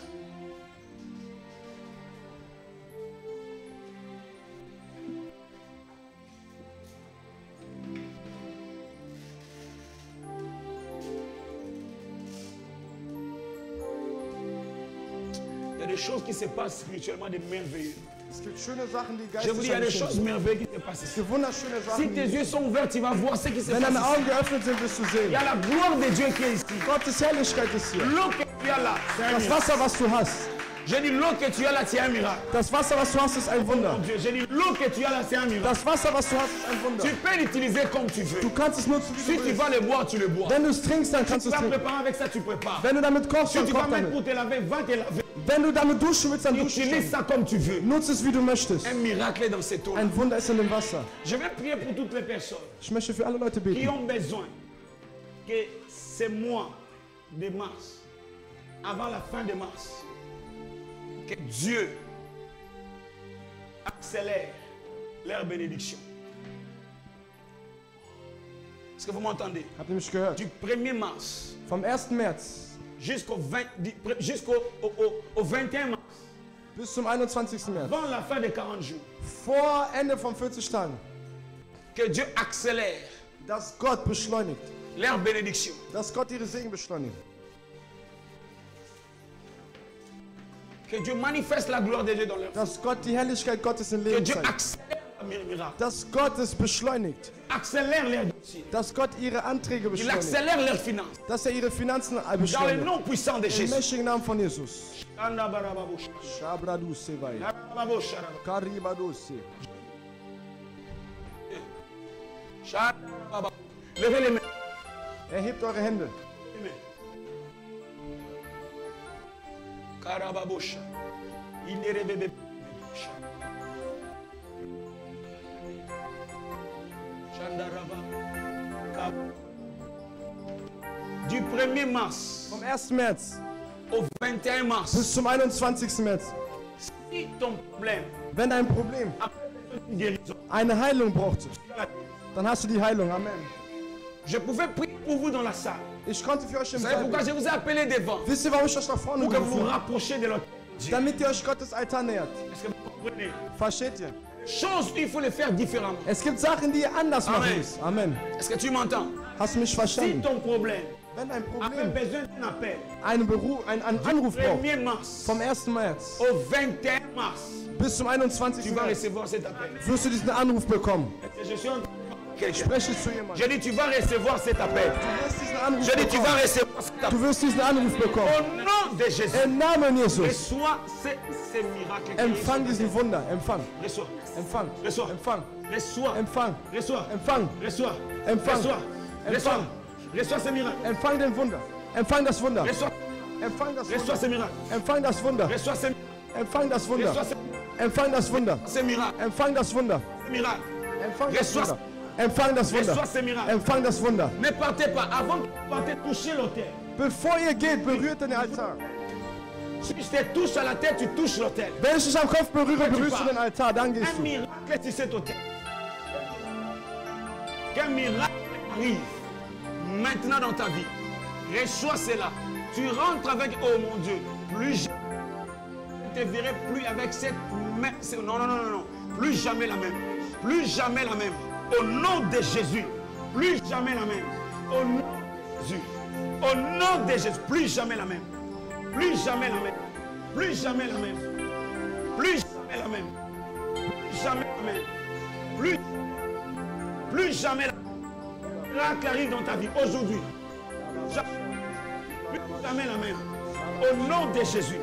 Il y a des choses qui se passent spirituellement de merveilleux. Es gibt schöne Sachen, die Je vous dis, il y a des geistlich choses sind. merveilleuses qui se passent Es ici. gibt wunderschöne Si Sachen. tes yeux sont ouverts, tu vas voir ce qui se Wenn passe deine ici. Augen geöffnet sind, wirst du Il sehen. y a la gloire de Dieu qui est ici. Gottes Herrlichkeit ist hier. L'eau que tu as là, c'est un Das miracle. Wasser, was du hast, J'ai dit l'eau que tu as là, c'est un miracle. Das Wasser, was du hast, ist ein Wunder. Mon Dieu, j'ai dit l'eau que tu as là, c'est un miracle. Das Wasser, was du hast, ist ein Wunder. Tu peux l'utiliser comme tu veux. Du kannst es nutzen, wie Si du tu willst. vas le boire, tu le bois. Wenn du es trinkst, dann Si kannst tu du es vas trinken. préparer avec ça, tu prépares. Wenn du damit kochst, Si dann tu vas koch mettre damit. pour te laver, va te laver. Wenn du damit duschen willst, dann dusch Utilise ça comme tu veux. Nutze es, wie du möchtest. Un miracle est dans cette eau. Ein Wunder ist in dem Wasser. Je vais prier pour toutes les personnes Ich möchte für alle Leute qui beten, ont besoin que ce mois de mars, avant la fin de mars, que Dieu accélère leur bénédiction. Est-ce que vous m'entendez? habt ihr mich gehört? Du 1er mars Vom 1. März jusqu'au 21 mars, bis zum 21. März, avant la fin des 40 jours, vor Ende von 40 Tagen, que Dieu accélère dass Gott beschleunigt, leur bénédiction. dass Gott ihre Segen beschleunigt, Que Dieu manifeste la gloire de Dieu dans leur vie. dass Gott die Herrlichkeit Gottes im Que Leben Dieu zeigt, accélère le miracle. dass Gott es beschleunigt, Accélère leurs dossiers. dass Gott ihre Anträge Il beschleunigt, accélère leurs finances. dass er ihre Finanzen Dans le beschleunigt. nom puissant de Im Jésus. mächtigen Namen von Jesus. Shabradu Sevai, Karibadu Se. Levez les mains. Erhebt eure Hände. Karababosha. Inerebebe. Chandaraba. Du 1er mars Vom 1. März au 21 mars, bis zum 21. März. si ton problème Wenn dein Problem a une guérison, eine Heilung braucht, dann hast du die Heilung. Amen. je pouvais prier pour vous dans la salle. Ich konnte für euch im Vous savez Saal pourquoi beten. je vous ai appelé devant? Wisst ihr, warum ich euch nach vorne Pour que vous vous gerufen habe? rapprochiez de l'autre Dieu. Damit ihr euch Gottes Altar nähert. Est-ce que vous comprenez? Versteht ihr? Chose, il faut le faire différemment. Es gibt Sachen, die ihr anders Amen. machen müsst. Amen. Est-ce que tu m'entends? Hast du mich Si verstanden? ton problème Wenn dein avait Problem besoin d'un appel, einen Anruf braucht, 1er mars vom 1. März au 21 mars, bis zum 21. tu vas März, recevoir cet appel. wirst du diesen Anruf bekommen. Je suis en train de quelqu'un. Spreche zu jemandem. Je dis, tu vas recevoir cet appel. Du wirst diesen Anruf Je dis, tu vas bekommen. recevoir cet appel. Du wirst diesen Anruf bekommen. Au nom de Jésus, Im Namen Jesus. reçois ces miracles. Empfang diesen Wunder. Empfang. Reçois. Empfang. Reçois. Empfang. Reçois. Empfang. Reçois. Empfang. Reçois. Empfang. Reçois. Reçois. Reçois ces miracles. Empfang den Wunder. Empfang das Wunder. Reçois. Empfang das Reçois Wunder. ces miracles. Empfang das Wunder. Reçois ces Empfang das Wunder. Reçois Empfang das Wunder. ces miracles. Empfang das Wunder. Ces miracles. Empfang das Reçois. Wunder. Empfang das Wunder. Reçois ces miracles. Empfang das Wunder. Ne partez pas. Avant que vous partez, touchez l'autel. Bevor ihr geht, berührt den Altar. Si je te touche à la tête, tu touches l'autel. Wenn ich dich am Kopf berühre, berührst du den Altar, dann gehst Un du. miracle est sur cet autel. Qu'un miracle arrive maintenant dans ta vie. Reçois cela. Tu rentres avec, oh mon Dieu, plus jamais. Je ne te verrai plus avec cette même. Non, non, non, non, non. Plus jamais la même. Plus jamais la même. Au nom de Jésus. Plus jamais la même. Au nom de Jésus. Au nom de Jésus. Plus jamais la même. Plus jamais la même. Plus jamais la même. Plus jamais la même. Plus jamais la même. Plus jamais la même. Miracle arrive dans ta vie aujourd'hui. Plus jamais la même. Au nom de Jésus.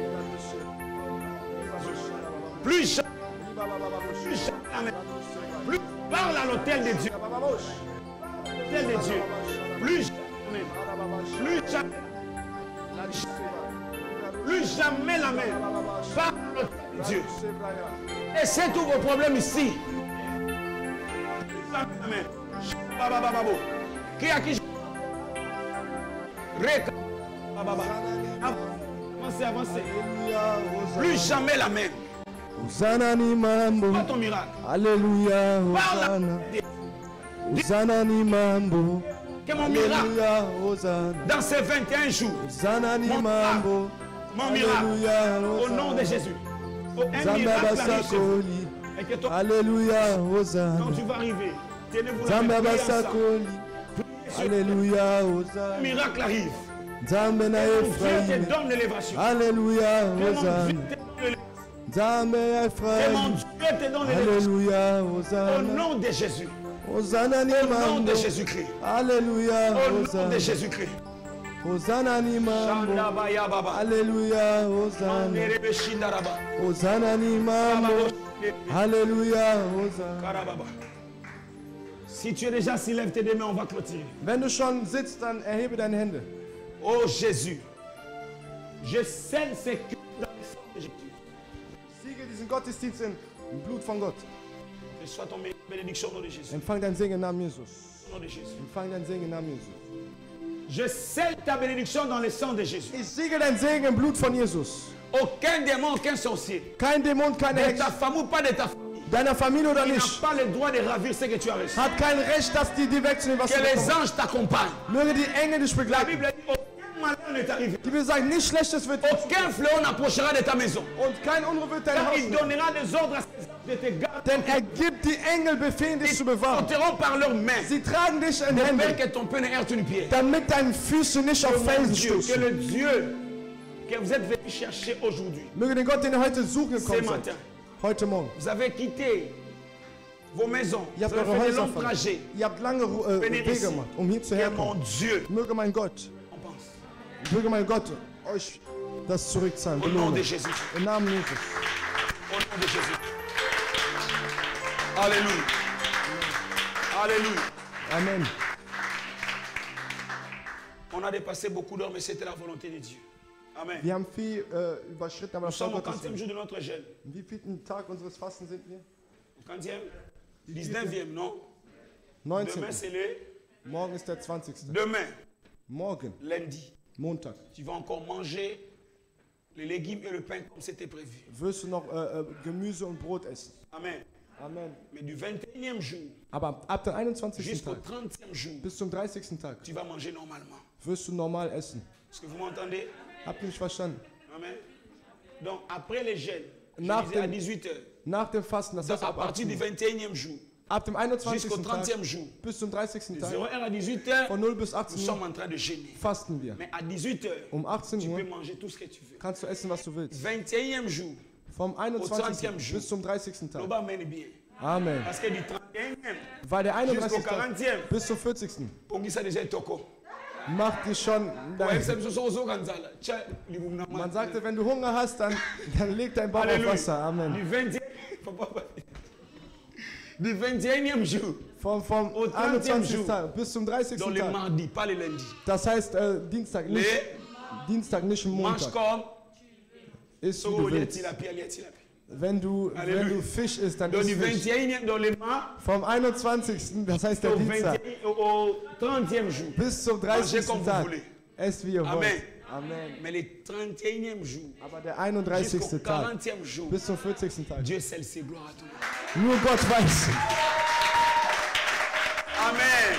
Plus jamais la même. Plus parle à l'autel de Dieu. L'autel de Dieu. Plus jamais la même. Plus jamais. Plus jamais la même. Parle à l'autel de Dieu. Et c'est tous vos problèmes ici. Plus jamais la même. Qui a qui? Avancez, avancez. Plus jamais la même. Hosanna ni mambo. Pas ton miracle. Alléluia. Hosanna. Hosanna ni mambo. Que mon miracle, Alléluia. Hosanna. dans ces 21 jours, Hosanna ni Mon mambo. mon miracle, Alléluia. au nom de Jésus. Un Zamba miracle arrive chez vous. basakoli. Et que toi, Alléluia. quand Hosanna. tu vas arriver, tenez-vous la Zamba main, priez ensemble. basakoli. Alléluia. Un Hosanna. miracle arrive. Zambe na Dieu te Ephraim. donne l'élévation. Alléluia. Que mon Dieu Hosanna. te donne l'élévation. Zambe ya Que mon Ephraim. Dieu te donne l'élévation. Alléluia. Au Hosanna. nom de Jésus. Hosanna ni Au nom mambo. de Jésus-Christ. Alléluia. Au nom de Hosanna. Jésus-Christ. Hosanna ni mambo. Shandabaya baba. Alléluia, Hosanna. Manderebe shindaraba. Hosanna ni mambo. Alléluia, Hosanna. Karababa. Si tu es déjà assis, lève tes deux mains, on va clôturer. Wenn du schon sitzt, dann erhebe deine Hände. Oh Jésus, je scelle ces cœurs dans le sang de Jésus. Siege diesen Gottesdienst im Blut von Gott. Reçois ton bénédiction au nom de Jésus. Empfang deinen Segen im Namen Jesus. Au nom de Jésus. Empfang deinen Segen im Namen Jesus. Je scelle ta bénédiction dans le sang de Jésus. Ich siege deinen Segen im Blut von Jesus. Aucun démon, aucun sorcier, Kein Dämon, keine de Hexe, ta femme ou pas de ta famille, deiner Familie oder il n'a nicht, pas le droit de ravir ce que tu as reçu. hat kein Recht, dass die wegzunehmen, was Que du les bekommst. anges t'accompagnent. Möge die Engel dich La begleiten. Bible dit aucun malheur ne t'arrive. Die Bibel sagt, nichts Schlechtes wird dir Aucun fléau n'approchera de ta maison. und kein Unruhe wird dein Car Haus il nehmen. donnera des ordres à ses anges de te garder. Denn er gibt die Engel Befehl, dich zu bewahren. Porteront par leurs mains. Sie tragen dich in De peur Händen, que ton pied ne heurte une pierre. damit deine Füße nicht auf Mon Felsen Dieu, que stoßen. le Dieu que vous êtes venu chercher aujourd'hui, Möge den Gott, den ihr heute suchen ce gekommen matin, seid, heute Morgen. vous avez quitté vos maisons, Ihr vous habt avez eure fait de Häuser longs verlassen. trajets. Ihr habt lange Venez Wege ici. gemacht, um hier zu Que mon herkommen. Dieu Möge mein Gott, en pense. möge mein Gott euch das zurückzahlen. Au nom de Belohnen. Jésus. Im Namen Jesus. Au nom de Jésus. Alléluia. Alléluia. Amen. On a dépassé beaucoup d'heures, mais c'était la volonté de Dieu. Amen. Wir haben viel überschritten, aber Nous das war sommes au Gottes 40e Willen. jour de notre jeûne. Wie vielten Tag unseres Fastens sind wir? 40e 19e, non? 19. Demain, c'est le... Morgen ist der 20. Demain, Morgen, lundi, Montag, tu vas encore manger les légumes et le pain comme c'était prévu. wirst du noch Gemüse und Brot essen. Amen. Amen. Mais du 21e jour Aber ab dem 21. jusqu'au Tag 30e jour, bis zum 30. Tag tu vas manger normalement. wirst du normal essen. Est-ce que vous m'entendez? Habt ihr mich verstanden? Amen. Donc, après les jeûnes, je Nach disais à dem- 18h, Nach dem Fasten, das heißt à ab partir 18 du Uhr, 21e jour ab dem 21. jusqu'au Tag 30e jour, bis zum 30. de Tag 0h à 18h, von 0 bis nous 18 sommes Uhr en train de jeûner. fasten wir. Mais à 18h, Um 18 tu Uhr peux manger tout ce que tu veux. kannst du essen, was du willst. 21e jour, Vom 21. 30. Jour. bis zum 30. Tag. Loba mène bien. Amen. Parce que du 31e Weil der jusqu'au 31. Tag 40e, bis zum 40. on dit ça déjà toko. macht dich schon. Ouais, c'est so Ganzala. Tiens, Man sagte, wenn du Hunger hast, dann leg dein Bauch auf Alléluia. Wasser. Amen. Du 20e, du 21e jour, Vom Au 30e 21. Jour. Tag bis zum 30. dans le Tag. mardi, pas le lundi. Das heißt Dienstag, nicht, Dienstag, nicht Mange Montag. comme Isst wie so, du les willst. tilapia, les tilapia. Wenn du Alléluia. Fisch isst, dann Donc du isst Fisch. 21e dans le mois Vom 21. Das heißt der au, Dienstag 20e, au 30e jour. bis zum Mangez 30. comme vous Tag. voulez. Esst wie ihr Amen. wollt. Amen. Mais le 31e jour Aber der 31. jusqu'au Tag 40e jour, bis zum 40. Tag. Dieu seul sait, gloire à toi. Nur Gott weiß. Amen.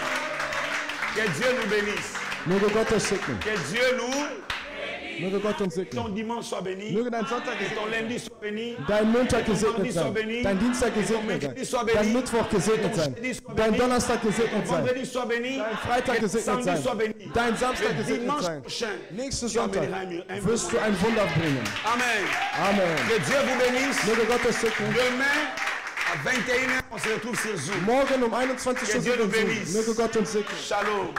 Que Dieu nous bénisse. Möge Gott euch segnen. Que Dieu nous... Möge Gott uns Ton segnen. dimanche soit béni. Möge dein Sonntag Que gesegnet ton lundi soit béni. Dein Montag Ton gesegnet mardi soit sein, béni. dein Dienstag Que ton gesegnet mercredi sein, soit dein béni. Mittwoch gesegnet Ton sein, jeudi soit dein béni. Donnerstag Ton gesegnet sein, vendredi soit béni. dein Freitag Que gesegnet samedi sein, soit béni. dein Samstag Le gesegnet dimanche sein. prochain, Nächsten tu Sonntag amèneras un wirst du moment. ein Wunder bringen. Amen. Amen. Que Dieu vous bénisse. Möge Gott euch segnen. Demain, à 21h, on se retrouve sur Zoom. Morgen um 21 Que Uhr Dieu nous sind wir bénisse. Möge Gott uns segnen. Shalom.